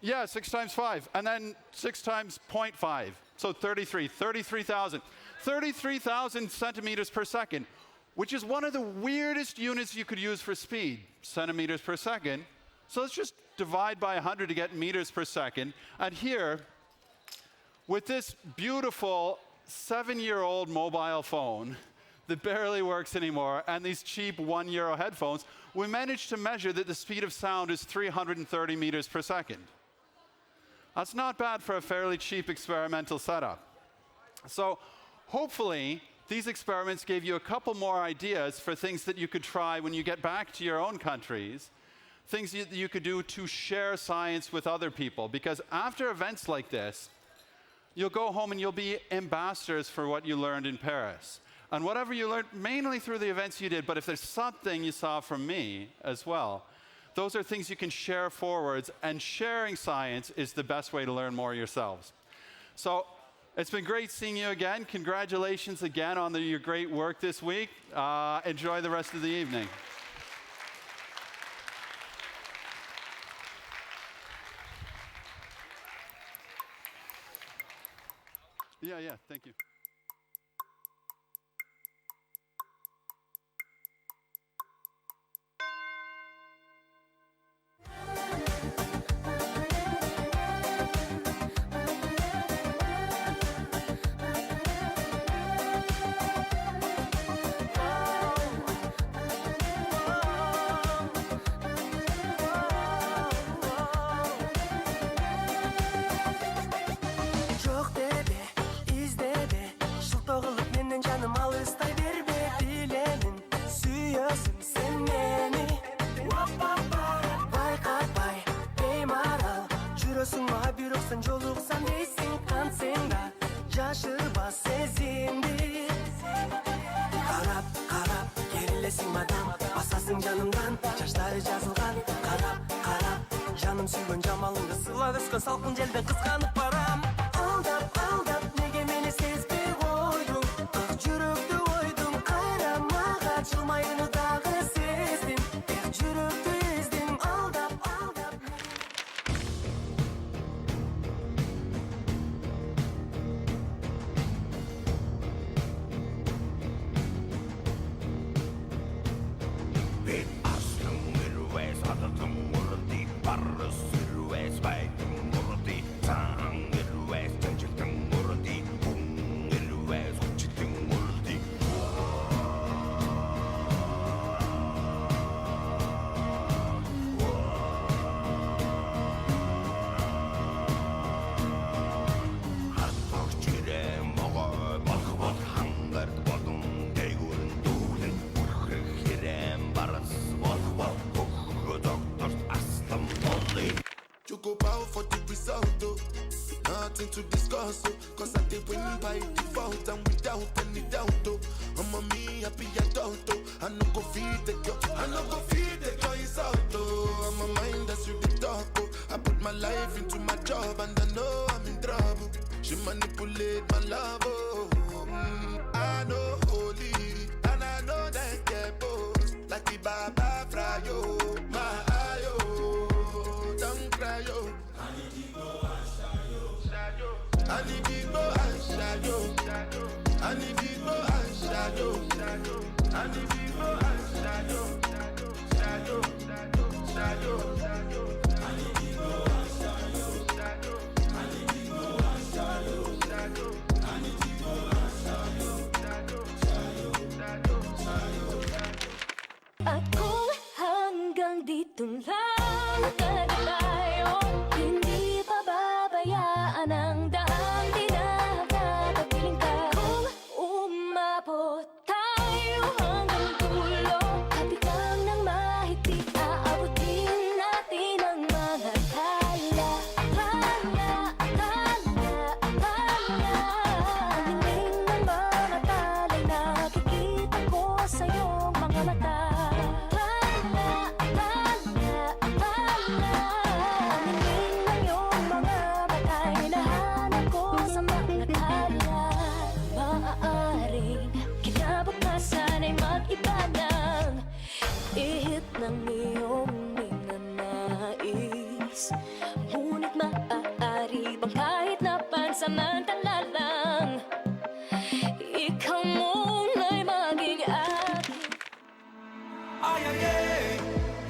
Yeah, 6 times 5. And then 6 times 0.5. So 33,000. 33,000 centimeters per second, which is one of the weirdest units you could use for speed, centimeters per second. So let's just divide by 100 to get meters per second. And here, with this beautiful 7-year-old mobile phone that barely works anymore, and these cheap €1 headphones, we managed to measure that the speed of sound is 330 meters per second. That's not bad for a fairly cheap experimental setup. So hopefully, these experiments gave you a couple more ideas for things that you could try when you get back to your own countries, things that you could do to share science with other people. Because after events like this, you'll go home and you'll be ambassadors for what you learned in Paris. And whatever you learned, mainly through the events you did, but if there's something you saw from me as well, those are things you can share forwards, and sharing science is the best way to learn more yourselves. So it's been great seeing you again. Congratulations again on your great work this week. Enjoy the rest of the evening. Yeah, thank you. Salkın celben kıskanıp param Aldap aldap nege meni sezbey koydum Ak жүрөктү koydum nothing to discuss, oh. Cause I did win by default and without any doubt, oh. I'm a me happy adult, oh. I no go feed the girl, I no go feed the girl, it's out, oh. I'm a mind that's with the talk, oh. I put my life into my job and I know I'm in trouble. She manipulate my love, oh. I know holy, and I know that get boss. Like the Baba Frayo, my ayo, don't cry, yo. I need to go and shayo. I need to go and shayo. I need to go and shayo. I need to go and shayo. Shayo, shayo, shayo. I need to go and shayo. I need to go and shayo. I need to go and shayo. Shayo, shayo, shayo. Ako hanggang dito lang tayo. Hindi pababayaan ang daan. Di na nakakapiling ka. Kung umabot tayo hanggang dulo, kapitan ng mahigpit, aabutin natin ang mga tala. Ang hinging ng mga talay, nakikita ko sa iyong mga mata. Ihit ng iyong ninanais. Ngunit maaari bang kahit na pansamantala lang, ikaw muna'y maging akin. Ai ai ai,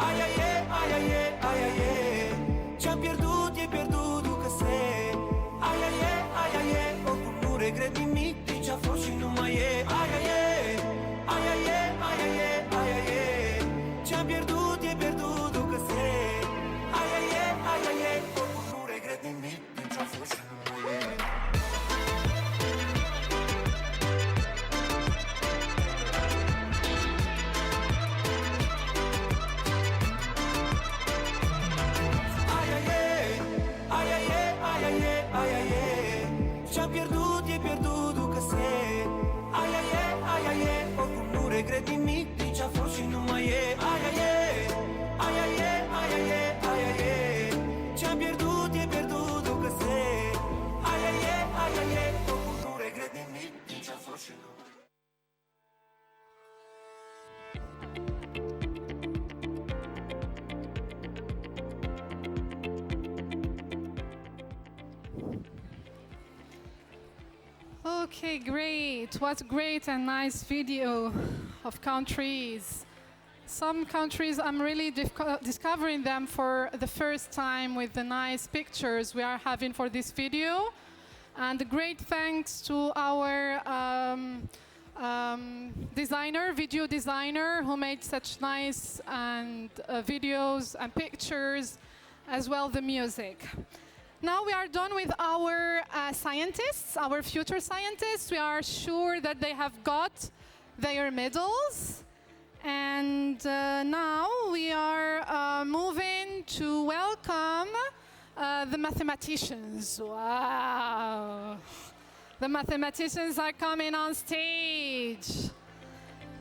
ai ai ai, ai ai ai, ai ai ai. Ci ha perduti e perduto che sei. Ai ai ai, ai ai ai, o pure credimi, ti già forse non mai è. Ai ai ai, ai ai ai, ai ai ai, ai ai ai. Ci ha perduti e perduto che sei. Ai ai ai, ai ai ai, o pure credimi, ti già forse non mai è. Ai ai ai, ai ai ai, ai ai ai, ai ai ai. Ci ha perduti e perduto che sei. Ai ai ai, ai ai ai, o pure credimi, ti già forse non mai è. Ai ai ai, ai ai ai, ai ai ai, ai ai ai. Ci ha perduti e perduto che sei. Ai ai ai, ai ai ai, o pure credimi, ti già forse non mai è. Okay, great. What great and nice video of countries. Some countries, I'm really discovering them for the first time with the nice pictures we are having for this video. And great thanks to our designer, video designer, who made such nice and videos and pictures, as well the music. Now we are done with our scientists, our future scientists. We are sure that they have got their medals. And now we are moving to welcome the mathematicians. Wow. The mathematicians are coming on stage.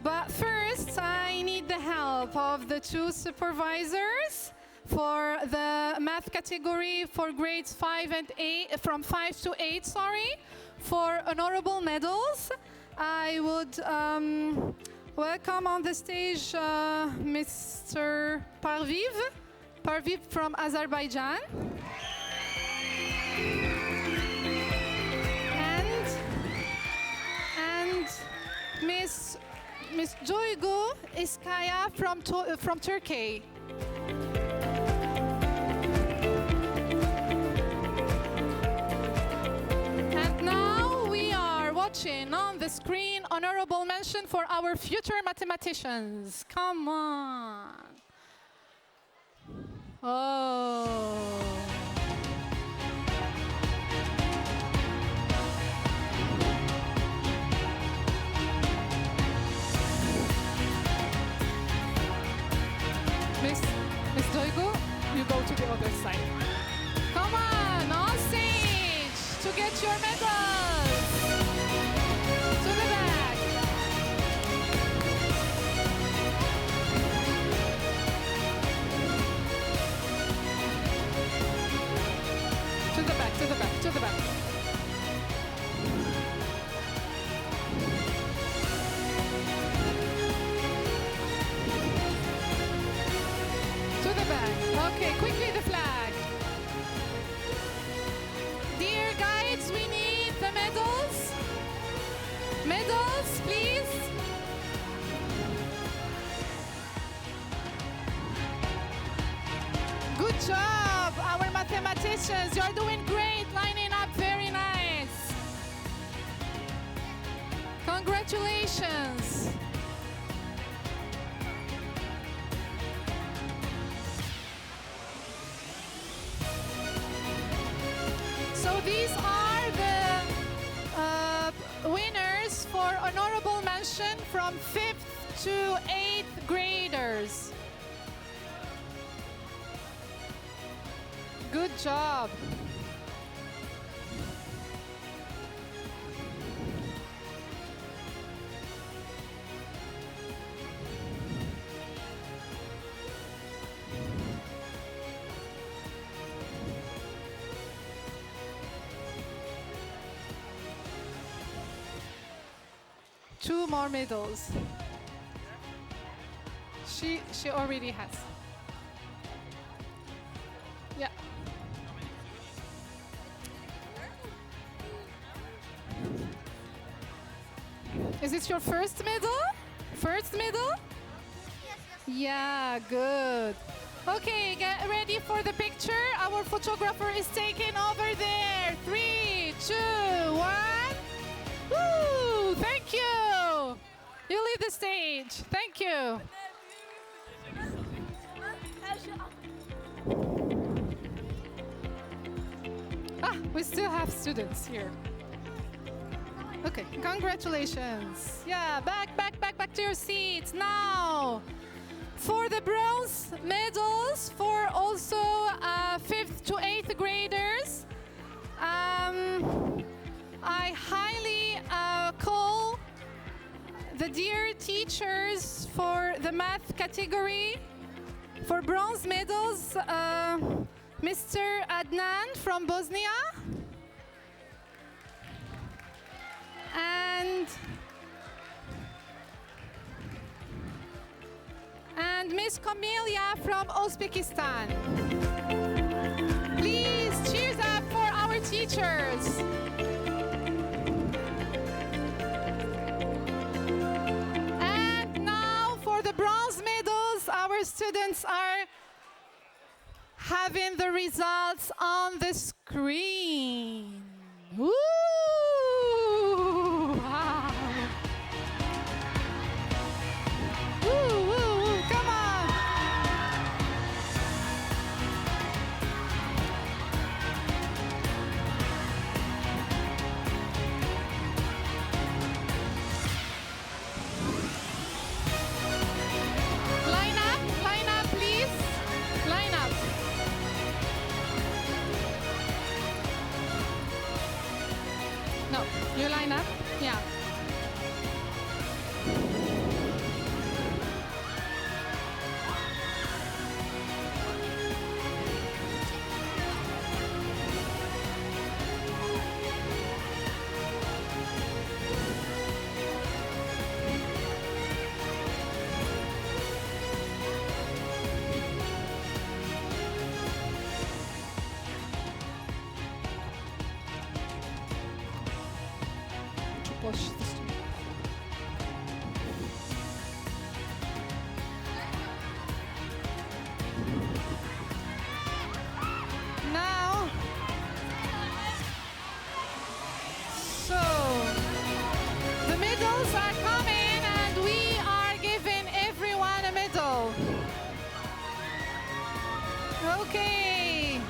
But first, I need the help of the two supervisors for the math category for grades 5 and 8, from 5 to 8, sorry, for honorable medals. I would welcome on the stage Mr. Parviv from Azerbaijan. And Miss Duygu Iskaya from Turkey. Watching on the screen, honorable mention for our future mathematicians. Come on. Oh. Miss Duygu, you go to the other side. Come on stage medals. To the back. To the back, to the back, to the back. To the back. Okay, quickly the flag. Dear guides, we need the medals. Medals, please. Good job, our mathematicians. You're doing great, lining up very nice. Congratulations. So these are the winners for honorable mention from 5th to 8th graders. Good job. Two more medals. She already has. Yeah. Is it your first medal? First medal? Yeah, good. Okay, get ready for the picture. Our photographer is taking over there. 3, 2, 1. Woo! Thank you. You leave the stage. Thank you. Ah, we still have students here. Okay, congratulations. Yeah, back to your seats. Now, for the bronze medals for also 5th to 8th graders, I highly call the dear teachers for the math category. For bronze medals, Mr. Adnan from Bosnia and Miss Camelia from Uzbekistan. Please cheers up for our teachers. And now for the bronze medals, our students are having the results on the screen. Woo! Wow. Woo, woo, woo, come on. Line up, please. Line up. No, you line up? Yeah. Push this one. Now, so the medals are coming and we are giving everyone a medal. Okay.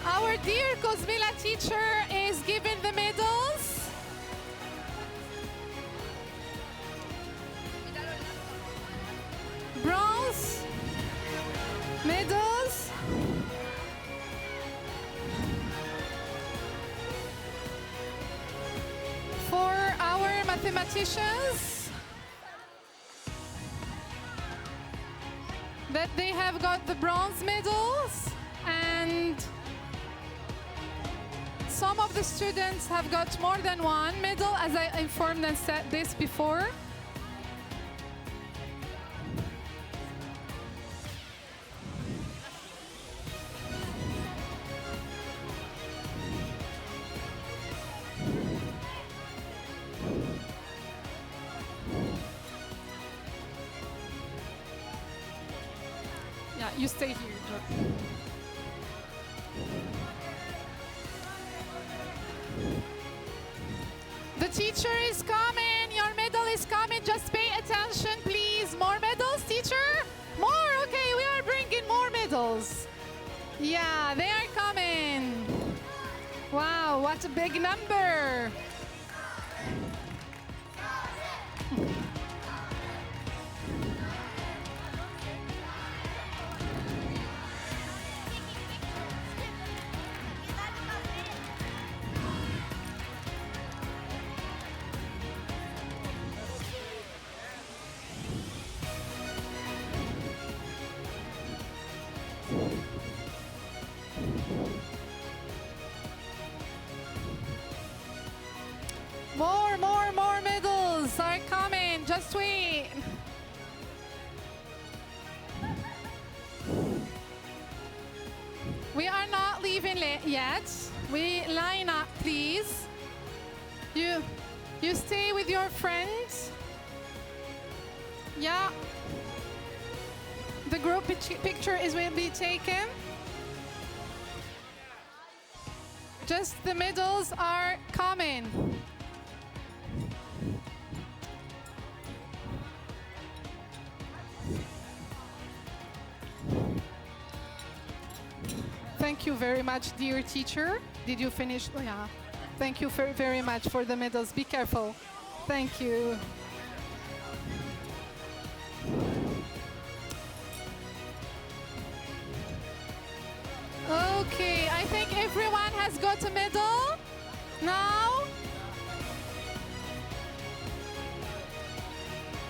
Our dear Cosmila teacher is giving the medals. Bronze medals mathematicians that they have got the bronze medals, and some of the students have got more than one medal, as I informed and said this before. Yeah, you stay here. The teacher is coming. Your medal is coming. Just pay attention, please. More medals, teacher? More? Okay, we are bringing more medals. Yeah, they are coming. Wow, what a big number. More medals are coming. Just wait. We are not leaving yet. We line up, please. You stay with your friends. Yeah. The group picture will be taken. Just the medals are coming. Thank you very much, dear teacher. Did you finish? Oh, yeah. Thank you very, very much for the medals. Be careful. Thank you. Okay, I think everyone has got a medal now.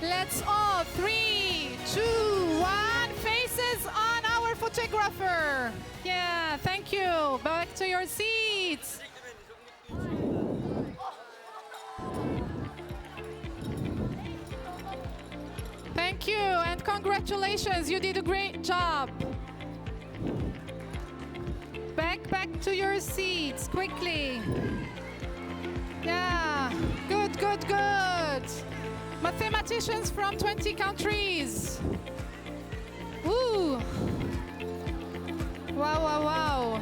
Let's all 3, 2, 1, faces on our photographer. Yeah, thank you. Back to your seats. Thank you and congratulations. You did a great job. Back to your seats quickly. Yeah, good. Mathematicians from 20 countries. Woo! Wow.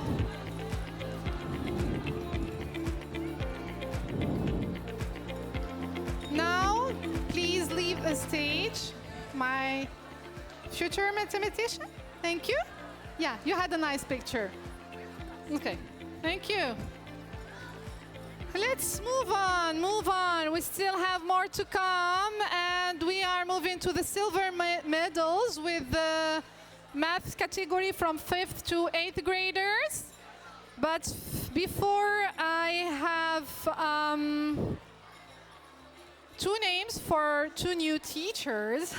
Now, please leave the stage. My future mathematician. Thank you. Yeah, you had a nice picture. Okay, thank you. Let's move on. We still have more to come, and we are moving to the silver medals with the math category from 5th to 8th graders. But before, I have two names for two new teachers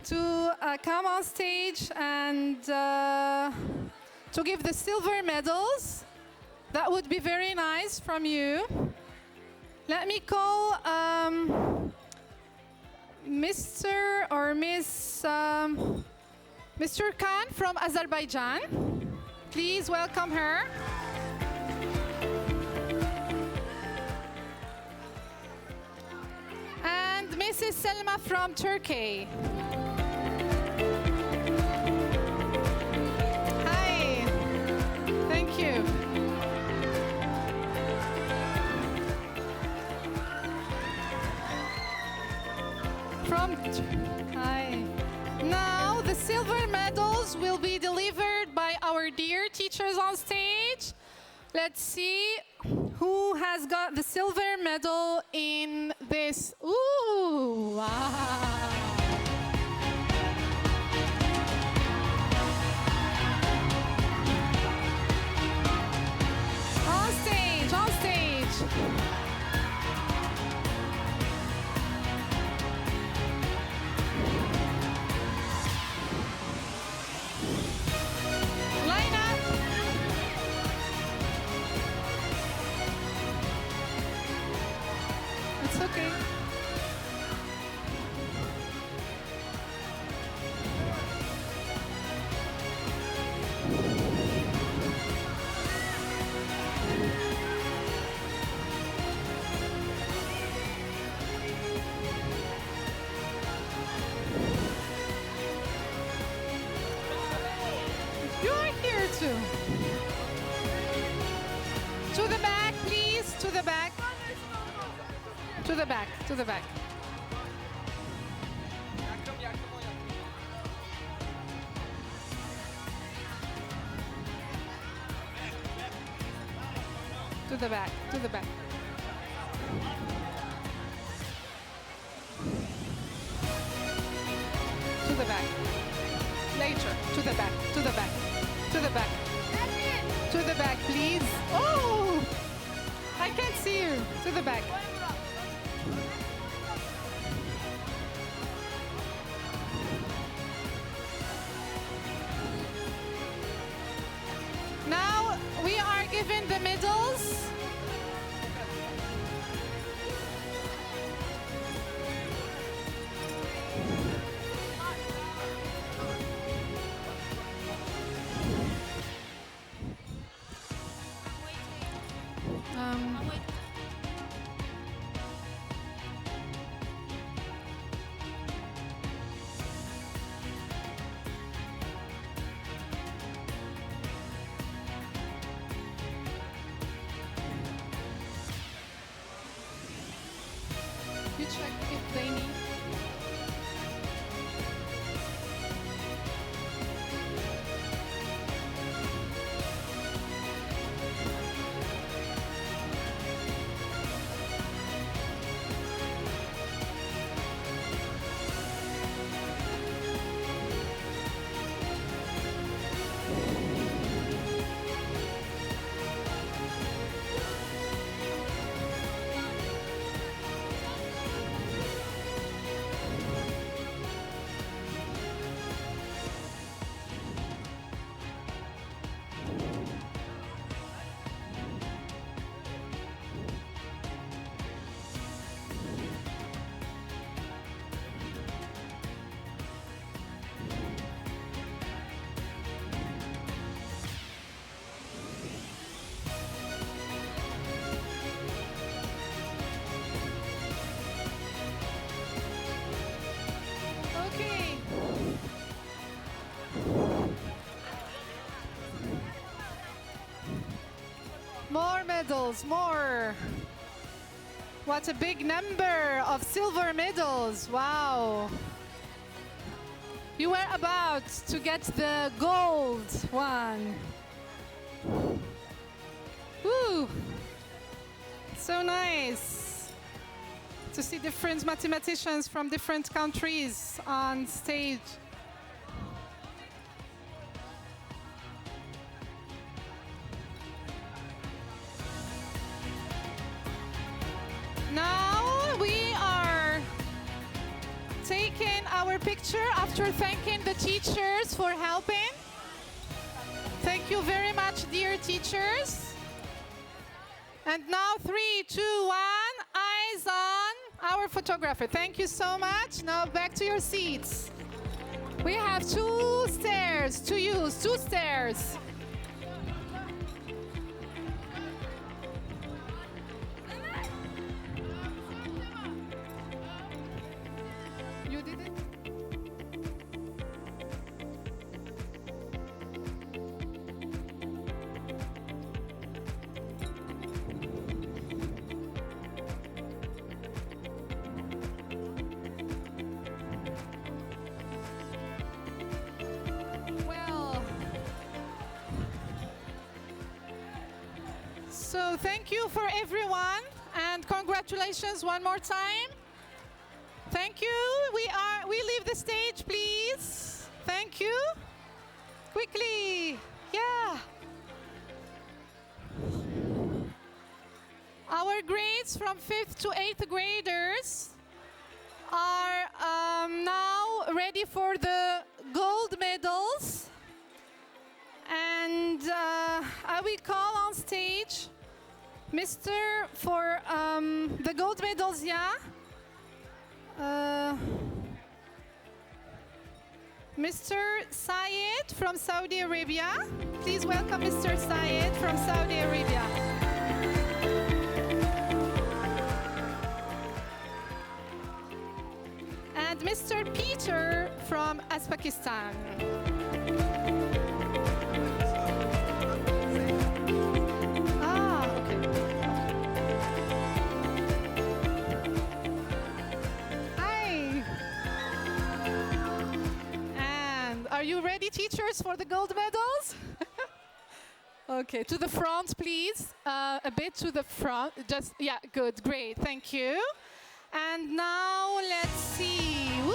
to come on stage and to give the silver medals. That would be very nice from you. Let me call Mr. or Miss Mr. Khan from Azerbaijan. Please welcome her. And Mrs. Selma from Turkey. Hi. Thank you. Hi. Now the silver medals will be delivered by our dear teachers on stage. Let's see who has got the silver medal in this. Ooh, wow. On stage. okay. You're here too. To the back, please. To the back. To the back. To the back. To the back. To the back. To the back. Later. To the back. To the back. To the back. To the back, please. Oh! I can't see you. To the back. Now we are given the medals. You check if they need. Okay. More medals, more. What a big number of silver medals. Wow. You were about to get the gold one. Woo. So nice to see different mathematicians from different countries on stage. Now we are taking our picture after thanking the teachers for helping. Thank you very much, dear teachers. And now 3, 2, 1, eyes on our photographer. Thank you so much. Now back to your seats. We have 2 stairs to use, 2 stairs. You did it? Well, so thank you for everyone and congratulations one more time. Thank you. We leave the stage, please. Thank you. Quickly. Yeah. Our grades from 5th to 8th graders are now ready for the gold medals. And I will call on stage Mr. for the gold medals, yeah? Mr. Sayed from Saudi Arabia. Please welcome Mr. Sayed from Saudi Arabia. And Mr. Peter from Uzbekistan. Are you ready, teachers, for the gold medals? Okay, to the front, please. A bit to the front. Just, yeah, good, great, thank you. And now let's see. Woo!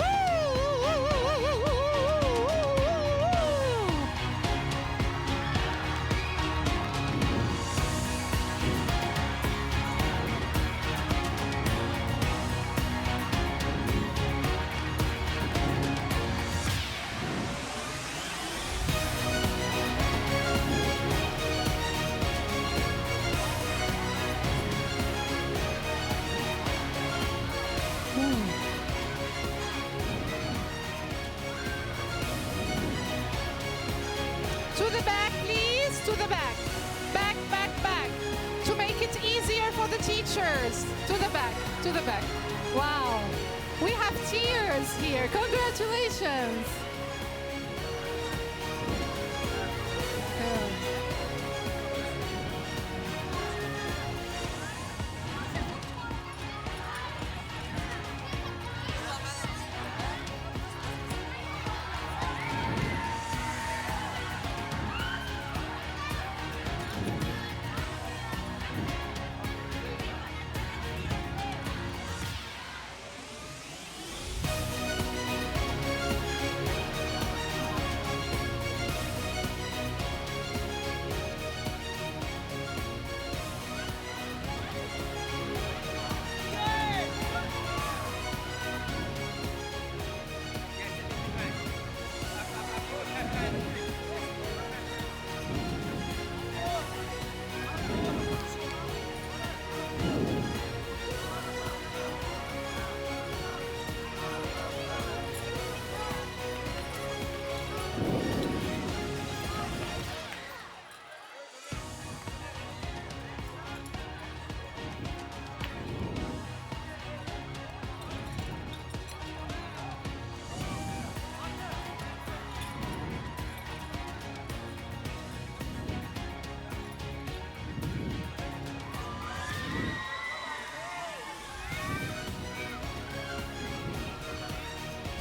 To the back, please, to the back. Back, back, back. To make it easier for the teachers. To the back, to the back. Wow. We have tears here. Congratulations.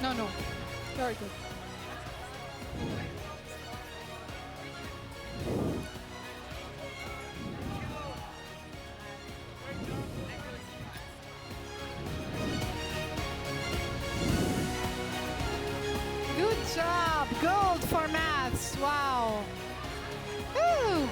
No. Very good. Good job. Gold for maths. Wow. Woo.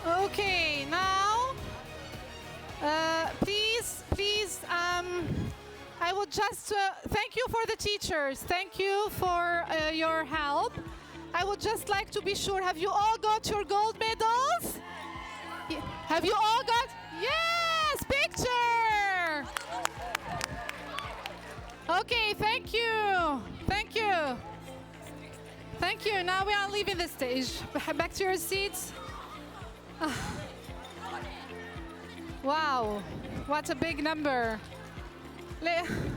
Okay, now, please, I would just thank you for the teachers. Thank you for your help. I would just like to be sure, have you all got your gold medals? Have you all got? Yes, picture. Okay, thank you. Thank you. Thank you. Now we are leaving the stage. Back to your seats. Wow, what a big number.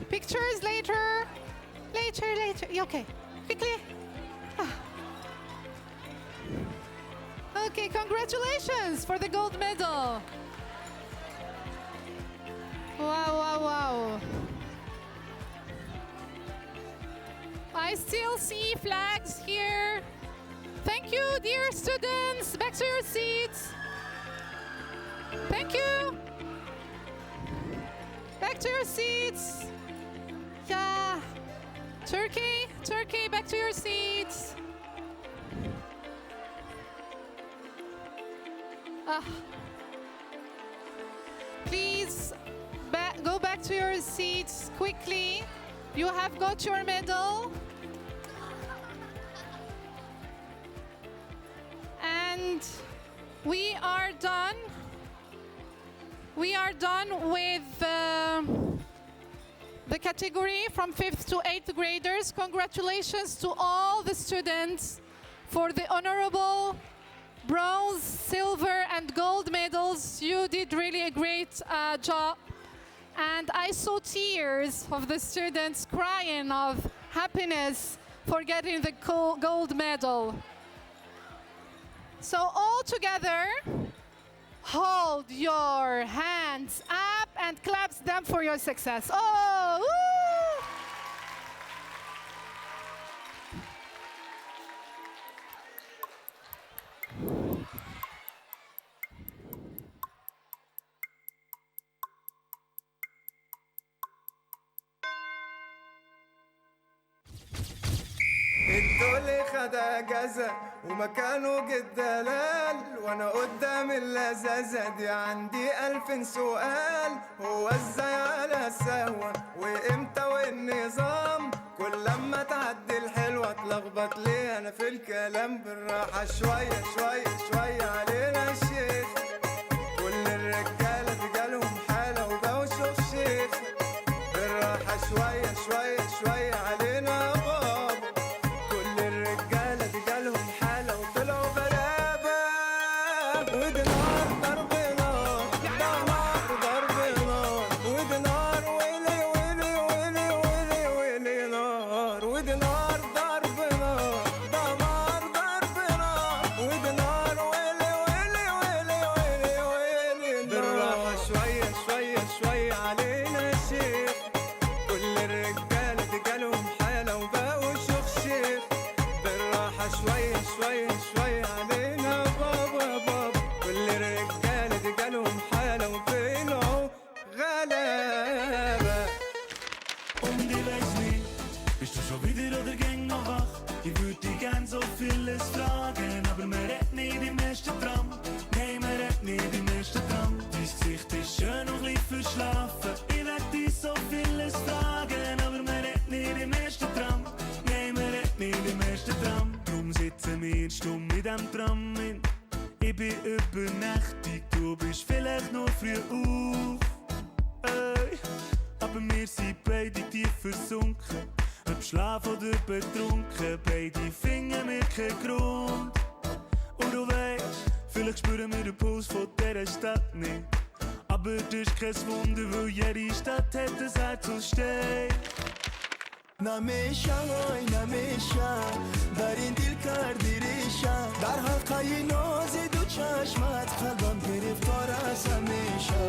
Pictures later. Later. Okay, quickly. Okay, congratulations for the gold medal. still see flags here. Thank you, dear students. Back to your seats. Thank you. Back to your seats. Yeah. Turkey, back to your seats. Please go back to your seats quickly. You have got your medal. And we are done. We are done with the category from 5th to 8th graders. Congratulations to all the students for the honorable bronze, silver, and gold medals. You did really a great job. And I saw tears of the students crying of happiness for getting the gold medal. So all together, hold your hands up and clap them for your success. Oh, woo! الدولي خد اجازة ومكانه جد دلال وانا قدام اللذاذة دي عندي 1000 سؤال. هو ازاي على السهوة وامتى والنظام؟ كل لما تعدي الحلوة اتلخبط ليه انا في الكلام؟ بالراحة شوية شوية شوية علينا الشيخ. كل الرجالة دي جالهم حالة وبقوا شوف شيخ. بالراحة شوية شوية شوية علينا بابا. كل الرجالة دي جالهم حالة وطلعوا غلابة. ودي نار ضرب نار، ده نار ضرب نار. ودي نار ويلي ويلي ويلي ويلي ويلي نار. ودي نار ضرب نار، ده نار ضرب نار. ودي نار ويلي ويلي ويلي ويلي ويلي نار. بالراحة شوية شوية شوية علينا شيخ. كل الرجالة دي جالهم حالة وبقوا شيخ شيخ. بالراحة شوية شوية شوية علينا بابا بابا. كل الرجالة دي جالهم حالة وطلعوا غلابة. Die weiß nicht, bist du schon wieder oder gäng noch wach? Ich würde dich gern so vieles fragen, aber man redet nicht im ersten Tram. Nein, man redet nicht im ersten Tram. Dein Gesicht ist schön und leicht verschlafen. Ich werd dich so vieles fragen, aber man redet nicht im ersten Tram. Nein, man redet nicht im ersten Tram. Drum sitzen wir stumm in dem Tram hin. Ich bin übernächtig, du bist vielleicht noch früh auf. Ey. Aber wir sind beide tief versunken. Ob Schlaf oder betrunken, beide finden wir keinen Grund. Und du weißt, vielleicht spüren wir den Puls von dieser Stadt nicht. Aber das ist kein Wunder, weil jede Stadt hat ein Herz und steht. نمیشه وای نمیشه در این دل کردی ریشه در حلقه نازی دو چشمت قلبم گرفتار از همیشه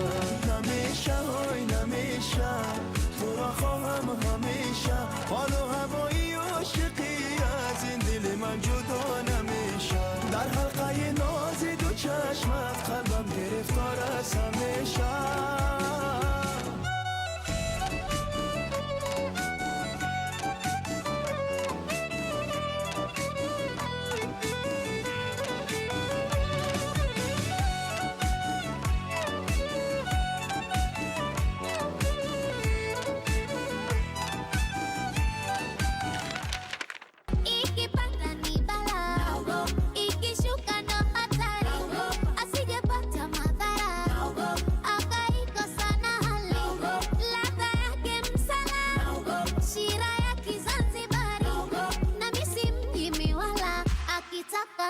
نمیشه وای نمیشه تو را خواهم همیشه حال و هوایی عاشقی از این دل من جدا نمیشه در حلقه نازی دو چشمت قلبم گرفتار از همیشه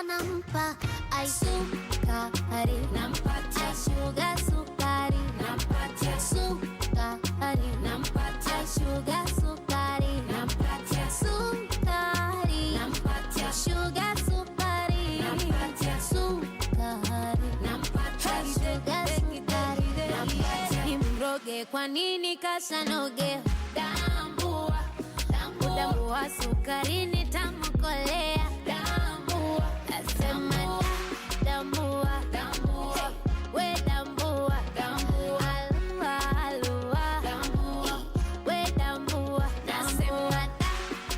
nampa ai sukari nampatia sugar sukari nampatia sukari nampatia sugar sukari nampatia sukari nampatia sugar sukari nampatia sukari nampatia sugar sukari nampatia imroge kwa nini kasanoge tambua tambua tambua sukari ni tamu kolea tambua nasema tambua tambua we tambua tambua alua alua tambua we tambua nasema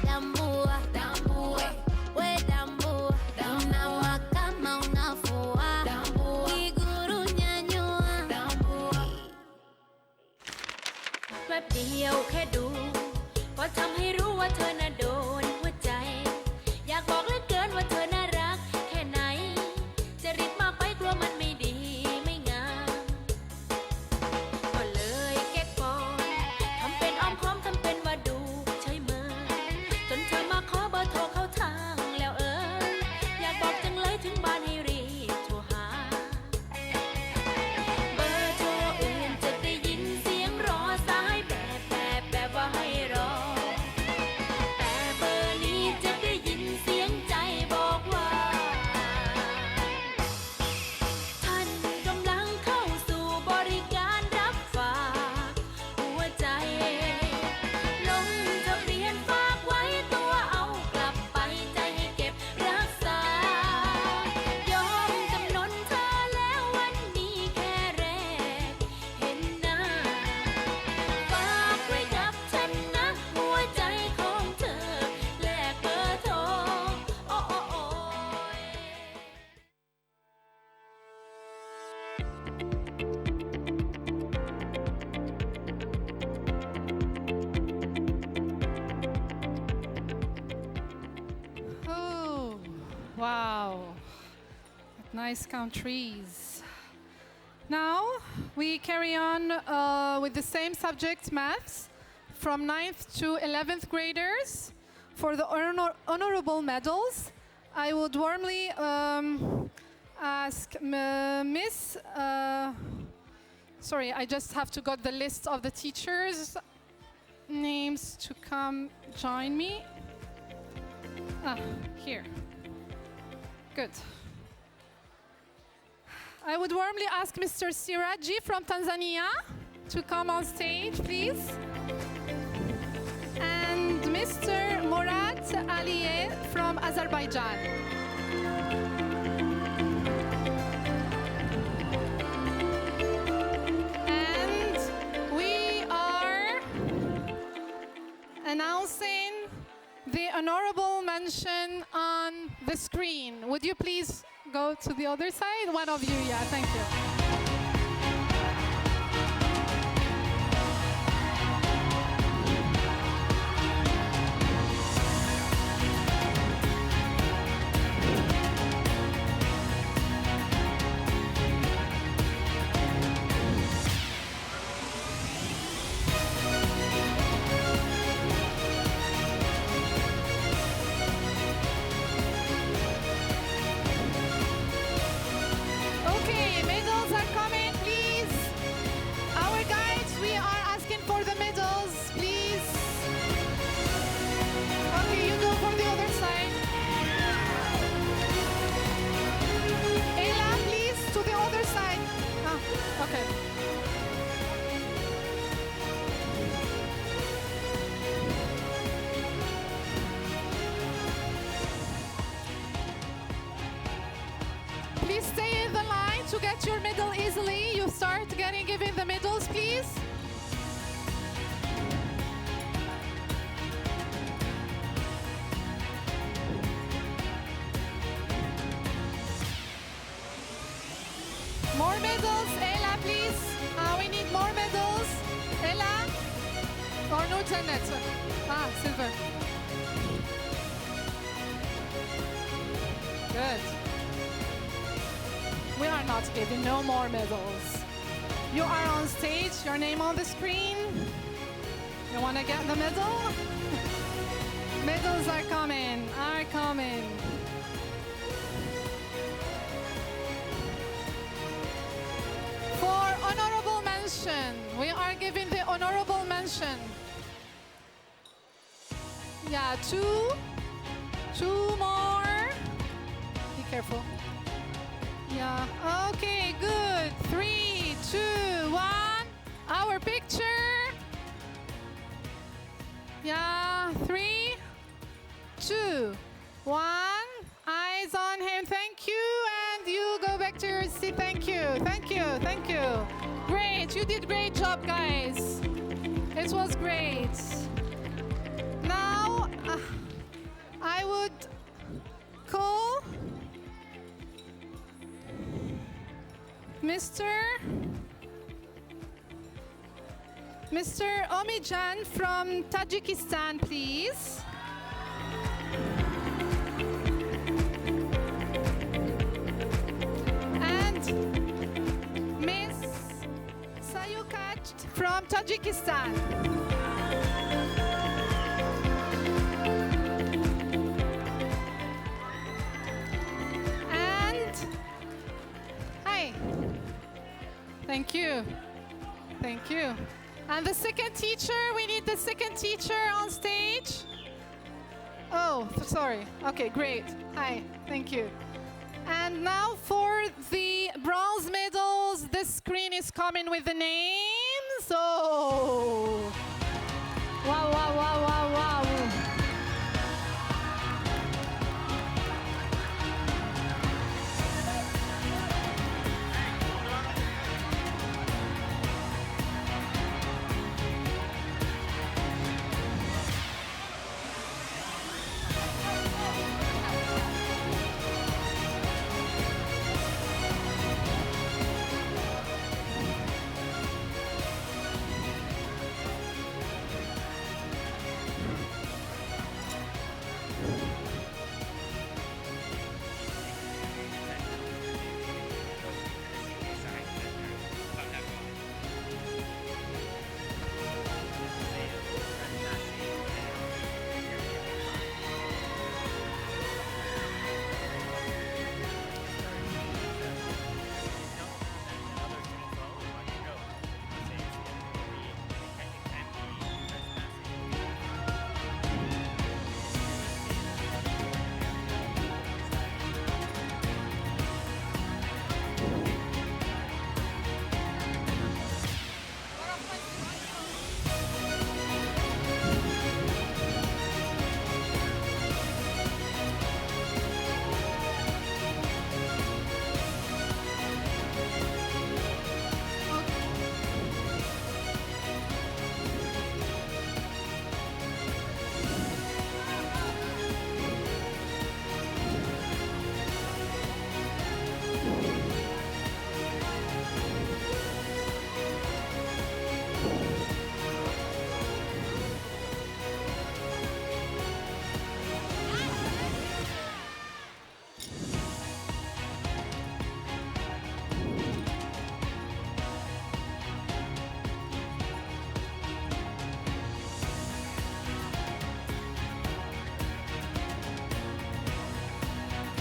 tambua tambua we tambua unawa kama unafua iguru nyanyua tambua แป๊บเดียวแค่ดูก็ทำให้รู้ว่าเธอน่ะโดนหัวใจ อยากบอกเหลือเกินว่าเธอน่ารักแค่ไหนจะรีบมากไปกลัวมันไม่ดีไม่งามก็เลยเก็บก่อนทำเป็นอ้อมค้อมทำเป็นว่าดูใช่เมยจนเธอมาขอเบอร์โทรเข้าทางแล้วอยากบอกจังเลยถึงบ้านให้รีบโทรหา เบอร์โทรอื่นจะได้ยินเสียงรอสายแบบว่าให้รอ แต่เบอร์นี้จะได้ยินเสียงใจบอกว่า ท่านกำลังเข้าสู่บริการรับฝากหัวใจ ลงทะเบียนฝากไว้ตัวเอากลับไปใจให้เก็บรักษา ยอมจำนนเธอแล้ววันนี้แค่แรกเห็นหน้า ฝากไว้กับฉันนะหัวใจของเธอแลกเบอร์โทรโอ้โอ้โอ้ย Oh, wow. Nice countries. Now we carry on with the same subject, maths, from 9th to 11th graders. For the honorable medals, I would warmly ask Miss. Sorry, I just have to get the list of the teachers' names to come join me. Ah, here. Good. I would warmly ask Mr. Siraji from Tanzania to come on stage, please. And Mr. Murat Aliyev from Azerbaijan. And we are announcing the honorable mention on the screen. Would you please go to the other side? One of you, yeah, thank you. Okay, medals are coming, please. Our guides, we are asking for the medals, please. Okay, you go from the other side. Ella, please, to the other side. Ah, okay. Please stay in the line to get your medal easily. You start giving the medals, please. More medals, Ella, please. We need more medals. Ella or Nutenet? Ah, silver. Good. We are not giving no more medals. You are on stage, your name on the screen. You want to get the medal? Medals are coming, are coming. For honorable mention, we are giving the honorable mention. Yeah, two more. Be careful. Yeah, okay, good. 3, 2, 1. Our picture. Yeah, 3. 2, 1. Eyes on him. Thank you. And you go back to your seat. Thank you. Thank you. Thank you. Great. You did great job, guys. It was great. Now, I would call Mr. Omijan from Tajikistan, please. And Miss Sayukat from Tajikistan. And hi. Thank you. Thank you. And the second teacher, we need the second teacher on stage. Oh, sorry. Okay, great. Hi, thank you. And now for the bronze medals, the screen is coming with the names. Oh, wow, wow, wow, wow, wow.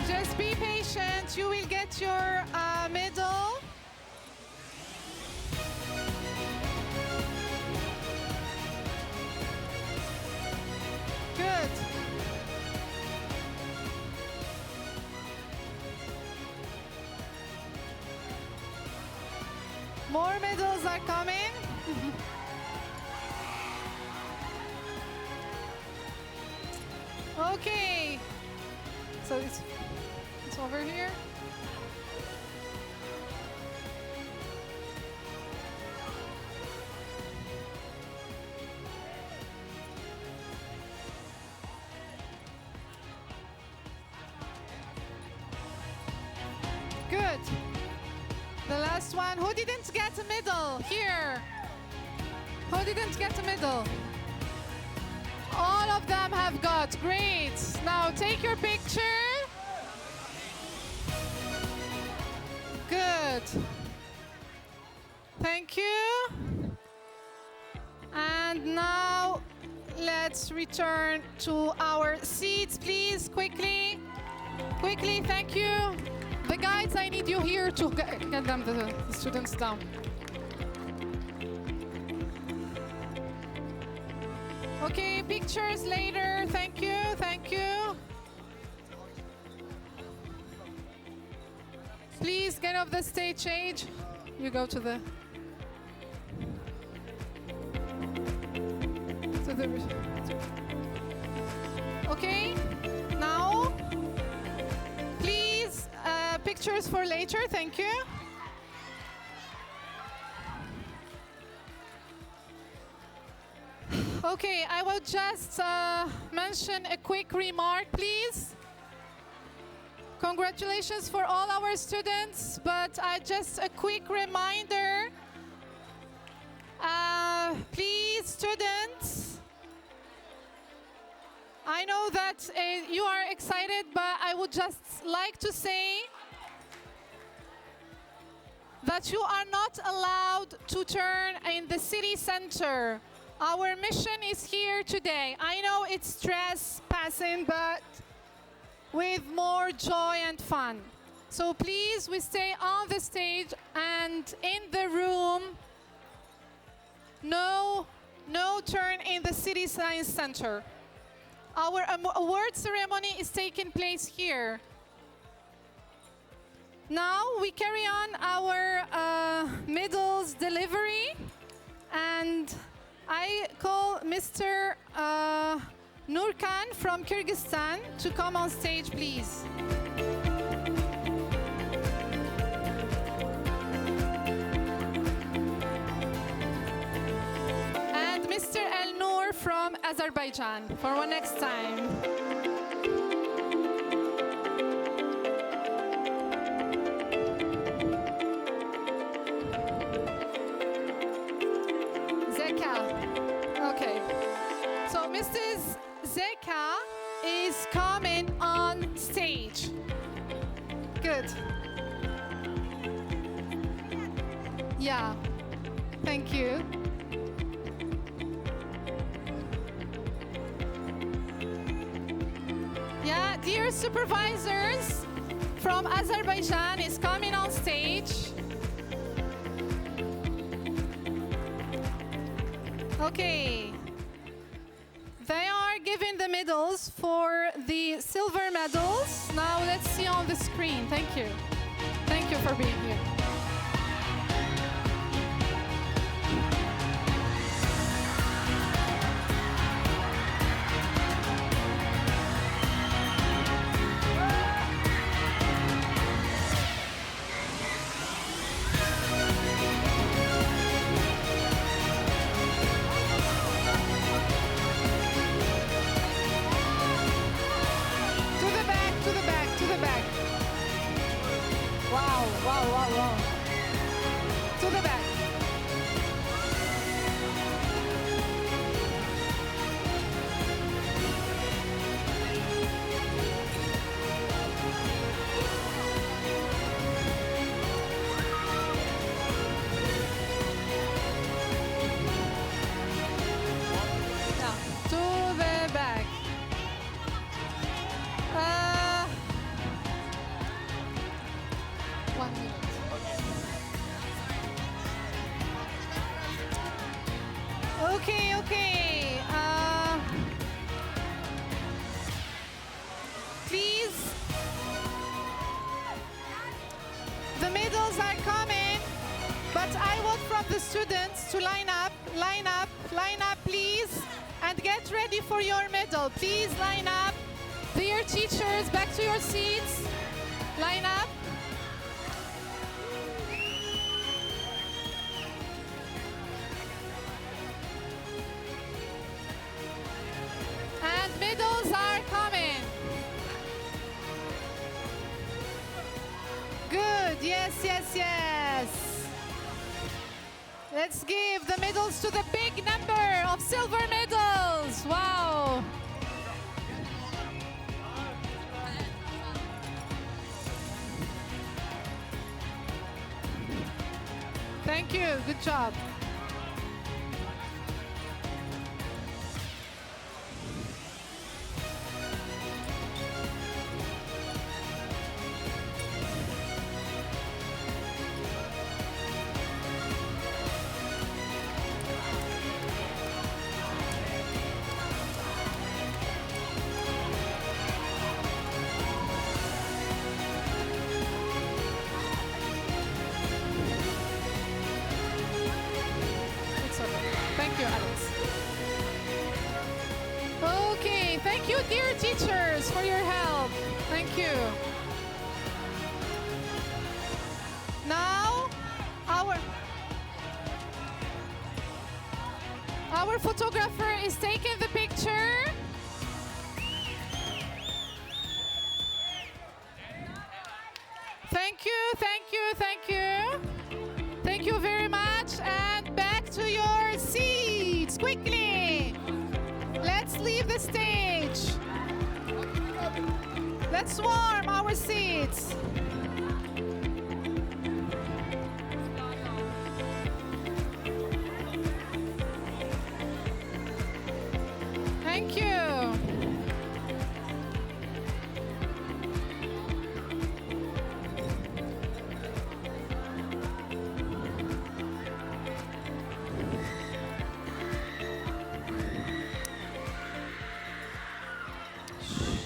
Just be patient. You will get your medal. Good. More medals are coming. Okay. So it's over here. Good. The last one. Who didn't get a medal? Here. Who didn't get a medal? All of them have got. Great. Now take your picture. Good. Thank you. And now let's return to our seats, please, quickly. Quickly, thank you. The guides, I need you here to get them, the students down. Okay, pictures later. Thank you, thank you. Please get off the stage, Age. You go to the Okay, now, please, pictures for later, thank you. Okay, I will just mention a quick remark, please. Congratulations for all our students, but just a quick reminder. Please, students, I know that you are excited, but I would just like to say that you are not allowed to turn in the city center. Our mission is here today. I know it's trespassing, but with more joy and fun. So please, we stay on the stage and in the room. No turn in the City Science Center. Our award ceremony is taking place here. Now we carry on our medals delivery, and I call Mr. Nurkan from Kyrgyzstan to come on stage, please. And Mr. El Noor from Azerbaijan for one next time. Okay, so Mrs. Zeka is coming on stage. Good. Yeah, thank you. Yeah, dear supervisors from Azerbaijan is coming on stage. Okay. They are giving the medals for the silver medals. Now let's see on the screen. Thank you. Thank you for being here. Wow. To the back. Yeah, to the back. 1 minute. Okay. Please. The medals are coming, but I want from the students to line up, please, and get ready for your medal. Please line up. Dear teachers, back to your seats. Line up. And medals are coming. Good, yes. Let's give the medals to the big number of silver medals. Wow. Thank you, good job. Thank you, Alex. Okay, thank you, dear teachers, for your help. Thank you. Now, our photographer is taking the picture. Thank you, thank you, thank you. Thank you very much. And back to your seats, quickly. Let's leave the stage. Let's warm our seats. Thank you.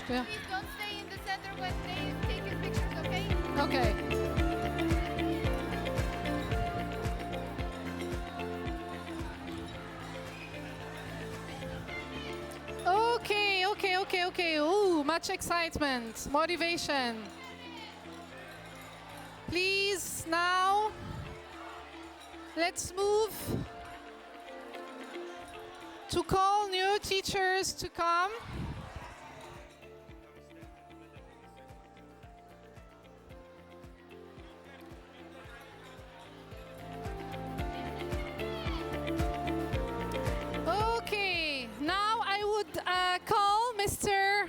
Yeah. Please don't stay in the center when they take pictures, okay? Okay. Okay. Ooh, much excitement, motivation. Please, now, let's move to call new teachers to come. Okay, now I would call Mr.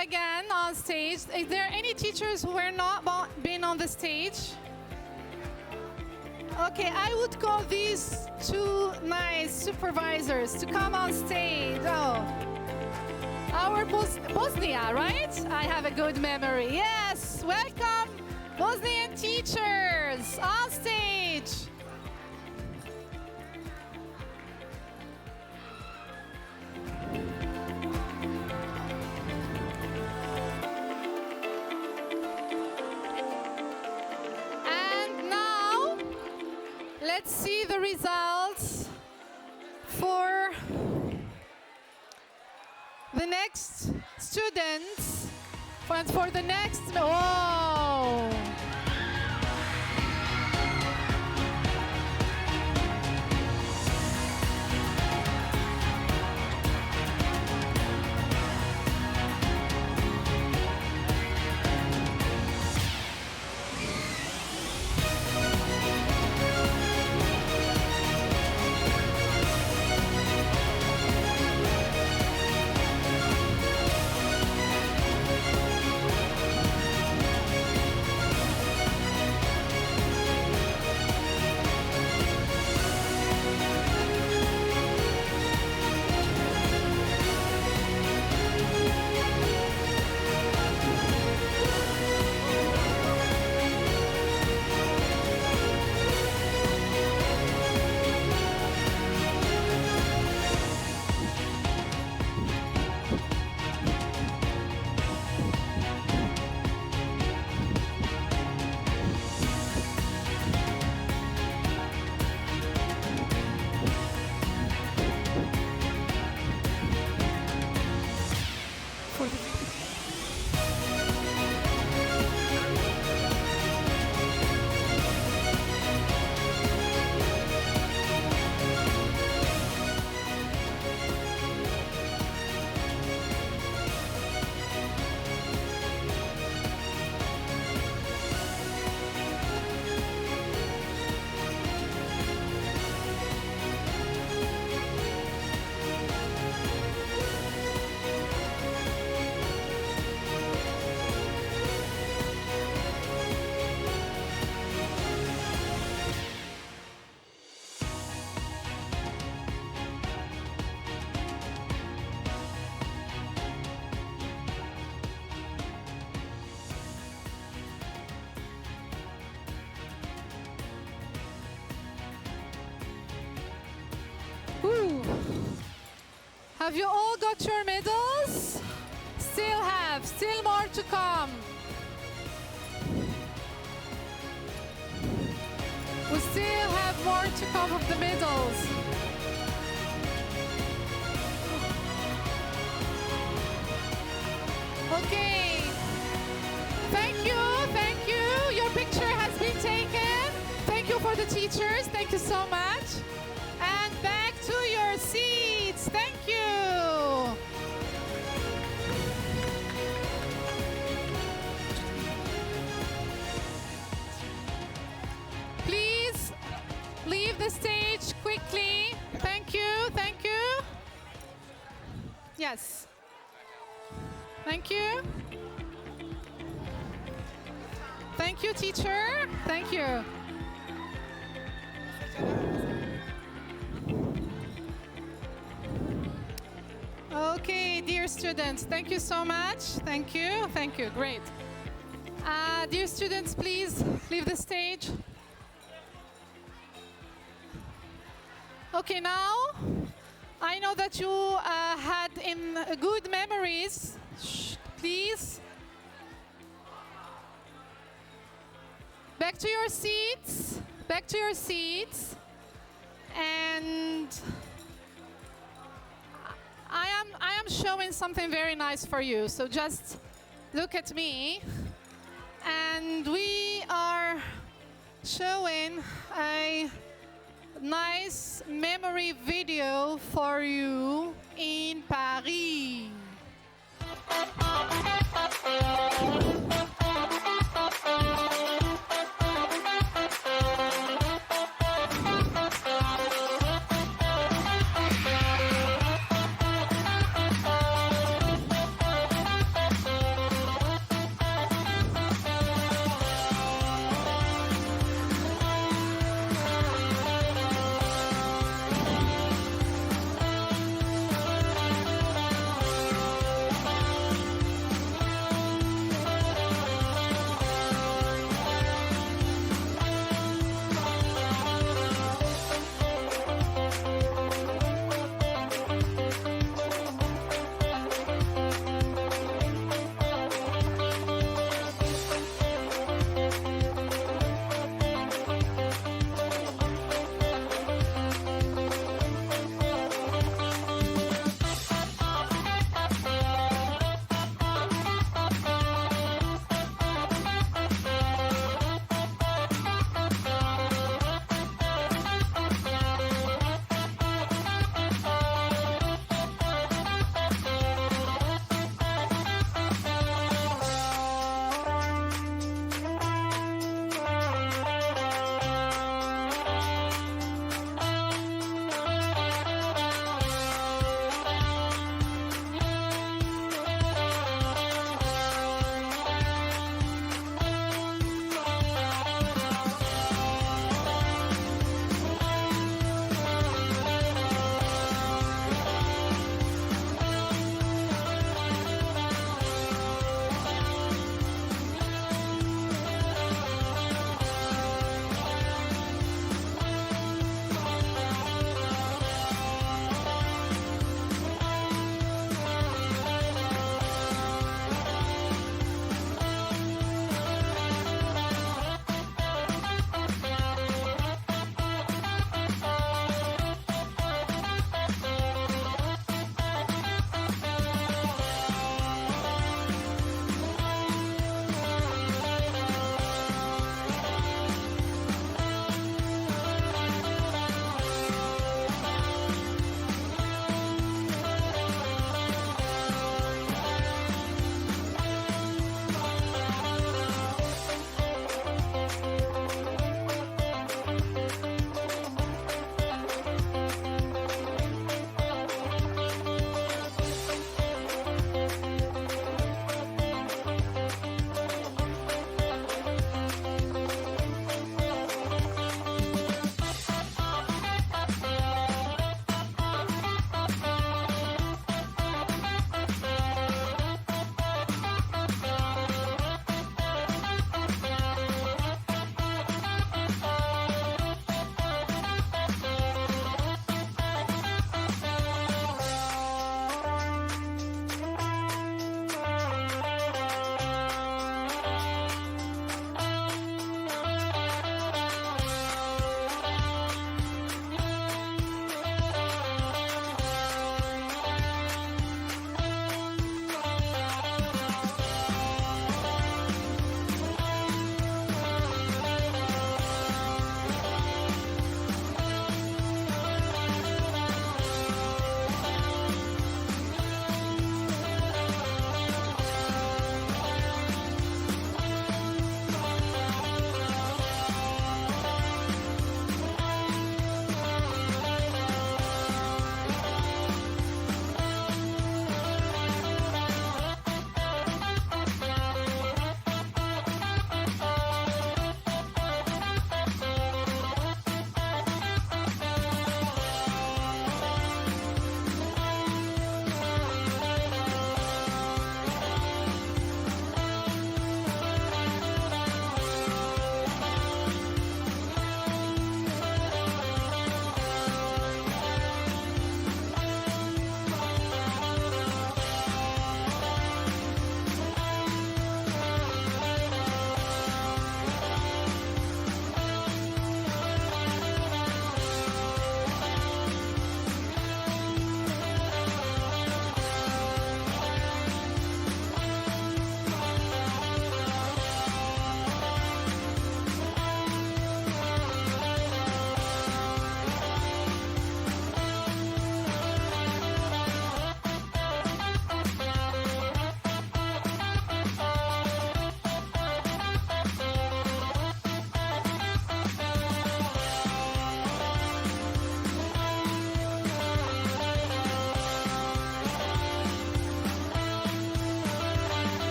again on stage. Is there any teachers who were not been on the stage? Okay, I would call these two nice supervisors to come on stage. Oh, our Bosnia, right? I have a good memory. Yes, welcome Bosnian teachers on stage. And now, let's see the results for the next students and for the next. Whoa! Ooh. Have you all got your medals? Still more to come. We still have more to come of the medals. Okay. Thank you. Thank you. Your picture has been taken. Thank you for the teachers. Thank you so much. And back to your seats. Thank you. Please leave the stage quickly. Thank you. Thank you. Yes. Thank you. Thank you, teacher. Thank you. Okay, dear students, thank you so much. Thank you. Thank you. Great. Dear students, please leave the stage. Okay, now I know that you had in good memories. Shh, please. Back to your seats. Back to your seats. And I am showing something very nice for you. So just look at me. And we are showing a nice memory video for you in Paris.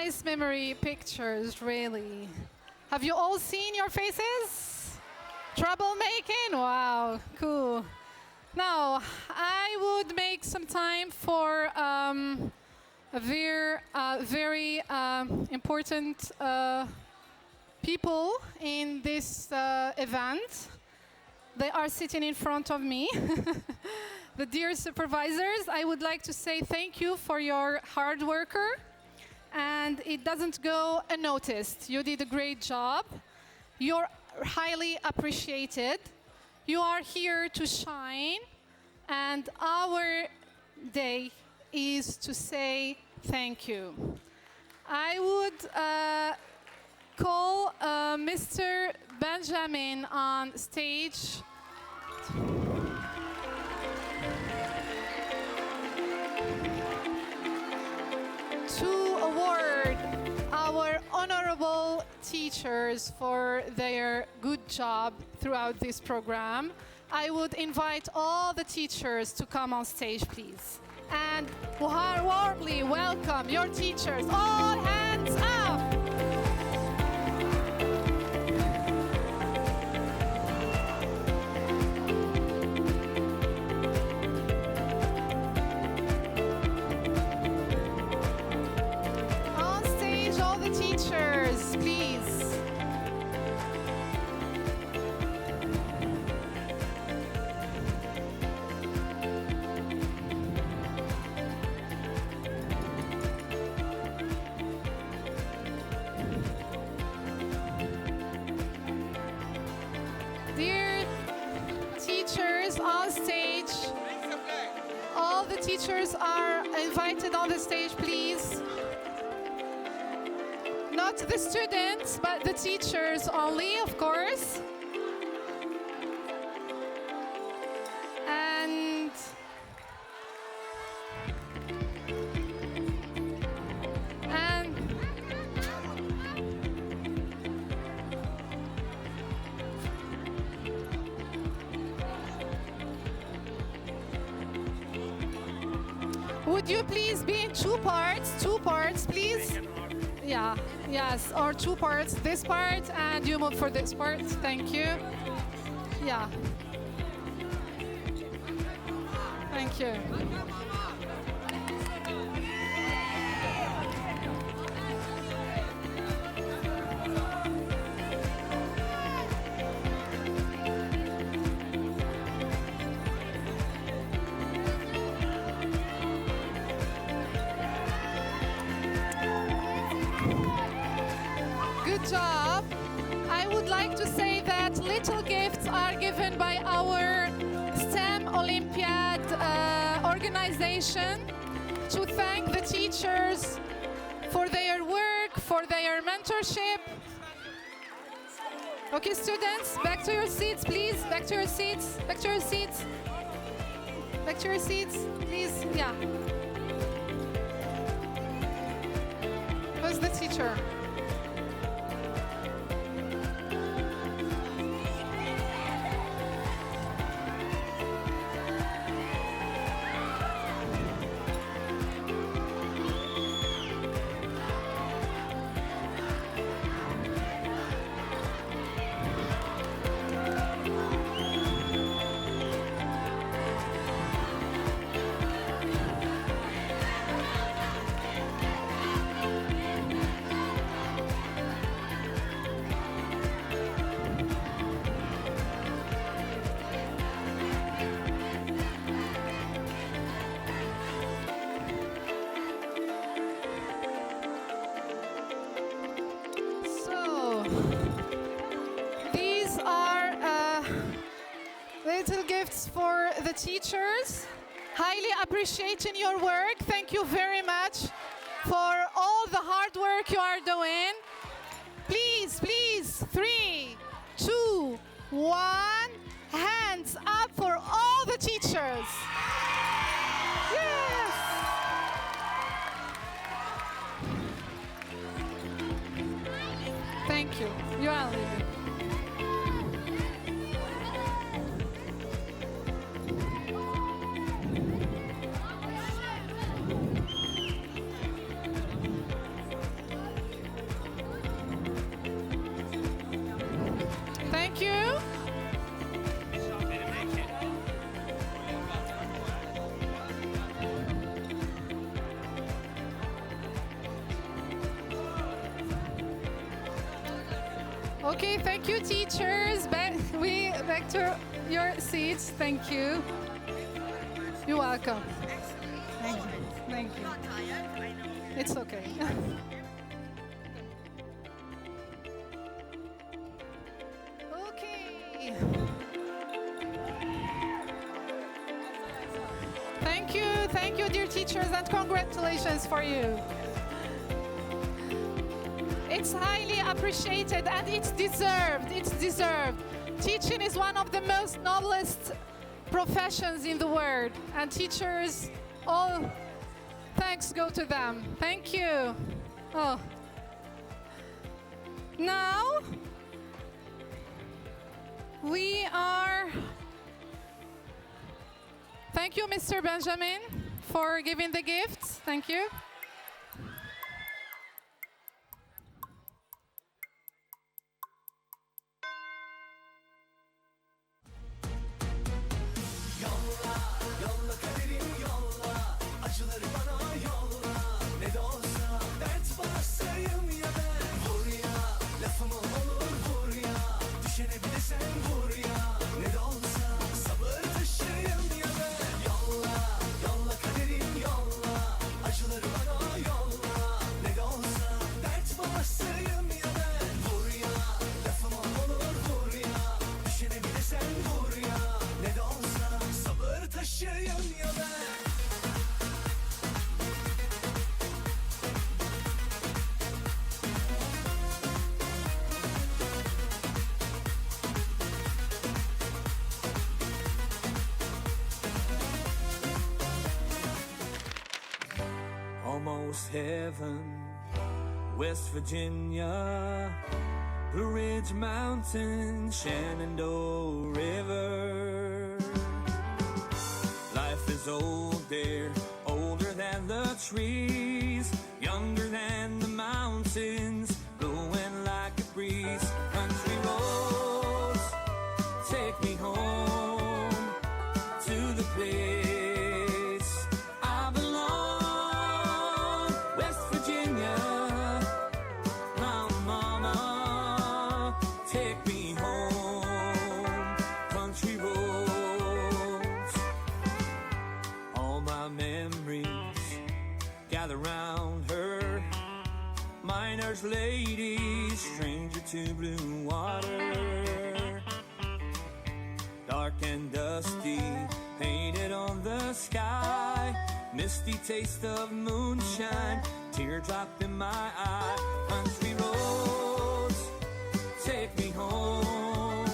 nice memory pictures, really. Have you all seen your faces? Troublemaking? Wow, cool. Now, I would make some time for a very important people in this event. They are sitting in front of me. The dear supervisors, I would like to say thank you for your hard worker. And it doesn't go unnoticed. You did a great job. You're highly appreciated. You are here to shine. And our day is to say thank you. I would call Mr. Benjamin on stage. To award our honorable teachers for their good job throughout this program. I would invite all the teachers to come on stage, please. And warmly welcome your teachers. All hands up! On stage, all the teachers, please. Dear teachers on stage, all the teachers are invited on the stage, please. Not the students, but the teachers only, of course. And would you please be in two parts, please? Yeah, yes, or two parts, this part, and you move for this part. Thank you. Yeah. Thank you. Good job. I would like to say that little gifts are given by our STEM Olympiad organization to thank the teachers for their work, for their mentorship. Okay, students, back to your seats, please. Back to your seats. Back to your seats. Back to your seats, please. Yeah. Who's the teacher? These are little gifts for the teachers. Highly appreciating your work. Thank you very much for all the hard work you are doing. Please, please, 3, 2, 1, hands up for all the teachers. Yes. Thank you. You are leaving. Okay, thank you, teachers. Back to your seats. Thank you. You're welcome. Thank you. Thank you. It's okay. Okay. Thank you, dear teachers, and congratulations for you. It's highly appreciated and it's deserved. It's deserved. Teaching is one of the most noblest professions in the world, and teachers, all thanks go to them. Thank you. Oh. Now we are. Thank you, Mr. Benjamin, for giving the gifts. Thank you. Almost heaven, West Virginia, Blue Ridge Mountain, Shenandoah River. Life is old there, older than the trees, younger than the mountains, blowing like a breeze. Country roads, take me home to the place I belong. West Virginia, Mountain Mama, take me home. Country roads, all my memories gather round her. Miner's lady, stranger to blue water. Dark and dusty, painted on the sky. Misty taste of moonshine, teardrop in my eye. Country roads, take me home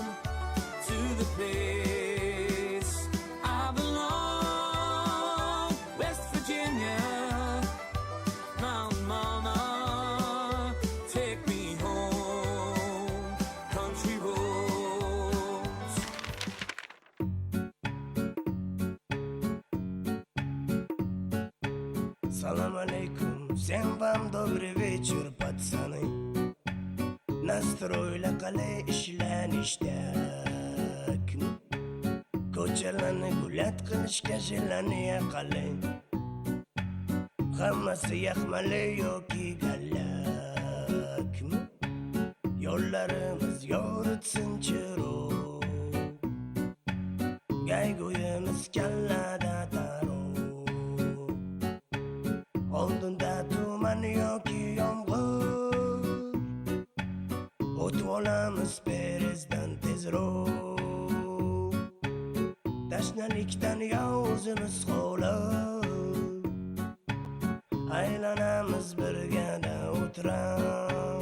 to the place I belong. West Virginia, Mountain Mama, take me home. Country roads. Салам алейкум, всем вам добрый вечер, пацаны. Настроили qalay ishlanishdak. Ko'chalarni gullat qilishga jelaniya qalay. Hammasi yaxmali yoki gallakmi? Yo'llarimiz yoritsin chiroq. Gayguyimiz kallada taro. Oldinda tuman yoki yomg'ir, o'tib olamiz perezdan tezroq. Tashnalikdan yovuzimiz qo'lib, aylanamiz birgada o'tirib.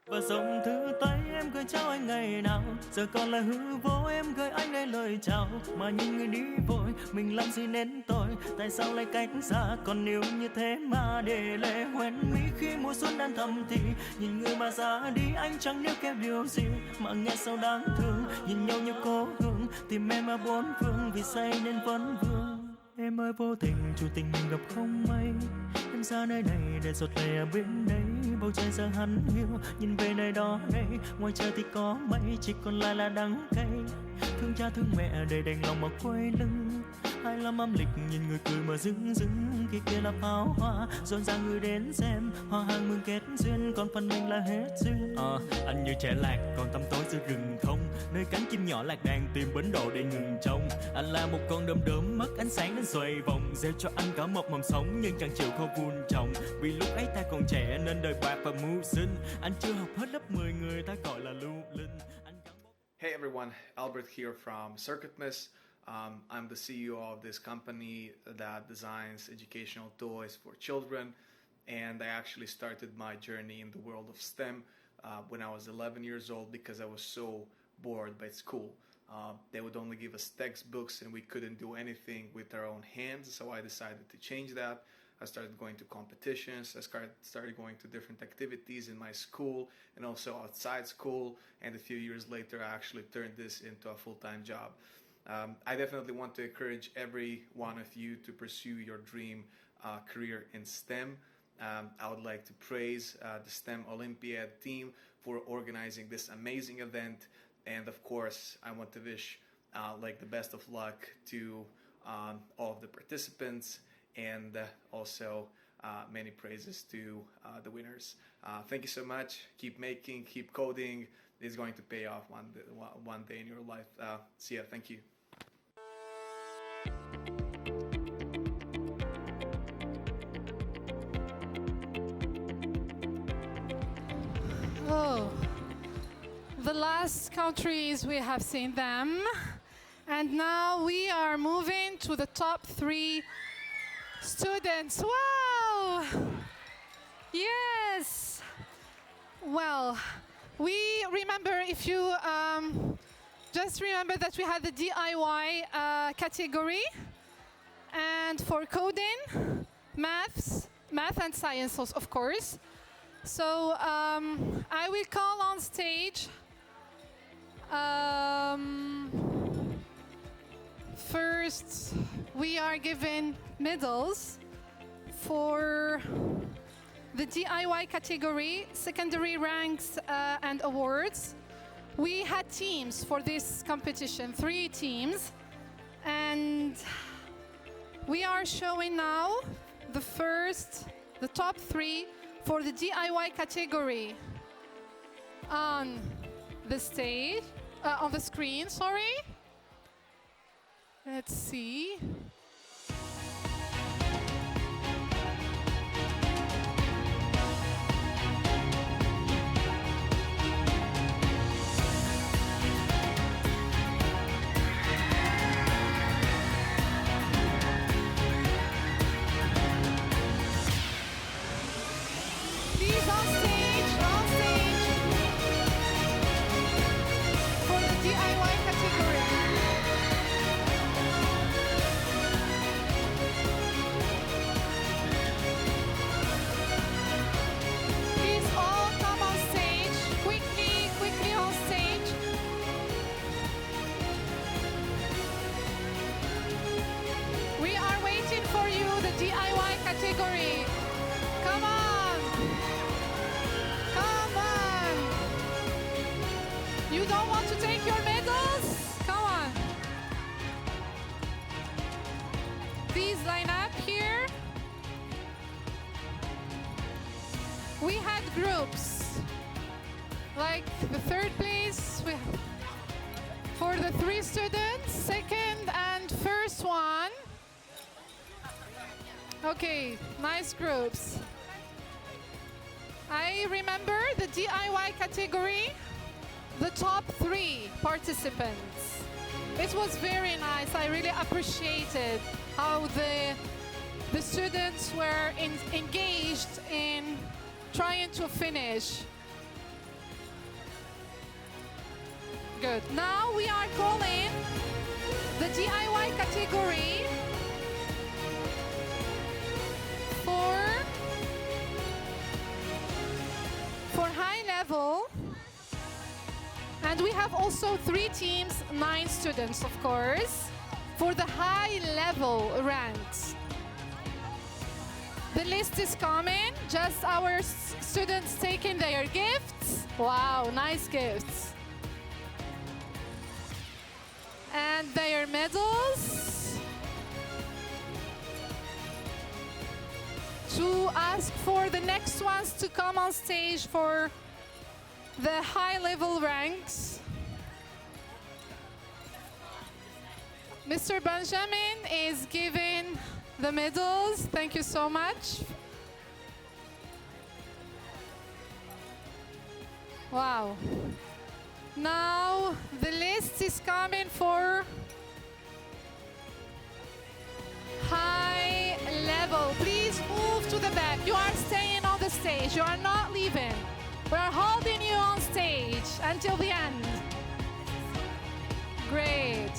Và dòng thư tay em gửi trao anh ngày nào, giờ còn là hư vô em gửi anh đây lời chào. Mà những người đi vội, mình làm gì nên tội, tại sao lại cách xa, còn nếu như thế mà để lệ hoen mi khi mùa xuân đang thầm thì nhìn người mà ra đi anh chẳng níu kéo điều gì mà nghe sao đáng thương. Nhìn nhau như cố hương tìm em ở bốn phương, vì say nên vẫn vương. Em ơi vô tình chủ tình mình gặp không may, em ra nơi này để giọt lệ ở bên đấy. Bầu trời giờ hắn hiu, nhìn về nơi đó đây, ngoài trời thì có mây, chỉ còn lại là đắng cay. Thương cha thương mẹ để đành lòng mà quay lưng, 25 âm lịch nhìn người cười mà dưng dưng khi kia là pháo hoa rộn ràng người đến xem hoa hàng mừng kết duyên còn phần mình là hết duyên. Anh như trẻ lạc còn tăm tối giữa rừng thông nơi cánh chim nhỏ lạc đàn tìm bến đỗ để ngừng trông. Anh là một con đom đóm mất ánh sáng đến xoay vòng gieo cho anh cả một mầm sống nhưng chẳng chịu khó vun trồng vì lúc ấy ta còn trẻ nên đời bạc và mưu sinh. Anh chưa học hết lớp 10 người ta gọi là lưu linh. Hey everyone, Albert here from Circuitmus. I'm the CEO of this company that designs educational toys for children, and I actually started my journey in the world of STEM when I was 11 years old because I was so bored by school. They would only give us textbooks and we couldn't do anything with our own hands, so I decided to change that. I started going to competitions, I started going to different activities in my school and also outside school, and a few years later I actually turned this into a full-time job. I definitely want to encourage every one of you to pursue your dream career in STEM. I would like to praise the STEM Olympiad team for organizing this amazing event, and of course I want to wish like the best of luck to all of the participants, and also many praises to the winners. Thank you so much. Keep making, keep coding. It's going to pay off one day in your life. See ya. Thank you. Oh, the last countries we have seen them, and now we are moving to the top 3 students. Wow! Yes! Well, we remember, if you just remember that we had the DIY category, and for coding, math and science, of course. So I will call on stage first we are given medals for the DIY category, secondary ranks and awards. We had teams for this competition, 3 teams, and we are showing now the top 3 for the DIY category on the stage, on the screen, sorry. Let's see. Please on stage for the DIY category. Please all come on stage, quickly on stage. We are waiting for you, the DIY category. Come on. Come on. You don't want to take your medals? Come on. Please line up here. We had groups. Like the 3rd place for the 3 students, 2nd and 1st one. Okay, nice groups. I remember the DIY category, the top 3 participants. It was very nice. I really appreciated how the students were engaged in trying to finish. Good. Now we are calling the DIY category for high level, and we have also 3 teams, 9 students, of course, for the high level ranks. The list is coming, just our students taking their gifts. Wow, nice gifts. And their medals. ask for the next ones to come on stage for the high-level ranks. Mr. Benjamin is giving the medals. Thank you so much. Wow. Now the list is coming for high level. Please move to the back. You are staying on the stage. You are not leaving. We are holding you on stage until the end. Great.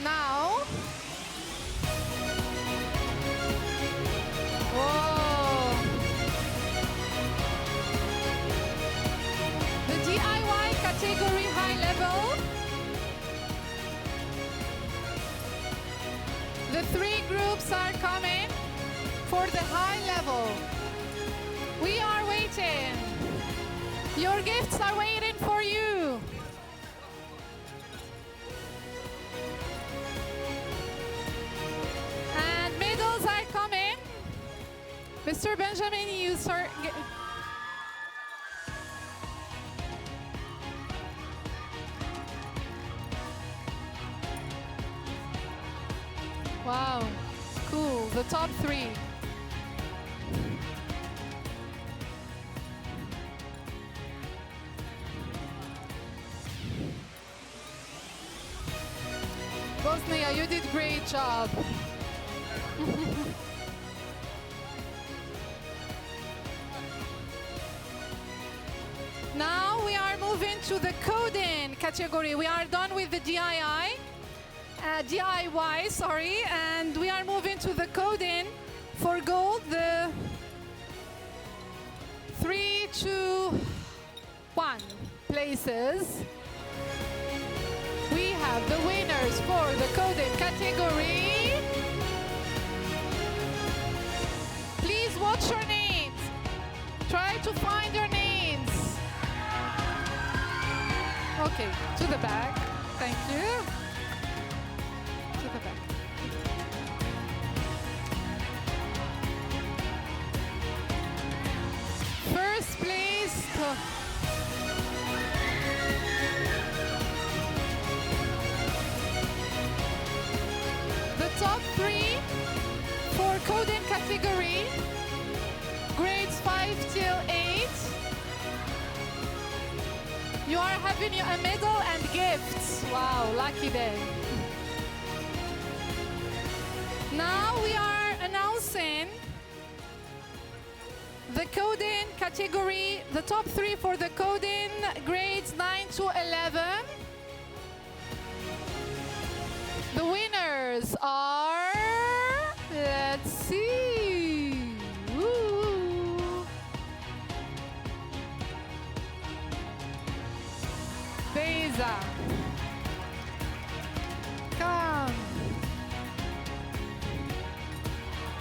Now, whoa. The DIY category high level. The three groups are coming for the high level. We are waiting. Your gifts are waiting for you. And medals are coming. Mr. Benjamin, you sir. Wow, cool. The top three. Bosnia, you did great job. Now we are moving to the coding category. We are done with the DIY, and we are moving to the coding for gold. The 3, 2, 1 places. We have the winners for the coding category. Please watch your names. Try to find your names. Okay, to the back. Thank you. To the back. First place. The top three for coding category, grades 5 till 8. You are having a medal and gifts. Wow, lucky day. Now we are announcing the coding category, the top three for the coding, grades 9 to 11. The winners are, let's see. Ooh. Beza. Come.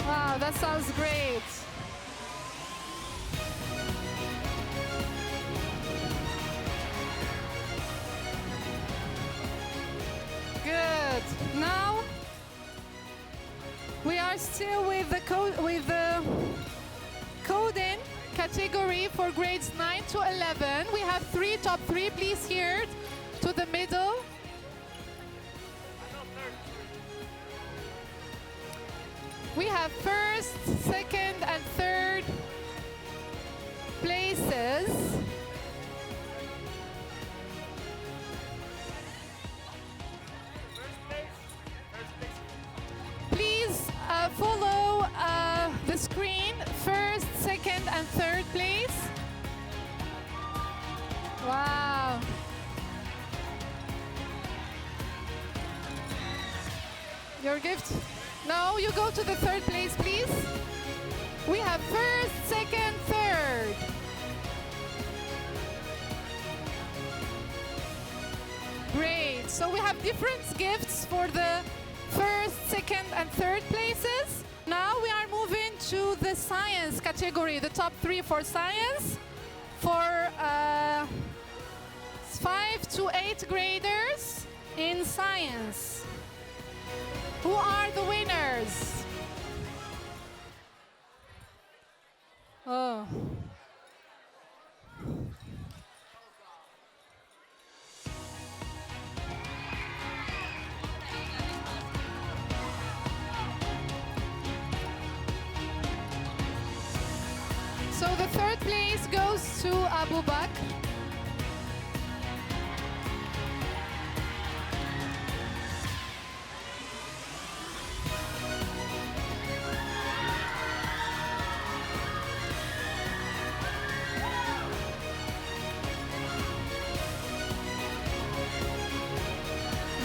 Wow, that sounds great. Good. Now we are still with the coding category for grades 9 to 11. We have top three, please here to the middle. We have first, second, and third places. Please follow the screen, first, second, and third place. Wow. Your gift? No, you go to the third place, please. We have first, second, third. Great. So we have different gifts for the first, second, and third places. Now we are moving to the science category, the top three for science. For 5 to 8 graders in science. Who are the winners? Oh. So the third place goes to Abu Bakr.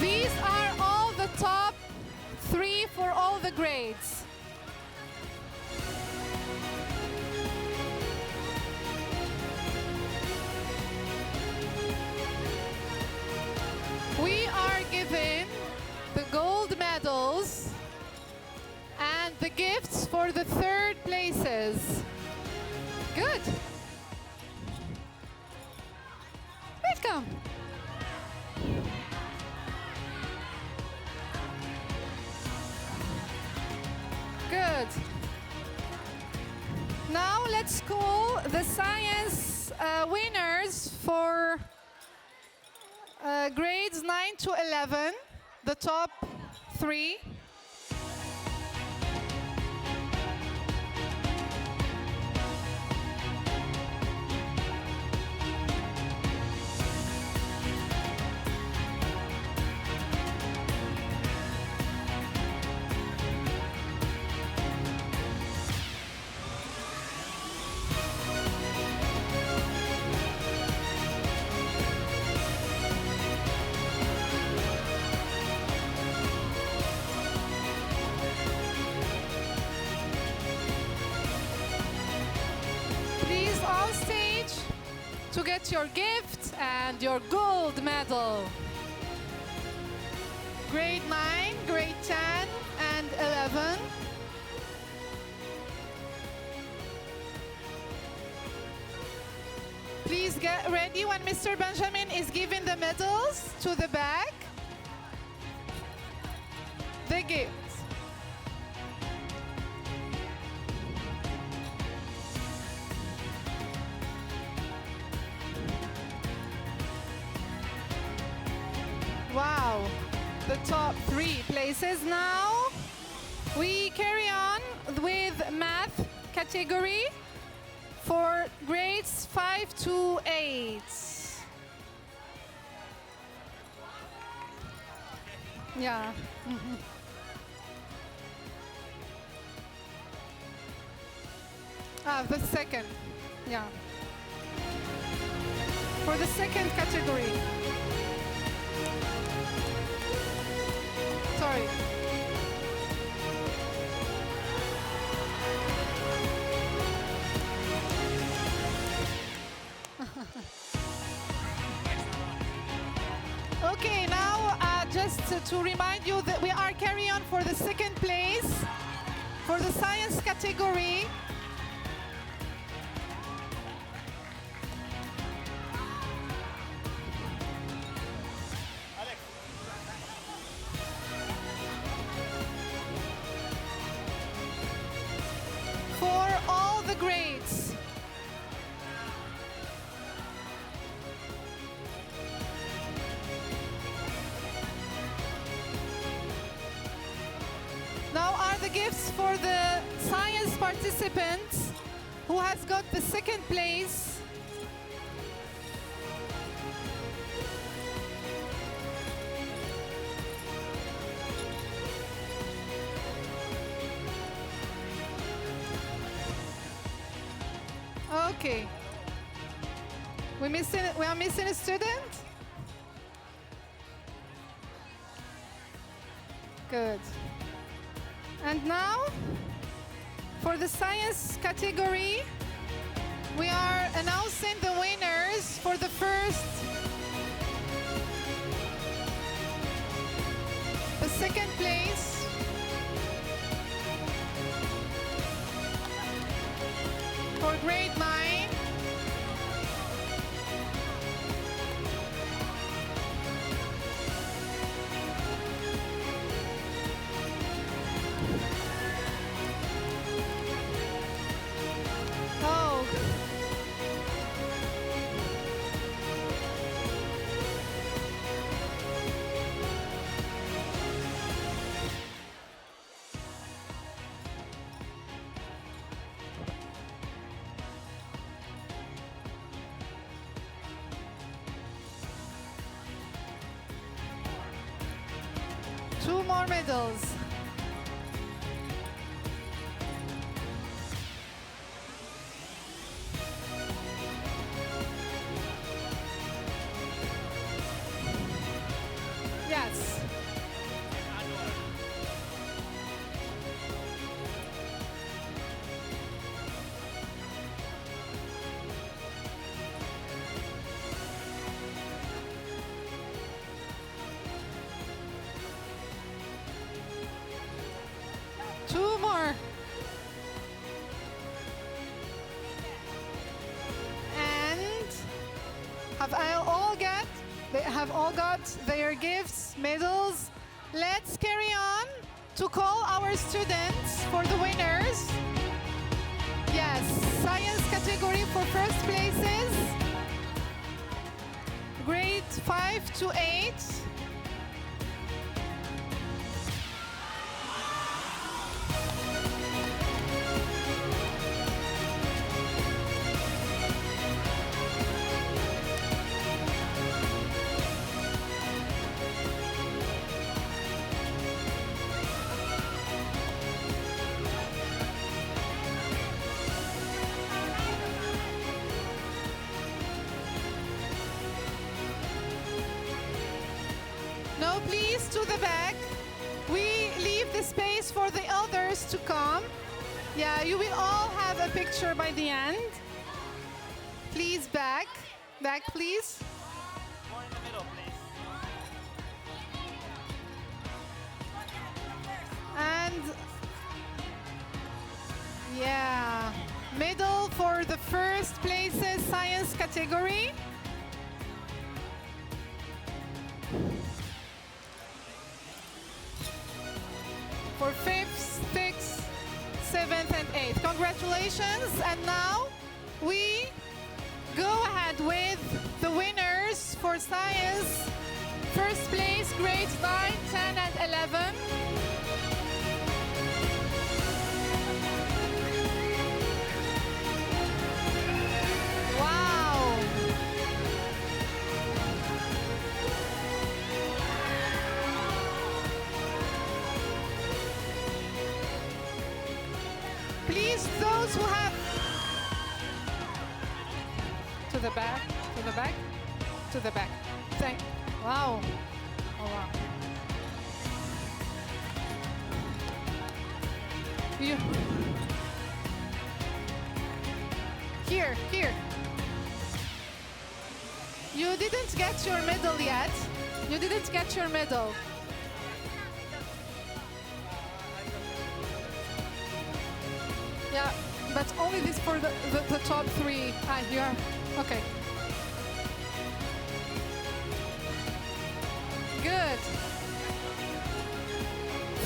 These are all the top 3 for all the grades. We are given the gold medals and the gifts for the third places. Good. Welcome. Good. Now let's call the science winners for grades 9 to 11, the top 3. Please on stage to get your gift and your gold medal. Grade 9, grade 10, and 11. Please get ready when Mr. Benjamin is giving the medals to the back. The gifts. Wow, the top 3 places now. We carry on with math category for grades 5 to 8. Yeah. The second. Yeah. For the second category. Sorry. Okay, now just to remind you that we are carrying on for the second place for the science category. For all the grades. Now are the gifts for the science participants who has got the second place. Okay. We are missing a student? Good. And now, for the science category, we are announcing the winners for the first, the second place, for grade 9, more medals. Yes. Two more. And they have all got their gifts, medals. Let's carry on to call our students for the winners. Yes, science category for first places. Grade 5 to 8. No, please, to the back. We leave the space for the others to come. Yeah, you will all have a picture by the end. Please, back. Back, please. More in the middle, please. And yeah, medal for the first places science category. For 5th, 6th, 7th, and 8th. Congratulations. And now we go ahead with the winners for science. First place, grades 9, 10, and 11. Wow. Please, those who have to the back, to the back, to the back. Wow. Oh wow. You. Here. You didn't get your medal yet. You didn't get your medal. Yeah, but only this for the top 3. Ah, here. Okay. Good.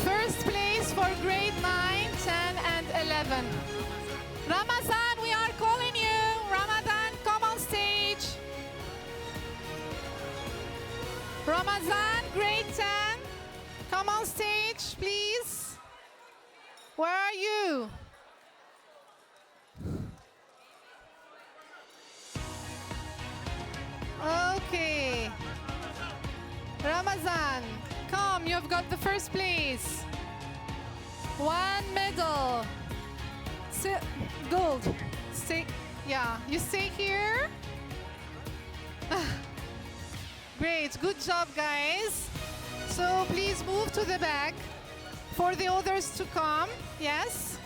First place for grade 9, 10, and 11. Ramazan, we are calling you. Ramadan, come on stage. Ramazan, grade 10, come on stage, please. Where are you? Okay. Ramazan, come, you've got the first place. 1 medal. Gold. Stay, yeah, you stay here. Great, good job, guys. So please move to the back for the others to come, yes.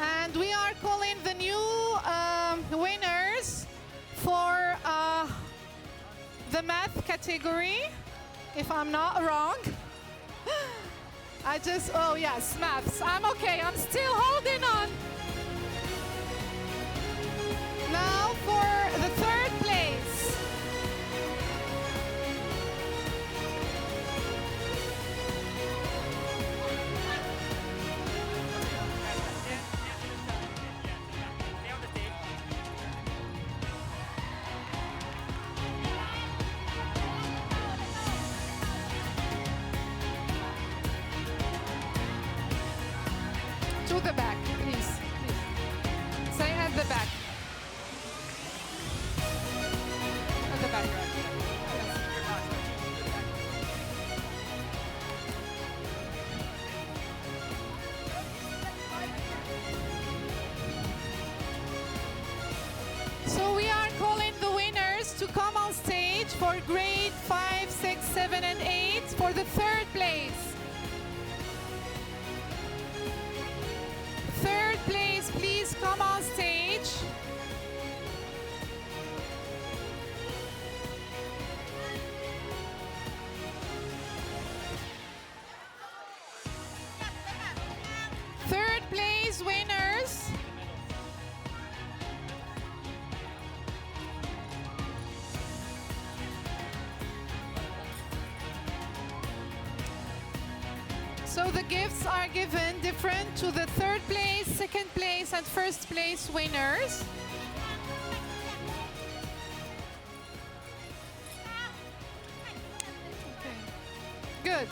And we are calling the new winners for the math category, if I'm not wrong. Oh yes, maths. I'm okay, I'm still holding on. Now for the 3rd place. To the back, please. Stay at the back. At the back. Yes. to come on stage for grade 5, 6, 7, and 8 for the third place. Third place, please come on stage. Third place winners. So the gifts are given different to the third place, second place, and first place winners. Okay. Good.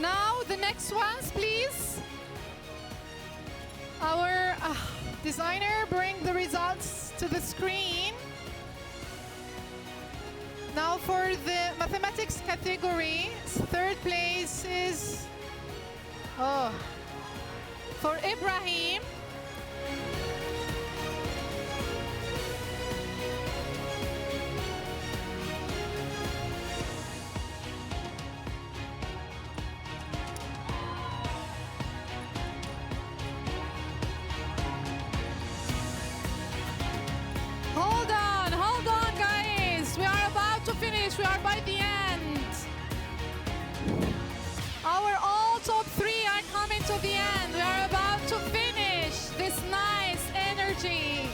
Now the next ones, please. Our designer bring the results to the screen. Now for the mathematics category, third place is for Ibrahim. Hold on, guys. We are about to finish. We are by the end. Our all top 3 are coming to the end. We are about to finish this nice energy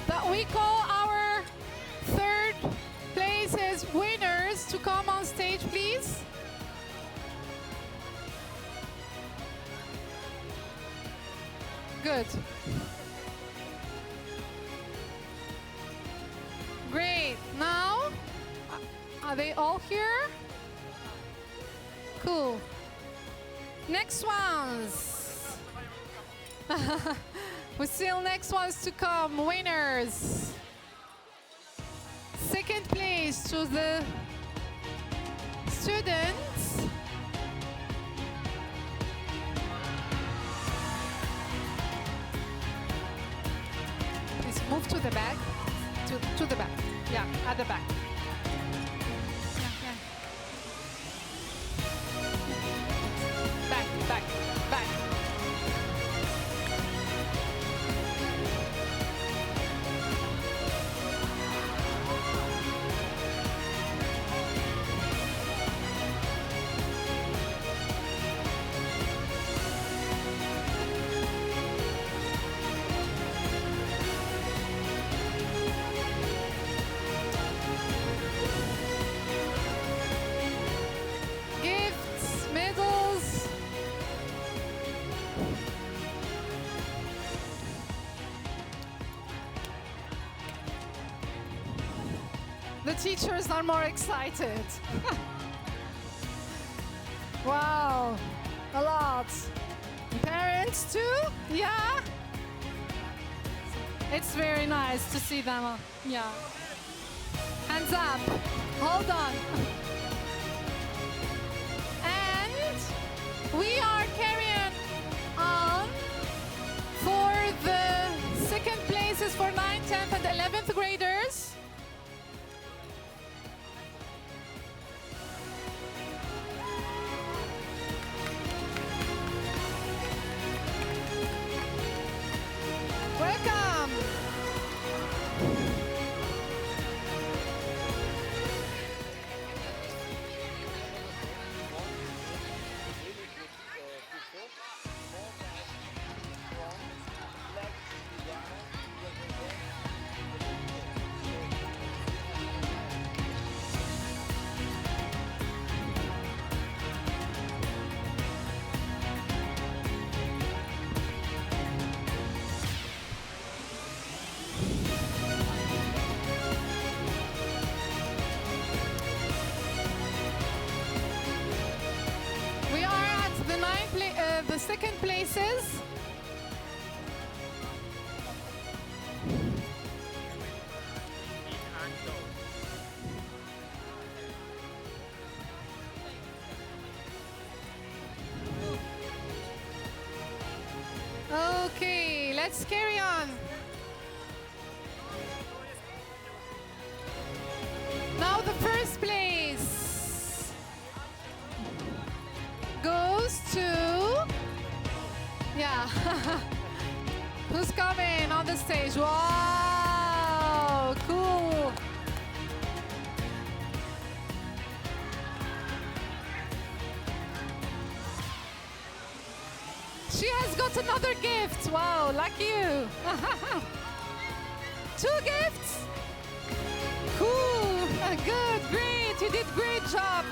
that we call our third places winners to come on stage, please. Good. Great. Now, are they all here? Cool. Next ones. We still next ones to come. Winners. Second place to the students. Please move to the back. To the back. Yeah, at the back. Back, back, back. Gifts, medals. The teachers are more excited. Wow, a lot. Parents too? Yeah. It's very nice to see them. Yeah. Hands up. Hold on. And we are carrying on for the second places for 9th, 10th, and 11th graders. Welcome. We are at the second places. Okay, let's carry on. coming on the stage. Wow, cool. She has got another gift. Wow, lucky you. 2 gifts. Cool. Good, great. You did great job.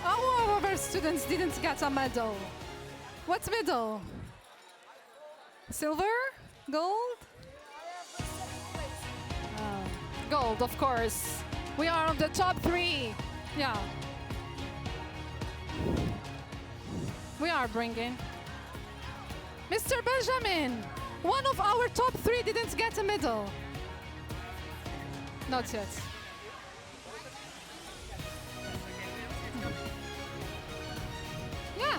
All of our students didn't get a medal. What's medal? Silver? Gold? Gold, of course. We are on the top 3. Yeah. We are bringing. Mr. Benjamin, one of our top 3 didn't get a medal. Not yet. Yeah.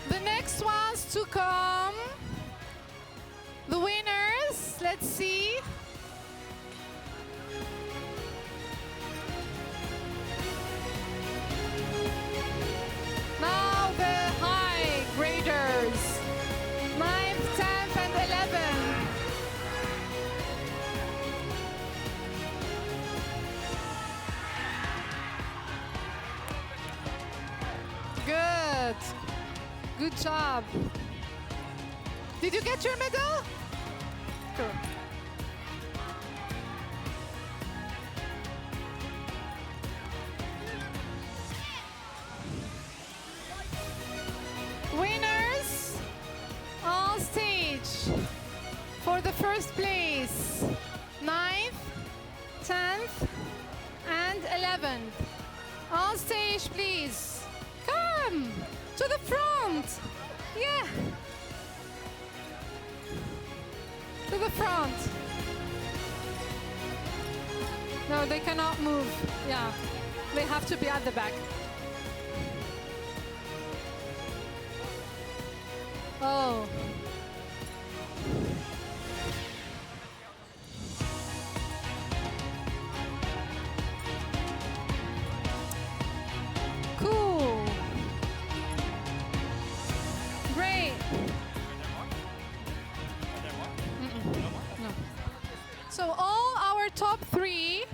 The next ones to come, the winners, let's see. Now the high graders, 9th, 10th, and 11th. Good. Good job. Did you get your medal? Cool. Winners on stage for the first place, 9th, 10th, and 11th. On stage, please. Come to the front. Yeah. To the front. No, they cannot move. Yeah. They have to be at the back. Oh. Cool. Great. No. So all our top 3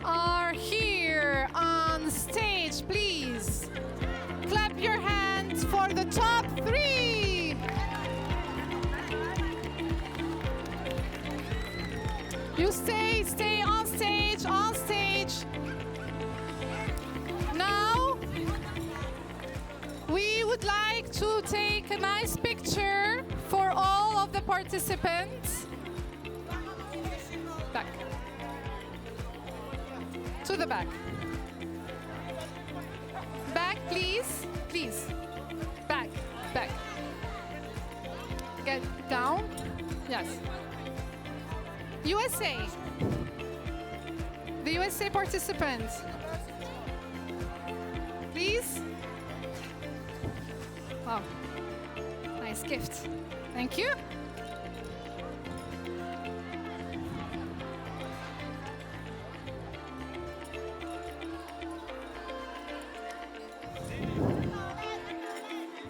are here on stage, please. Clap your hands for the top 3. You stay on stage, on stage. Now, we would like to take a nice picture for all of the participants. Back. To the back. Back, please. Please. Back, back. Get down. Yes. USA. The USA participants. Please. Wow. Nice gift. Thank you.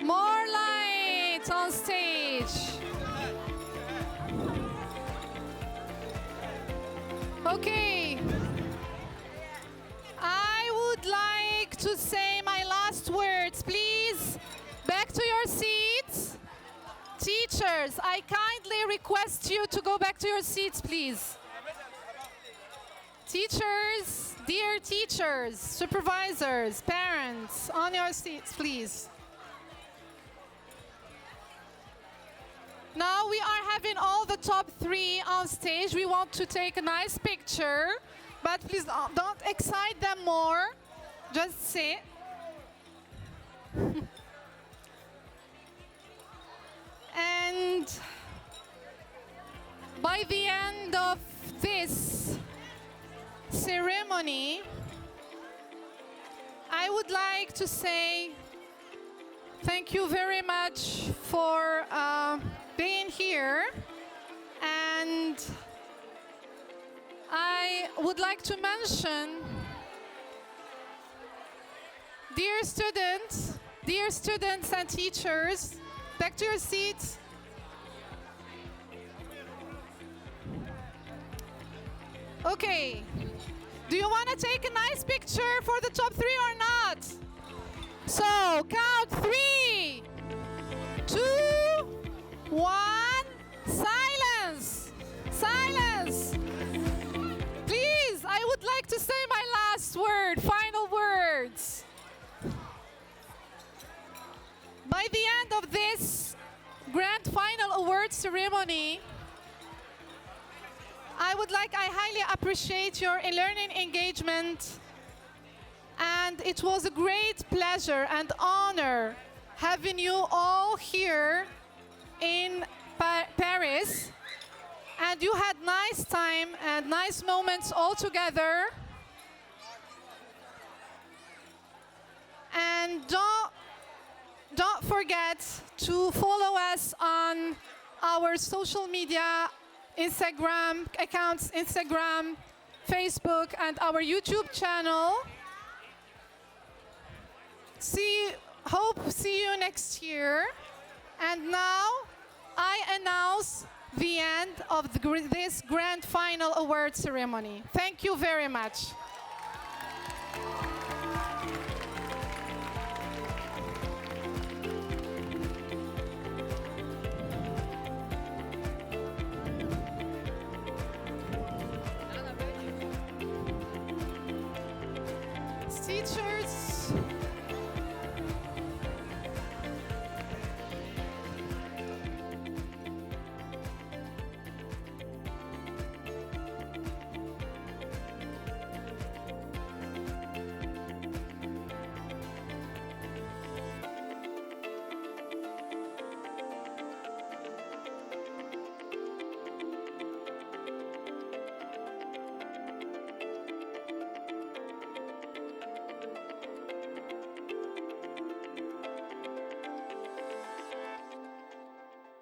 More lights on stage. Okay. I would like to say my last words, please. Back to your seats. Teachers, I kindly request you to go back to your seats, please. Teachers, dear teachers, supervisors, parents, on your seats, please. Now we are having all the top 3 on stage. We want to take a nice picture, but please don't excite them more. Just sit. And By the end of this ceremony, I would like to say thank you very much for being here. And I would like to mention, dear students and teachers, back to your seats. Okay, do you want to take a nice picture for the top 3 or not? So, count 3, 2, 1, silence, silence. Please, I would like to say my last word, final words. By the end of this grand final award ceremony, I highly appreciate your learning engagement, and it was a great pleasure and honor having you all here in Paris, and you had nice time and nice moments all together. And don't forget to follow us on our social media Instagram accounts, Instagram, Facebook, and our YouTube channel. Hope to see you next year. And now I announce the end of this grand final award ceremony. Thank you very much. Teachers,